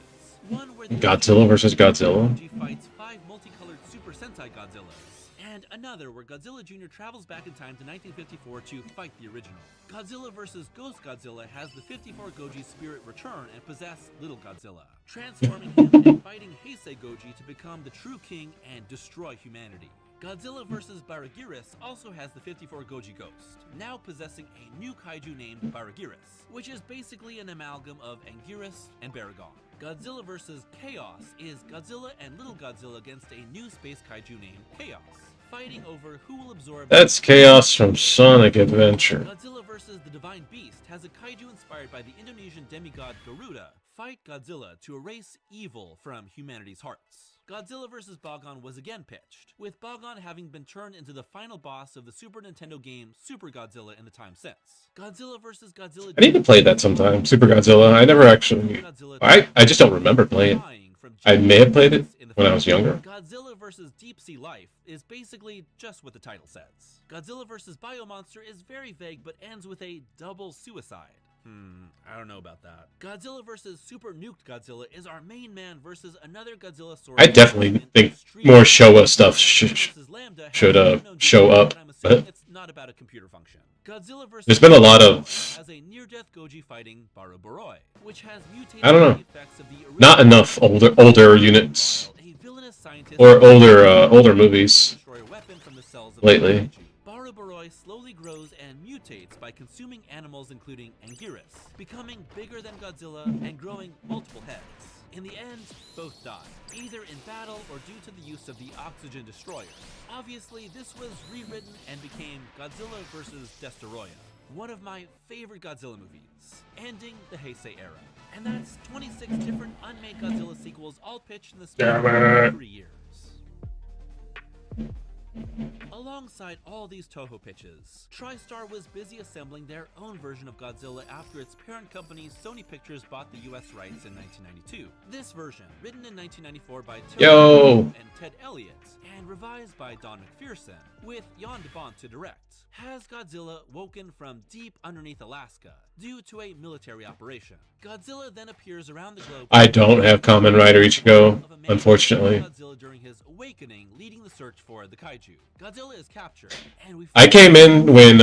One where the Godzilla vs. Godzilla? Goji fights 5 multicolored Super Sentai Godzillas, and another where Godzilla Jr. travels back in time to 1954 to fight the original. Godzilla vs. Ghost Godzilla has the 54 Goji spirit return and possess Little Godzilla, transforming him and fighting Heisei Goji to become the true king and destroy humanity. Godzilla vs. Baragiris also has the 54 Goji Ghost, now possessing a new kaiju named Baragiris, which is basically an amalgam of Anguirus and Baragon. Godzilla vs. Chaos is Godzilla and Little Godzilla against a new space kaiju named Chaos, fighting over who will absorb... That's Chaos from Sonic Adventure. Godzilla vs. the Divine Beast has a kaiju inspired by the Indonesian demigod Garuda fight Godzilla to erase evil from humanity's hearts. Godzilla vs. Bagon was again pitched, with Bagon having been turned into the final boss of the Super Nintendo game Super Godzilla in the time since. Godzilla vs. Godzilla... I need to play that sometime. Super Godzilla. I never actually... I just don't remember playing it. I may have played it when I was younger. Godzilla vs. Deep Sea Life is basically just what the title says. Godzilla vs. Biomonster is very vague but ends with a double suicide. I don't know about that. Godzilla vs. Super Nuked Godzilla is our main man versus another Godzilla sword. I definitely think more Showa stuff should show up. But It's not about a computer function. Godzilla vs. there's been a lot of... has a near-death Goji fighting Baroboroi, which has mutated I don't know. the effects of the Not enough older units. Or older movies lately. Baroboroi slowly grows and mutates by consuming animals including Anguirus, becoming bigger than Godzilla and growing multiple heads. In the end, both die, either in battle or due to the use of the Oxygen Destroyer. Obviously, this was rewritten and became Godzilla vs. Destoroyah, one of my favorite Godzilla movies, ending the Heisei era. And that's 26 different unmade Godzilla sequels all pitched in the span of 3 years. Alongside all these Toho pitches, TriStar was busy assembling their own version of Godzilla after its parent company Sony Pictures bought the US rights in 1992. This version, written in 1994 by Terry and Ted Elliott, and revised by Don McPherson, with Jan de Bont to direct, has Godzilla woken from deep underneath Alaska due to a military operation. Godzilla then appears around the globe. I don't have Kamen Rider Ichigo, unfortunately. Godzilla during his awakening, leading the search for the kaiju. Godzilla is captured, and we I came in when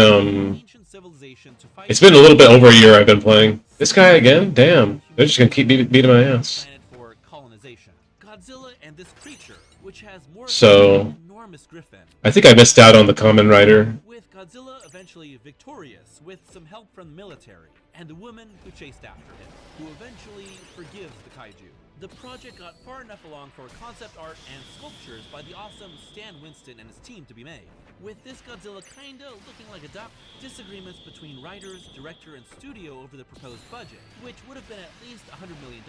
it's been a little bit over a year I've been playing. This guy again? Damn. They're just gonna keep beating my ass. for colonization. Godzilla and this creature, which has more So enormous griffin. I think I missed out on the Kamen Rider. With Godzilla eventually victorious with some help from the military and the woman who chased after him, who eventually forgives the kaiju. The project got far enough along for concept art and sculptures by the awesome Stan Winston and his team to be made. With this Godzilla kinda looking like a duck, disagreements between writers, director, and studio over the proposed budget, which would have been at least $100 million,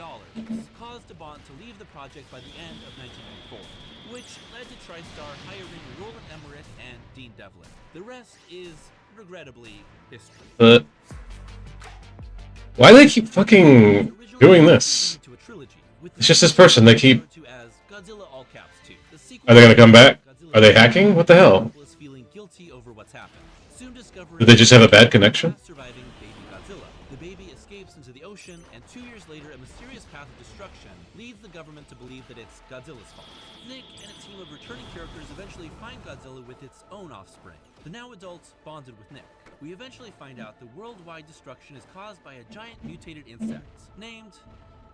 caused de Bont to leave the project by the end of 1994, which led to TriStar hiring Roland Emmerich and Dean Devlin. The rest is, regrettably, history. But why do they keep fucking doing this? It's just this person they keep... Are they gonna come back? Are they hacking? What the hell? Do they just have a bad connection? Surviving baby Godzilla. The baby escapes into the ocean, and 2 years later, a mysterious path of destruction leads the government to believe that it's Godzilla's fault. Nick and a team of returning characters eventually find Godzilla with its own offspring. The now adults bonded with Nick. We eventually find out the worldwide destruction is caused by a giant mutated insect named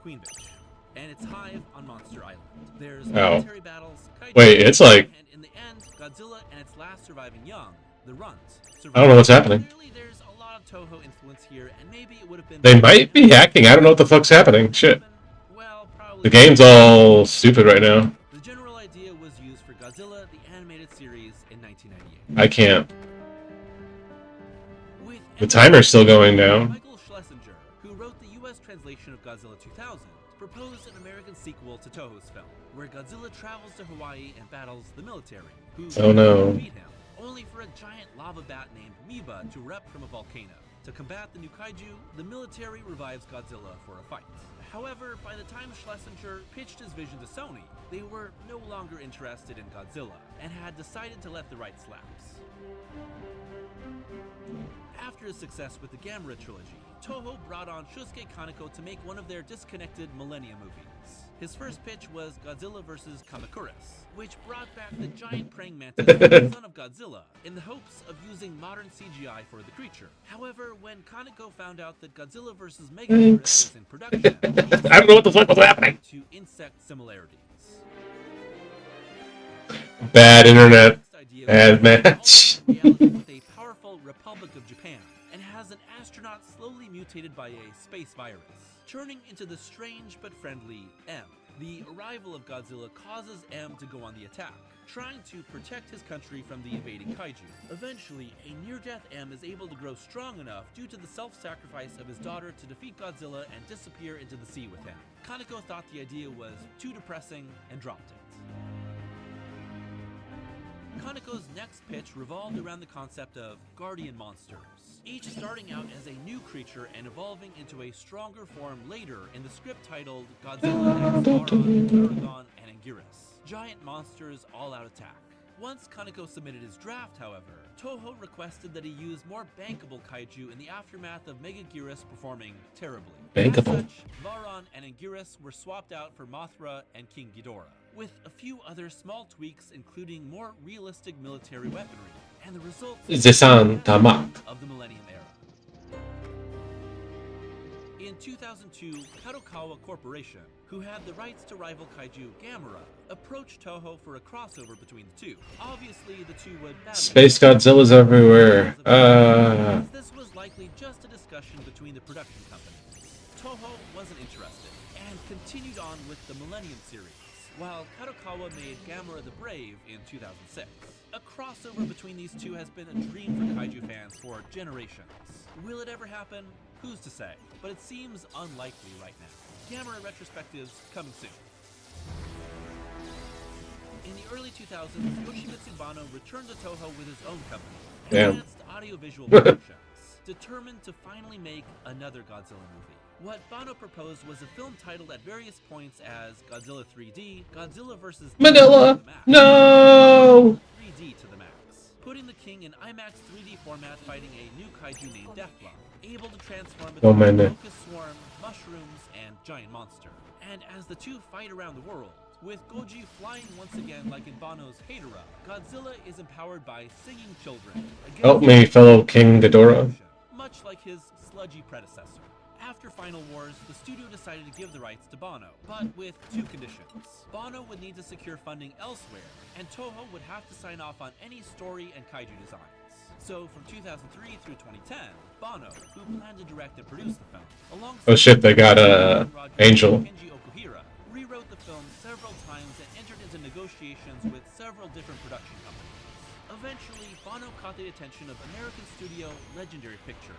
Queen Bitch and its hive on Monster Island. There's military battles, wait, it's like... and in the end, Godzilla and its last surviving young, the Runts, I don't know what's happening. Clearly there's a lot of Toho influence here, and maybe it would have been... They might be hacking. I don't know what the fuck's happening. Shit. The game's all stupid right now. The general idea was used for Godzilla, the animated series in 1998. I can't. The timer's still going down. Michael Schlesinger, who wrote the US translation of Godzilla 2000, proposed an American sequel to Toho's film, where Godzilla travels to Hawaii and battles the military, who beat him. only for a giant lava bat named Miba to erupt from a volcano. To combat the new kaiju, the military revives Godzilla for a fight. However, by the time Schlesinger pitched his vision to Sony, they were no longer interested in Godzilla and had decided to let the rights lapse. After his success with the Gamera trilogy, Toho brought on Shusuke Kaneko to make one of their disconnected Millennium movies. His first pitch was Godzilla vs. Kamacuras, which brought back the giant praying mantis, the son of Godzilla, in the hopes of using modern CGI for the creature. However, when Kaneko found out that Godzilla vs. Megacuras was in production, I don't know what the fuck was happening. to insect similarities. Bad internet. Bad match. Reality with a powerful Republic of Japan and has an astronaut slowly mutated by a space virus, turning into the strange but friendly M. The arrival of Godzilla causes M to go on the attack, trying to protect his country from the invading kaiju. Eventually, a near-death M is able to grow strong enough due to the self-sacrifice of his daughter to defeat Godzilla and disappear into the sea with him. Kaneko thought the idea was too depressing and dropped it. Kaneko's next pitch revolved around the concept of guardian monsters, each starting out as a new creature and evolving into a stronger form later in the script titled Godzilla X Varan, Aragon, and Anguirus, giant monsters all-out attack. Once Kaneko submitted his draft, however, Toho requested that he use more bankable kaiju in the aftermath of Megaguirus performing terribly. Bankable. As such, Varan and Anguirus were swapped out for Mothra and King Ghidorah, with a few other small tweaks including more realistic military weaponry, and the result Zesan Tamak. of the Millennium Era. In 2002, Kadokawa Corporation, who had the rights to rival kaiju Gamera, approached Toho for a crossover between the two. Obviously, the two would battle. Space Godzilla's everywhere. This was likely just a discussion between the production companies. Toho wasn't interested and continued on with the Millennium series, while Kadokawa made Gamera the Brave in 2006. A crossover between these two has been a dream for kaiju fans for generations. Will it ever happen? Who's to say? But it seems unlikely right now. Gamera retrospectives coming soon. In the early 2000s, Yoshimitsu Banno returned to Toho with his own company, Advanced Audiovisual Productions, determined to finally make another Godzilla movie. What Banno proposed was a film titled at various points as Godzilla 3D, Godzilla vs. Manila. No. 3D to the max, putting the king in IMAX 3D format fighting a new kaiju named Deathblow, able to transform between locust swarm, mushrooms, and giant monster. And as the two fight around the world, with Goji flying once again like in Banno's Hedorah, Godzilla is empowered by singing children. Help me, fellow King Ghidorah. Much like his sludgy predecessor. After Final Wars, the studio decided to give the rights to Banno, but with two conditions. Banno would need to secure funding elsewhere, and Toho would have to sign off on any story and kaiju designs. So from 2003 through 2010, Banno, who planned to direct and produce the film, alongside Oh shit, they got Angel. Kenji Okuhira, rewrote the film several times and entered into negotiations with several different production companies. Eventually, Banno caught the attention of American studio Legendary Pictures,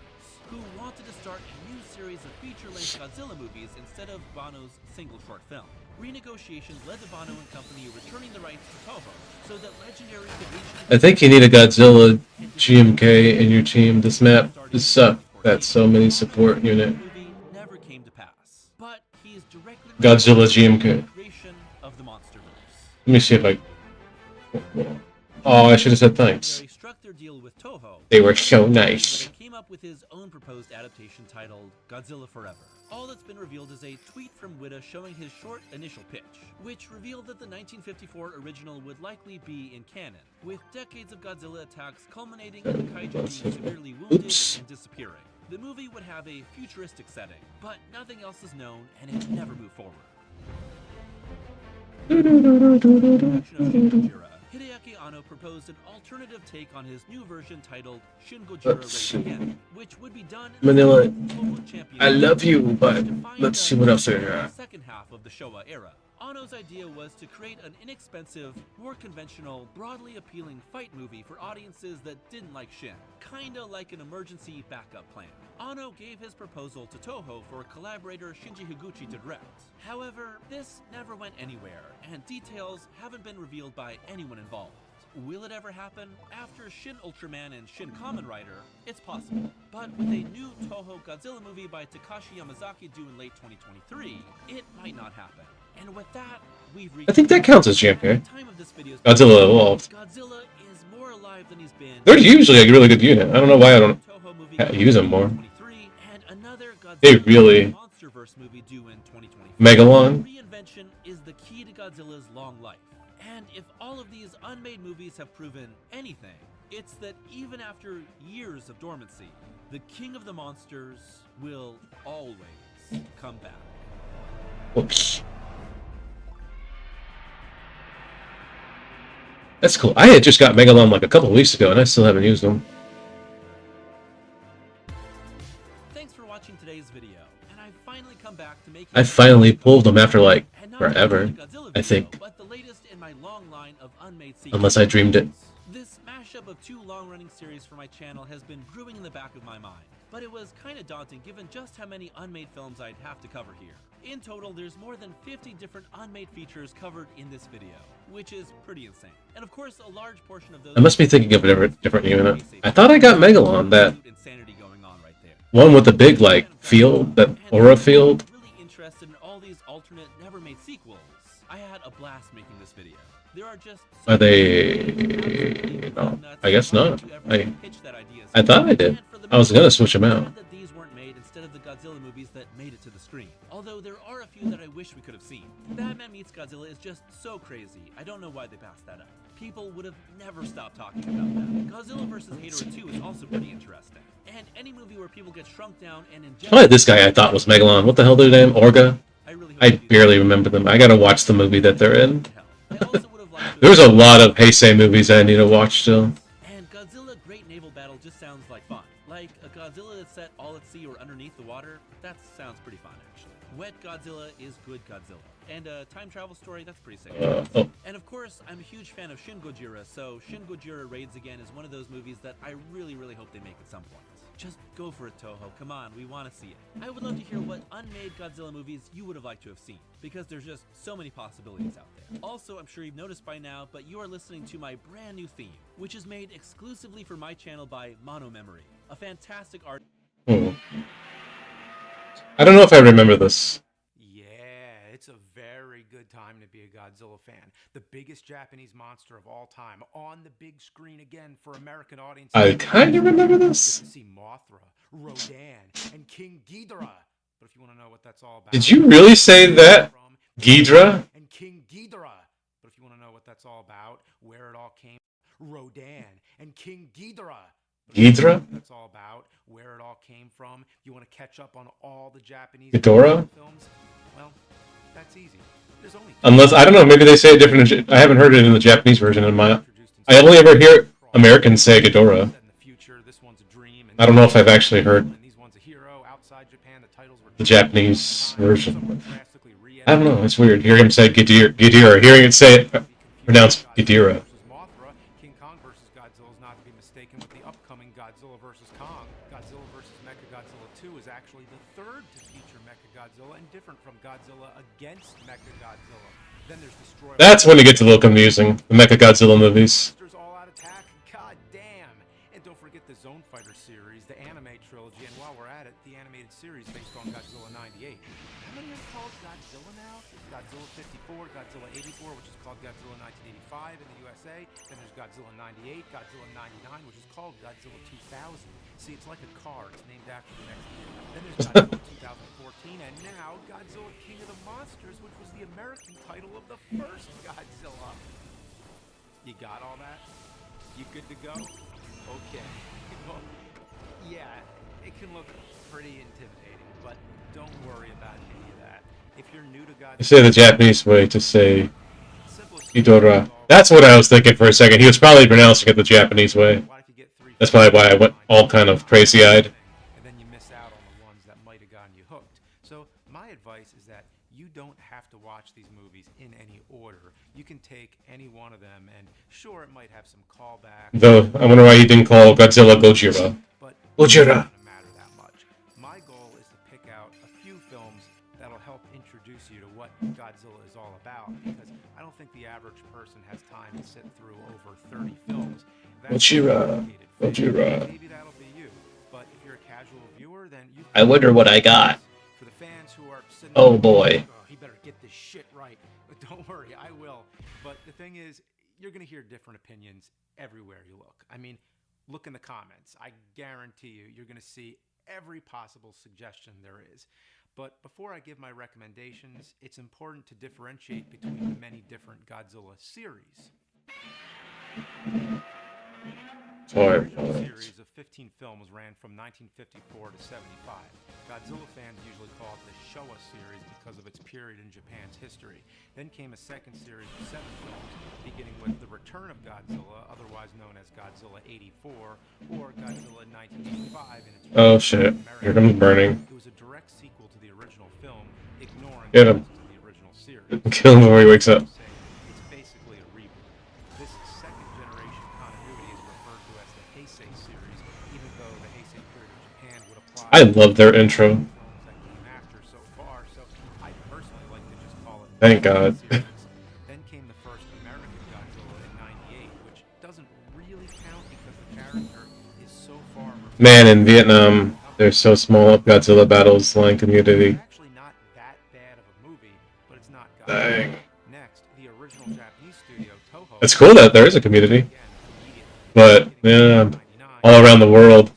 who wanted to start a new series of feature-length Godzilla movies instead of Banno's single short film. Renegotiations led to Banno and company returning the rights to Toho, so that Legendary could reach... I think you need a Godzilla GMK in your team. This map just sucked. Got so many support unit. Never came to pass, but he is directly Godzilla GMK. creation of the MonsterVerse. Let me see if I... Oh, I should have said thanks. They struck their deal with Toho. They were so nice. He came up with his own proposed adaptation titled Godzilla Forever. All that's been revealed is a tweet from Wida showing his short initial pitch, which revealed that the 1954 original would likely be in canon, with decades of Godzilla attacks culminating in the kaiju being severely wounded and disappearing. The movie would have a futuristic setting, but nothing else is known and it never moved forward. Hideaki Anno proposed an alternative take on his new version titled Shin Gojira Raised Again, which would be done in Manila, the I love you, but let's see what else I got. second half of the Showa era. Anno's idea was to create an inexpensive, more conventional, broadly appealing fight movie for audiences that didn't like Shin, kinda like an emergency backup plan. Anno gave his proposal to Toho for collaborator Shinji Higuchi to direct. However, this never went anywhere, and details haven't been revealed by anyone involved. will it ever happen? After Shin Ultraman and Shin Kamen Rider, it's possible. But with a new Toho Godzilla movie by Takashi Yamazaki due in late 2023, it might not happen. And with that, we've reached... I think that counts as JMK. Time of this video's Godzilla Evolved. Godzilla is more alive than he's been. They're usually a really good unit. I don't know why I don't use them more. And another They Godzilla really... MonsterVerse movie due in 2024. Megalon. Reinvention is the key to Godzilla's long life. And if all of these unmade movies have proven anything, it's that even after years of dormancy, the king of the monsters will always come back. Whoops. That's cool. I had just got Megalon like a couple weeks ago, and I still haven't used them. Thanks for watching today's video, and I've finally come back to make. I finally pulled them after like forever, I think. But the latest in my long line of unmade Unless I dreamed it. This mashup of two long-running series for my channel has been brewing in the back of my mind, but it was kind of daunting given just how many unmade films I'd have to cover here. In total, there's more than 50 different unmade features covered in this video, which is pretty insane. And of course, a large portion of those... I must be thinking of a different unit. I thought I got Megalon, that one with the big, like, field, that aura field. Really interested in all these alternate, never-made sequels. I had a blast making this video. There are just... Are they... No, I guess not. I thought I did. I was gonna switch them out. That these weren't made instead of the Godzilla movies that made it to the screen. Although there are a few that I wish we could have seen. Batman meets Godzilla is just so crazy. I don't know why they passed that up. People would have never stopped talking about that. Godzilla vs. Ghidorah 2 is also pretty interesting. And any movie where people get shrunk down and injected... Oh, this guy I thought was Megalon. What the hell their name? Orga? I barely remember them. I gotta watch the movie that they're in. There's a lot of Heisei movies I need to watch still. And Godzilla Great Naval Battle just sounds like fun. Like a Godzilla that's set all at sea or underneath the water, that sounds pretty fun actually. Wet Godzilla is good Godzilla. And a time travel story, that's pretty sick. And of course, I'm a huge fan of Shin Gojira, so Shin Gojira Raids Again is one of those movies that I really hope they make at some point. Just go for it, Toho. Come on, we want to see it. I would love to hear what unmade Godzilla movies you would have liked to have seen, because there's just so many possibilities out there. Also, I'm sure you've noticed by now, but you are listening to my brand new theme, which is made exclusively for my channel by Mono Memory, a fantastic art. I don't know if I remember this. Yeah, it's a very good time to be a Godzilla fan. The biggest Japanese monster of all time on the big screen again for American audiences. I kind of remember this. To see Mothra, Rodan, and King Ghidorah. But if you want to know what that's all about, Did you really say that? Ghidorah? And King Ghidorah. But if you want to know what that's all about, where it all came, Rodan and King Ghidorah. Ghidorah? That's all about where it all came from. You want to catch up on all the Japanese Ghidorah? films? Well, that's easy. There's only Unless, I don't know, maybe they say it different. I haven't heard it in the Japanese version. I only ever hear Americans say Ghidorah. I don't know if I've actually heard the Japanese version. I don't know, it's weird. Hearing him say Ghidorah, hearing it say it pronounced Ghidorah. King Kong vs. Godzilla is not to be mistaken with the upcoming Godzilla vs. Kong. Godzilla vs. Mechagodzilla 2 is actually the third to feature Mechagodzilla and different from Godzilla against Mechagodzilla. Then there's Destroyer. That's when it gets a little confusing, the Mechagodzilla movies. All-out attack, god damn! And don't forget the Zone Fighter series, the anime trilogy, and while we're at it, the animated series based on Godzilla 98. How many are called Godzilla now? Godzilla 54, Godzilla 84, which is called Godzilla 1985 in the USA. Then there's Godzilla 98, Godzilla 99, which is called Godzilla 2000. See, it's like a car. It's named after the next year. Then there's Godzilla 2014, and now Godzilla King of the Monsters, which was the American title of the first Godzilla. You got all that? You good to go? Okay. Well, yeah, it can look pretty intimidating, but don't worry about any of that. If you're new to Godzilla... You say the Japanese way to say Ghidorah. That's what I was thinking for a second. He was probably pronouncing it the Japanese way. That's probably why I went all kind of crazy-eyed. And then you miss out on the ones that might have gotten you hooked. So my advice is that you don't have to watch these movies in any order. You can take any one of them, and sure, it might have some callbacks. Though, I wonder why he didn't call Godzilla Gojira. Gojira! My goal is to pick out a few films that'll help introduce introduce you to what Godzilla is all about, because I don't think the average person has time to sit through over 30 films. Gojira. Maybe that'll be you, but if you're a casual viewer, then you. I wonder what I got. For the fans who are sitting Oh boy. Oh, he better get this shit right. But don't worry, I will. But the thing is, you're going to hear different opinions everywhere you look. I mean, look in the comments. I guarantee you, you're going to see every possible suggestion there is. But before I give my recommendations, it's important to differentiate between the many different Godzilla series. The original series of 15 films ran from 1954 to 75. Godzilla fans usually call it the Showa series because of its period in Japan's history. Then came a second series of 7 films, beginning with The Return of Godzilla, otherwise known as Godzilla 84, or Godzilla 1985 in its Oh shit. Here comes burning. It was a direct sequel to the original film, ignoring Get him. the original series. Kill him before he wakes up. It's basically a reboot. This second generation continuity is referred to as the Heisei series, even though the Heisei period of Japan would apply. I love their intro. Films that came after so far, so I personally like to just call it. Thank God. Then came the first American Godzilla in '98, which doesn't really count because the character is so far. Man, in Vietnam, they're so small. Godzilla battles line community. Actually, not that bad of a movie, but it's not. Dang. Next, the original Japanese studio Toho. It's cool that there is a community, but yeah, all around the world,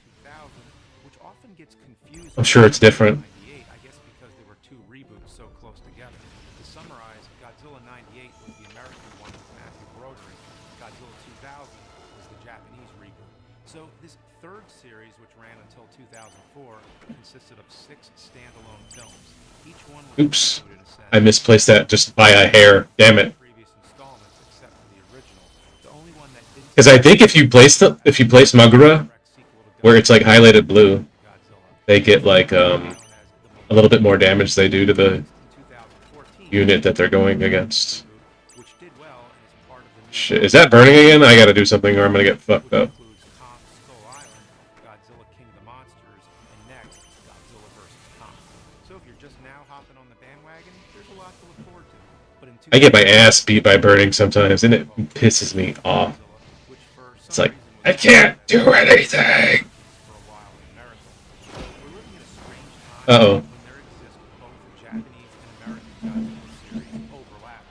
Which often gets confused. I'm sure it's different. I guess because there were 2 reboots so close together. To summarize, Godzilla 98 was the American one with Matthew Broderick. Godzilla 2000 was the Japanese reboot. So this third series, which ran until 2004, consisted of 6 standalone films. Each one was Oops, I misplaced that just by a hair. Damn it. previous installments except for the original. The only one that didn't Because I think if you place Magura, where it's like highlighted blue, they get like a little bit more damage they do to the unit that they're going against. Shit, is that burning again? I gotta do something or I'm gonna get fucked up. Godzilla King of the Monsters, and next, Godzilla vs. Kong. So if you're just now hopping on the bandwagon, there's a lot to look forward to. But in I get my ass beat by burning sometimes, and it pisses me off. It's like, I can't do anything! Uh-oh. there exists both the Japanese and American Godzilla series overlap.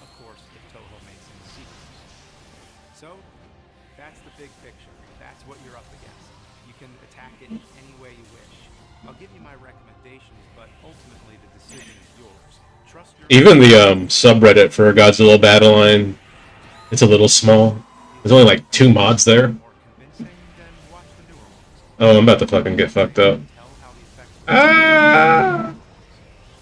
Of course, if Toho makes any sequels. So, that's the big picture. That's what you're up against. You can attack it any way you wish. I'll give you my recommendations, but ultimately the decision is yours. Trust your Even the subreddit for Godzilla Battle Line, it's a little small. There's only like 2 mods there. Oh, I'm about to fucking get fucked up. Ah!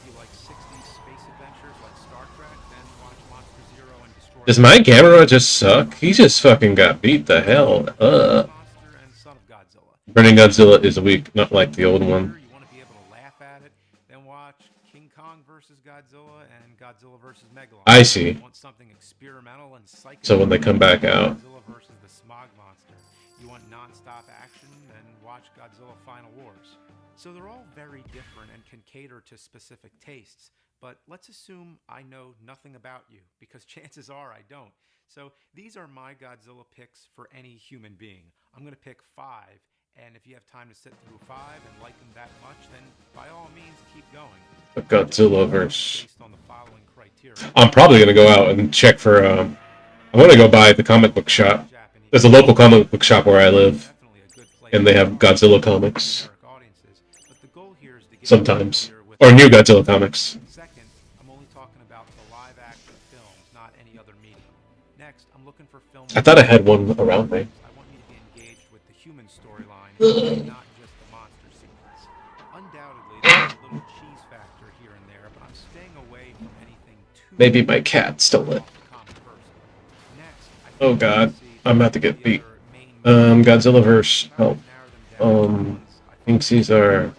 You like 60s space adventures like Star Trek, then watch Monster Zero and Destroy. Does my camera just suck? He just fucking got beat the hell up. Monster and Son of Godzilla. Burning Godzilla is weak, not like the old one. You want to be able to laugh at it, then watch King Kong versus Godzilla and Godzilla versus Megalon. I see. You want something experimental and psychedelic. So when they come back out. Godzilla versus the Smog Monster. You want non-stop action, then watch Godzilla Final Wars. So they're all very different and can cater to specific tastes. But let's assume I know nothing about you, because chances are I don't. So these are my Godzilla picks for any human being. I'm going to pick 5, and if you have time to sit through 5 and like them that much, then by all means keep going. The Godzilla verse. Based on the following criteria. I'm probably gonna go out and check for. I'm gonna go by the comic book shop. There's a local comic book shop where I live, and they have Godzilla comics. Sometimes, or new Godzilla comics. Second, I'm only talking about the live action films, not any other medium. Next, I'm looking for films. I thought I had one around me. I want you to be engaged with the human storyline, not just the monster sequence. Undoubtedly, there's a little cheese factor here and there, but I'm staying away from anything too. Maybe my cat stole it. Oh god, I'm about to get beat. Godzilla verse. Help. King Caesar.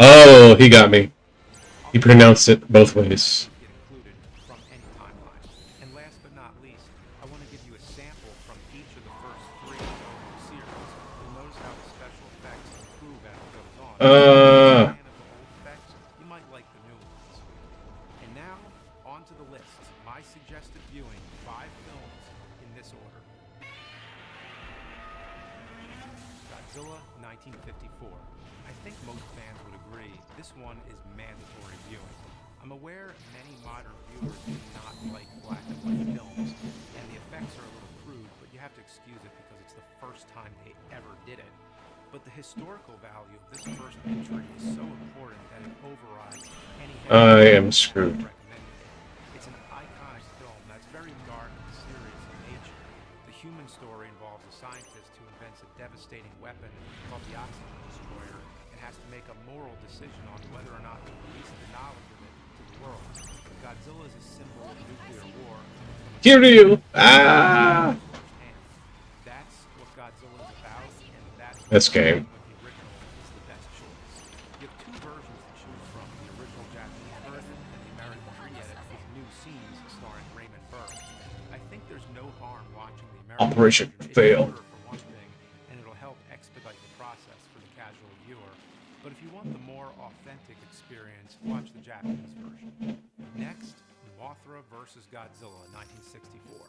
Oh, he got me. He pronounced it both ways. And last but not least, I want to give you a sample from each of the first 3 series. You'll notice how the special effects improve as we go Fan of the old effects, you might like the new ones. And now, on to the list. My suggested viewing, 5 films in this order. Godzilla 1954. I think most fans would agree, this one is mandatory viewing. I'm aware many modern viewers do not like black and white films, and the effects are a little crude, but you have to excuse it because it's the first time they ever did it. But the historical value of this first entry is so important that it overrides any I am screwed. It's an iconic film that's very dark and serious in nature. The human story involves a scientist who invents a devastating weapon called the Oxygen Destroyer and has to make a moral decision on whether or not to release the knowledge of it to the world. Godzilla is a symbol of nuclear war. Kiryu! Ah! That's what Godzilla is about, and that's This game. the original is the best choice. You have 2 versions to choose from, the original Japanese version and the American re-edit with new scenes starring Raymond Burr. I think there's no harm watching the American Operation version. fail. It's shorter for one thing, and it'll help expedite the process for the casual viewer. But if you want the more authentic experience, watch the Japanese version. Next, Mothra vs. Godzilla, 1964.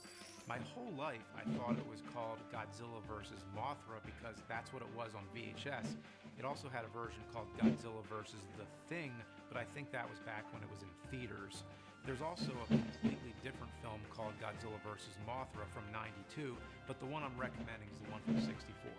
My whole life, I thought it was called Godzilla vs. Mothra because that's what it was on VHS. It also had a version called Godzilla vs. The Thing, but I think that was back when it was in theaters. There's also a completely different film called Godzilla vs. Mothra from '92, but the one I'm recommending is the one from '64.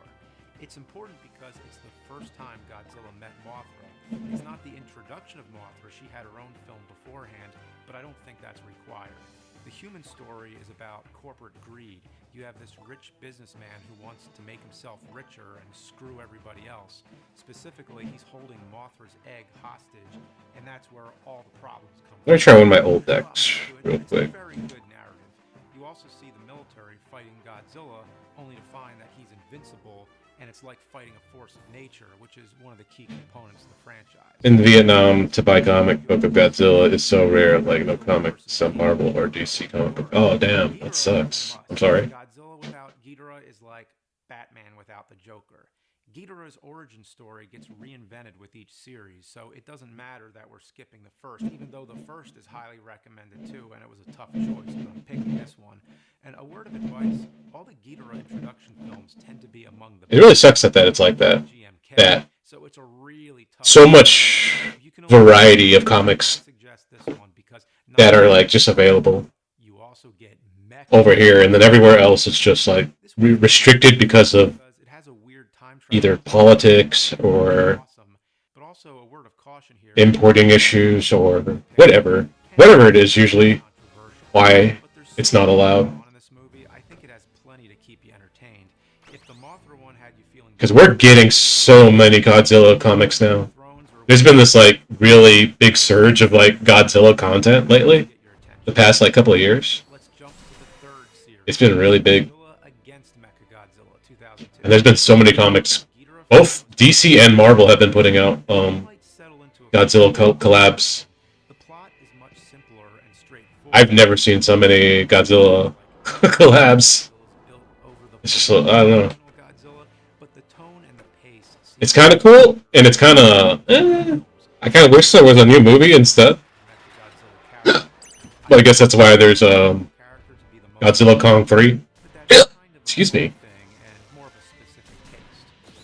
It's important because it's the first time Godzilla met Mothra. It's not the introduction of Mothra, she had her own film beforehand, but I don't think that's required. The human story is about corporate greed. You have this rich businessman who wants to make himself richer and screw everybody else. Specifically, he's holding Mothra's egg hostage, and that's where all the problems come Let me try one of my old decks real quick. It's a very good narrative. You also see the military fighting Godzilla, only to find that he's invincible, and it's like fighting a force of nature, which is one of the key components of the franchise. In Vietnam, to buy comic book of Godzilla is so rare, like no comic, some Marvel or DC comic book. Oh, damn, that sucks. I'm sorry. Godzilla without Ghidorah is like Batman without the Joker. Ghidorah's origin story gets reinvented with each series, so it doesn't matter that we're skipping the first, even though the first is highly recommended too, and it was a tough choice, but I'm picking this one. And a word of advice, all the Ghidorah introduction films tend to be among the It really sucks that it's like that. That so it's a really tough so much variety of comics that are like just available over here, and then everywhere else it's just like restricted because of either politics or importing issues or whatever it is, usually why it's not allowed. Because we're getting so many Godzilla comics now. There's been this like really big surge of like Godzilla content lately, the past like couple of years. It's been really big. And there's been so many comics. Both DC and Marvel have been putting out Godzilla collabs. I've never seen so many Godzilla collabs. It's just, I don't know. It's kind of cool, and it's kind of, I kind of wish there was a new movie instead. But I guess that's why there's Godzilla Kong 3. Excuse me.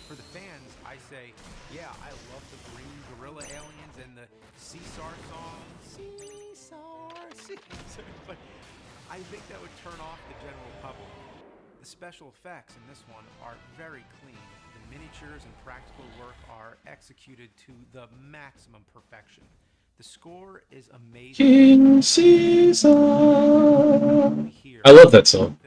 For the fans, I say, yeah, I love the green gorilla aliens and the Caesar song. Caesar, but I think that would turn off the general public. The special effects in this one are very clean. The miniatures and practical work are executed to the maximum perfection. The score is amazing. King Caesar. I love that song.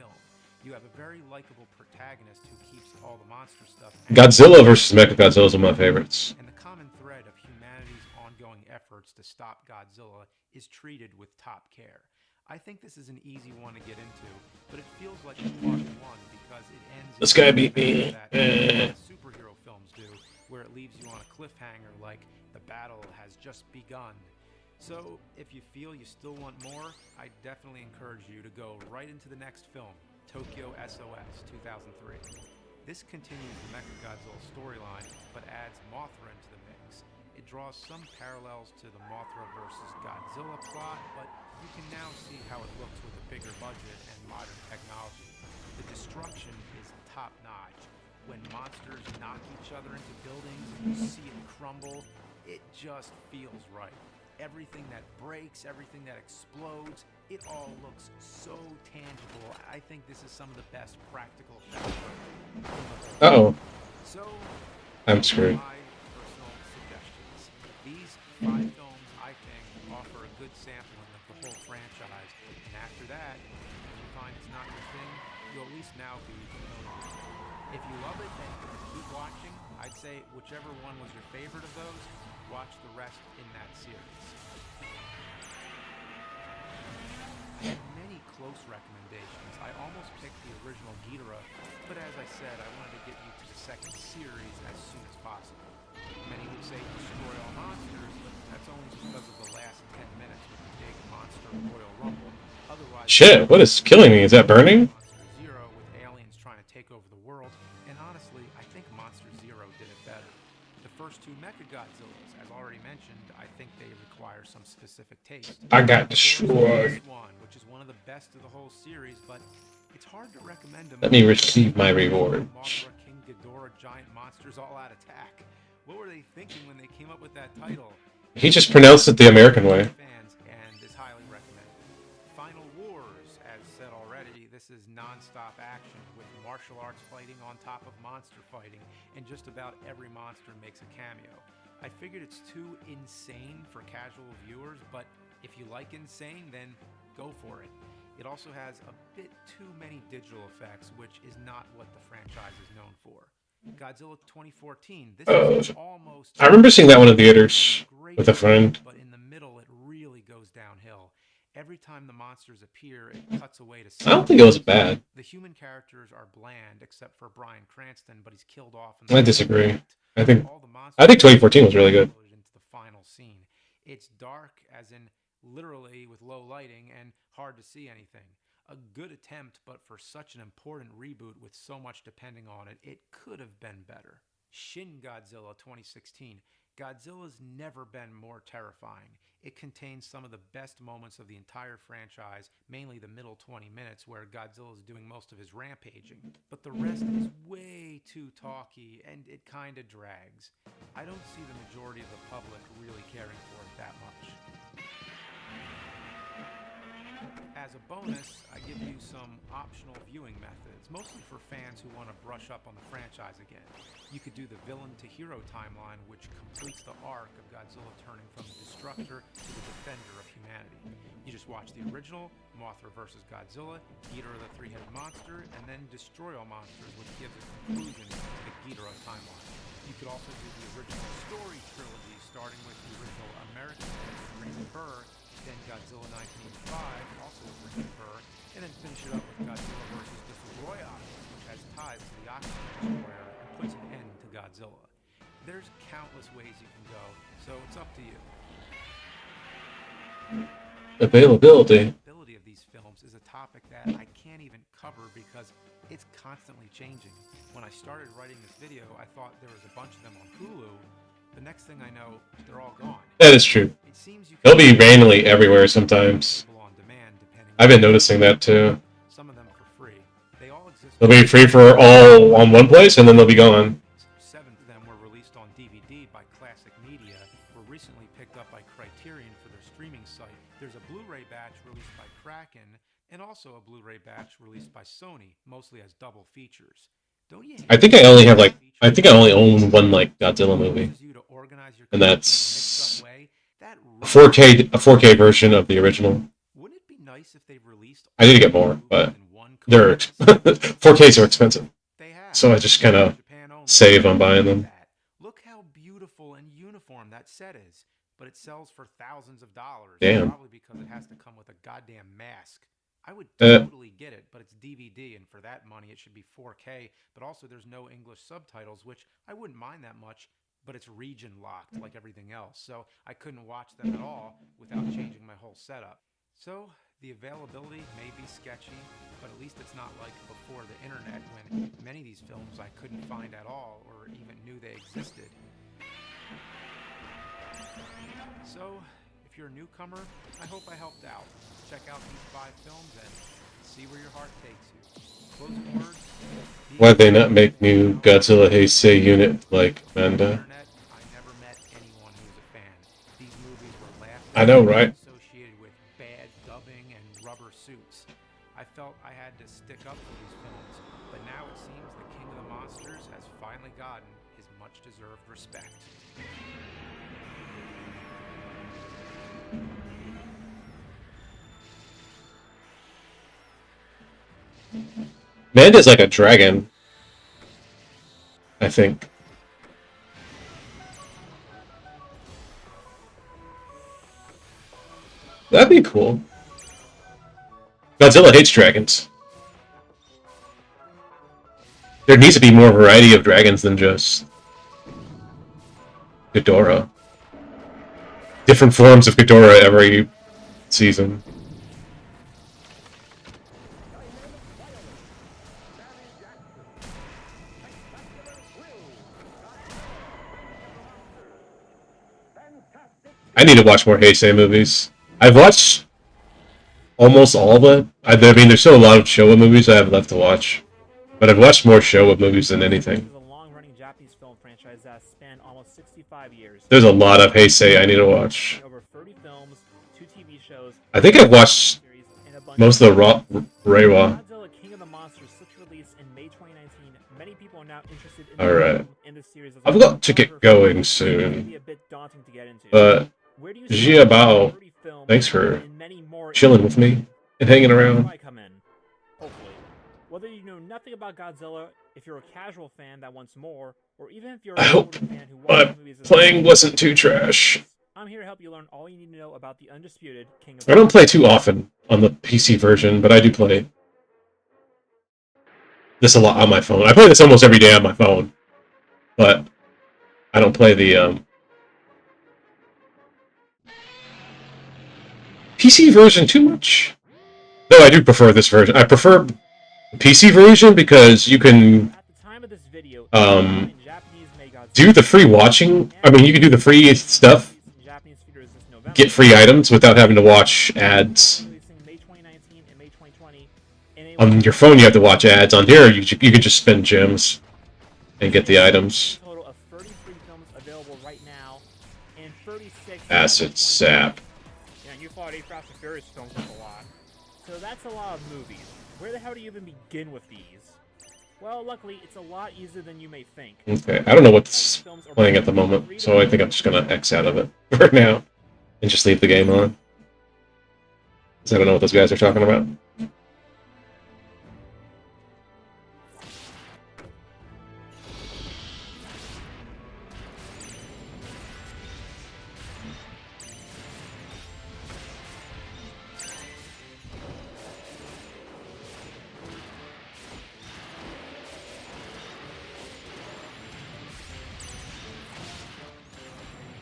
You have a very likable protagonist who keeps all the monster stuff. Godzilla vs. Mechagodzilla is one of my favorites. And the common thread of humanity's ongoing efforts to stop Godzilla is treated with top care. I think this is an easy one to get into, but it feels like a part one because it ends. This guy beat me. That superhero films do, where it leaves you on a cliffhanger like the battle has just begun. So, if you feel you still want more, I definitely encourage you to go right into the next film, Tokyo SOS 2003. This continues the Mechagodzilla storyline, but adds Mothra into the mix. It draws some parallels to the Mothra versus Godzilla plot, but you can now see how it looks with a bigger budget and modern technology. The destruction is top-notch. When monsters knock each other into buildings and you see it crumble, it just feels right. Everything that breaks, everything that explodes, it all looks so tangible. I think this is some of the best practical effects. Uh-oh. So, I'm screwed. my personal suggestions. These 5 films, I think, offer a good sampling of the whole franchise. And after that, if you find it's not your thing, you'll at least now be familiar with it. If you love it and keep watching, I'd say whichever one was your favorite of those, watch the rest in that series. I had many close recommendations. I almost picked the original Ghidorah, but as I said, I wanted to get you to the second series as soon as possible. Many would say destroy all monsters, but that's only because of the last 10 minutes with the big monster Royal Rumble. Otherwise, Shit, what is killing me? Is that burning? Monster Zero with aliens trying to take over the world, and honestly, I think Monster Zero did it better. The first 2 Mechagodzillas, as already mentioned, I think they require some specific taste. I got destroyed. One, which is one of the best of the whole series, but it's hard to recommend them. Let me receive my reward. Mothra, King Ghidorah, giant monsters all out attack. What were they thinking when they came up with that title? He just pronounced it the American way. Fans, and is highly recommended. Final Wars, as said already, this is non-stop action with martial arts fighting on top of monster fighting, and just about every monster makes a cameo. I figured it's too insane for casual viewers, but if you like insane, then go for it. It also has a bit too many digital effects, which is not what the franchise is known for. Godzilla 2014, this is almost... I remember seeing that one in theaters with a friend. But in the middle, it really goes downhill. Every time the monsters appear, it cuts away to... I don't think it was bad. The human characters are bland, except for Bryan Cranston, but he's killed off in the... I disagree. I think 2014 was really good. Into the final scene. It's dark, as in literally with low lighting, and hard to see anything. A good attempt, but for such an important reboot with so much depending on it, it could have been better. Shin Godzilla 2016. Godzilla's never been more terrifying. It contains some of the best moments of the entire franchise, mainly the middle 20 minutes where Godzilla is doing most of his rampaging. But the rest is way too talky, and it kinda drags. I don't see the majority of the public really caring for it that much. As a bonus, I give you some optional viewing methods, mostly for fans who want to brush up on the franchise again. You could do the villain to hero timeline, which completes the arc of Godzilla turning from the destructor to the defender of humanity. You just watch the original, Mothra vs. Godzilla, Ghidorah the three-headed monster, and then Destroy All Monsters, which gives a conclusion to the Ghidorah timeline. You could also do the original story trilogy, starting with the original American with Raymond Burr, then Godzilla 1985, also with Raymond Burr, and then finish it up with Godzilla vs. Destroyers, which has ties to the Oxygen Destroyer and puts an end to Godzilla. There's countless ways you can go, so it's up to you. Availability. The availability of these films is a topic that I can't even cover because it's constantly changing. When I started writing this video, I thought there was a bunch of them on Hulu. The next thing I know, they're all gone. That is true. It seems you They'll be randomly everywhere sometimes. on demand, depending I've been noticing that too. some of them for free. They all exist. They'll be free for all on one place and then they'll be gone. 7 of them were released on DVD by Classic Media, were recently picked up by Criterion for their streaming site. There's a Blu-ray batch released by Kraken, and also a Blu-ray batch released by Sony, mostly as double features. Don't you I think I only have like I own one like Godzilla movie. And that's a 4K version of the original. Wouldn't it be nice if they released I need to get more, but they're 4Ks are expensive. So I just kind of save on buying them. Look how beautiful and uniform that set is, but it sells for thousands of dollars. Damn. Probably because it has to come with a goddamn mask. I would totally get it, but it's DVD, and for that money it should be 4K, but also there's no English subtitles, which I wouldn't mind that much, but it's region locked like everything else, so I couldn't watch them at all without changing my whole setup. So The availability may be sketchy, but at least it's not like before the internet when many of these films I couldn't find at all or even knew they existed. So, if you're a newcomer, I hope I helped out. Check out these 5 films and see where your heart takes you. Closing words. Why'd they not make new Godzilla Heisei unit like Manda? I never met anyone who was a fan. These movies were laughed I know, right? associated with bad dubbing and rubber suits. I felt I had to stick up for these films, but now it seems the King of the Monsters has finally gotten his much-deserved respect. Manda's like a dragon, I think. That'd be cool. Godzilla hates dragons. There needs to be more variety of dragons than just Ghidorah. Different forms of Ghidorah every season. I need to watch more Heisei movies. I've watched almost all of it. I mean, there's still a lot of Showa movies I have left to watch. But I've watched more Showa movies than anything. Japanese film franchise that spanned almost 65 years. There's a lot of Heisei I need to watch. Over 30 films, 2 TV shows. I think I've watched most of the Reiwa. Godzilla King of the Monsters switch release in May 2019. Many people are now interested in the series. I've got to get going soon. But Jia Bao, thanks for chilling with me and hanging around. Whether you know nothing about Godzilla, if you're a casual fan that wants more, or even if you're I a hope fan who my watches movies as playing wasn't too trash. I'm here to help you learn all you need to know about the undisputed King of I don't play too often on the PC version, but I do play this a lot on my phone. I play this almost every day on my phone, but I don't play the PC version too much. Though I do prefer this version. I prefer the PC version because you can do the free watching. I mean, you can do the free stuff, get free items without having to watch ads. On your phone, you have to watch ads. On here, you can just spend gems and get the items. Acid sap. You thought Fast and Furious films was a lot. So that's a lot of movies. Where the hell do you even begin with these? Well, luckily, it's a lot easier than you may think. Okay, I don't know what's playing at the moment, so I think I'm just gonna X out of it for now and just leave the game on. Because I don't know what those guys are talking about.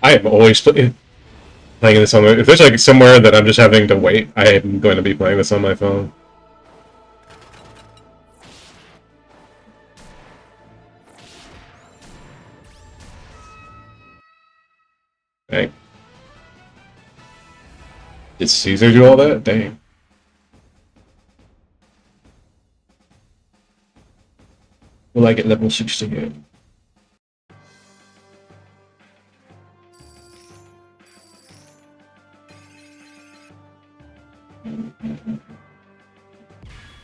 I am always playing this on my... If there's like somewhere that I'm just having to wait, I am going to be playing this on my phone. Dang. Did Caesar do all that? Dang. Will I get level 68?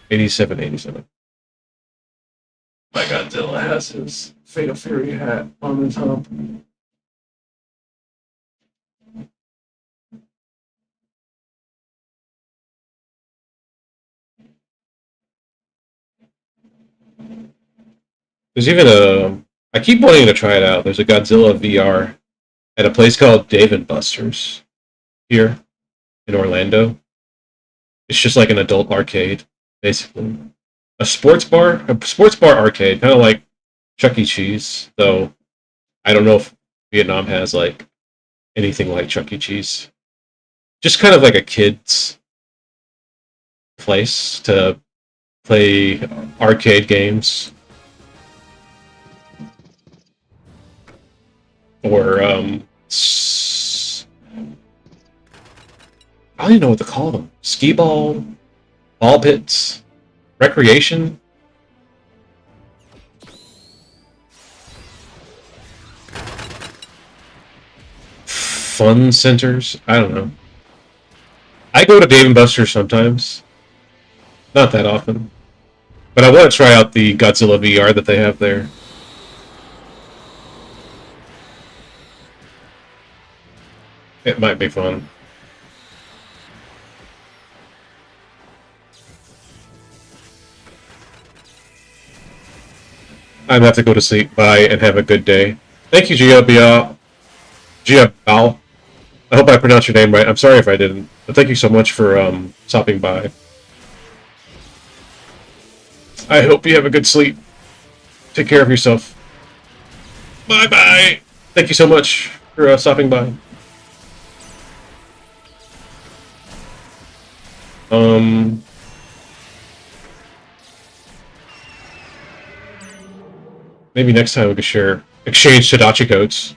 $87.87. My Godzilla has his Fatal Fury hat on the top. There's even a... I keep wanting to try it out. There's a Godzilla VR at a place called Dave & Buster's here in Orlando. It's just like an adult arcade, basically. A sports bar arcade, kind of like Chuck E. Cheese, though I don't know if Vietnam has like anything like Chuck E. Cheese. Just kind of like a kid's place to play arcade games. Or, I don't even know what to call them. Skee ball, ball pits, recreation. Fun centers. I don't know. I go to Dave & Buster's sometimes. Not that often. But I want to try out the Godzilla VR that they have there. It might be fun. I'm gonna have to go to sleep. Bye, and have a good day. Thank you, Gia Bao. I hope I pronounced your name right. I'm sorry if I didn't. But thank you so much for stopping by. I hope you have a good sleep. Take care of yourself. Bye-bye. Thank you so much for stopping by. Maybe next time we could exchange Tadachi codes.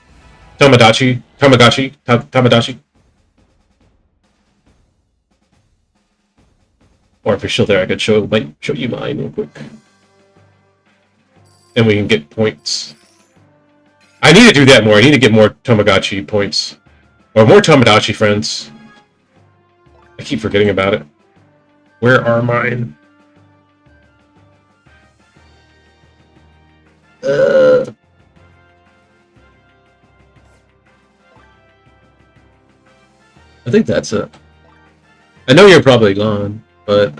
Tamagotchi. Or if you're still there, I could show you mine real quick. And we can get points. I need to do that more. I need to get more Tamagotchi points. Or more Tamagotchi friends. I keep forgetting about it. Where are mine? I think that's it. I know you're probably gone, but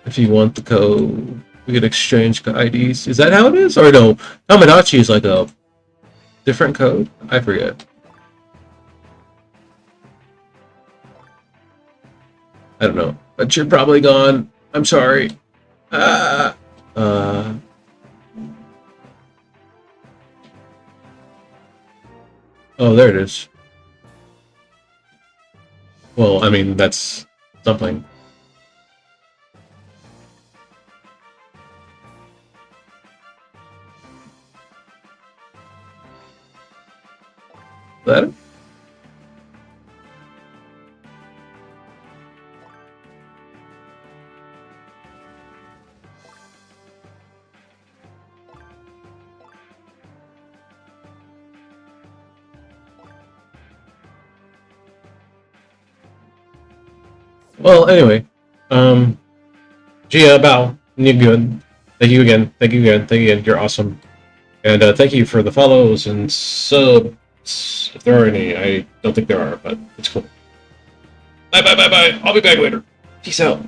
if you want the code, we could exchange IDs. Is that how it is? Or no, Tamagotchi is like a different code? I forget. I don't know, but you're probably gone. I'm sorry. Oh, there it is. Well, I mean, that's something. That? Well, anyway, Gia Bao, you're good. Thank you again. Thank you again. You're awesome. And thank you for the follows and subs. If there are any, I don't think there are, but it's cool. Bye. I'll be back later. Peace out.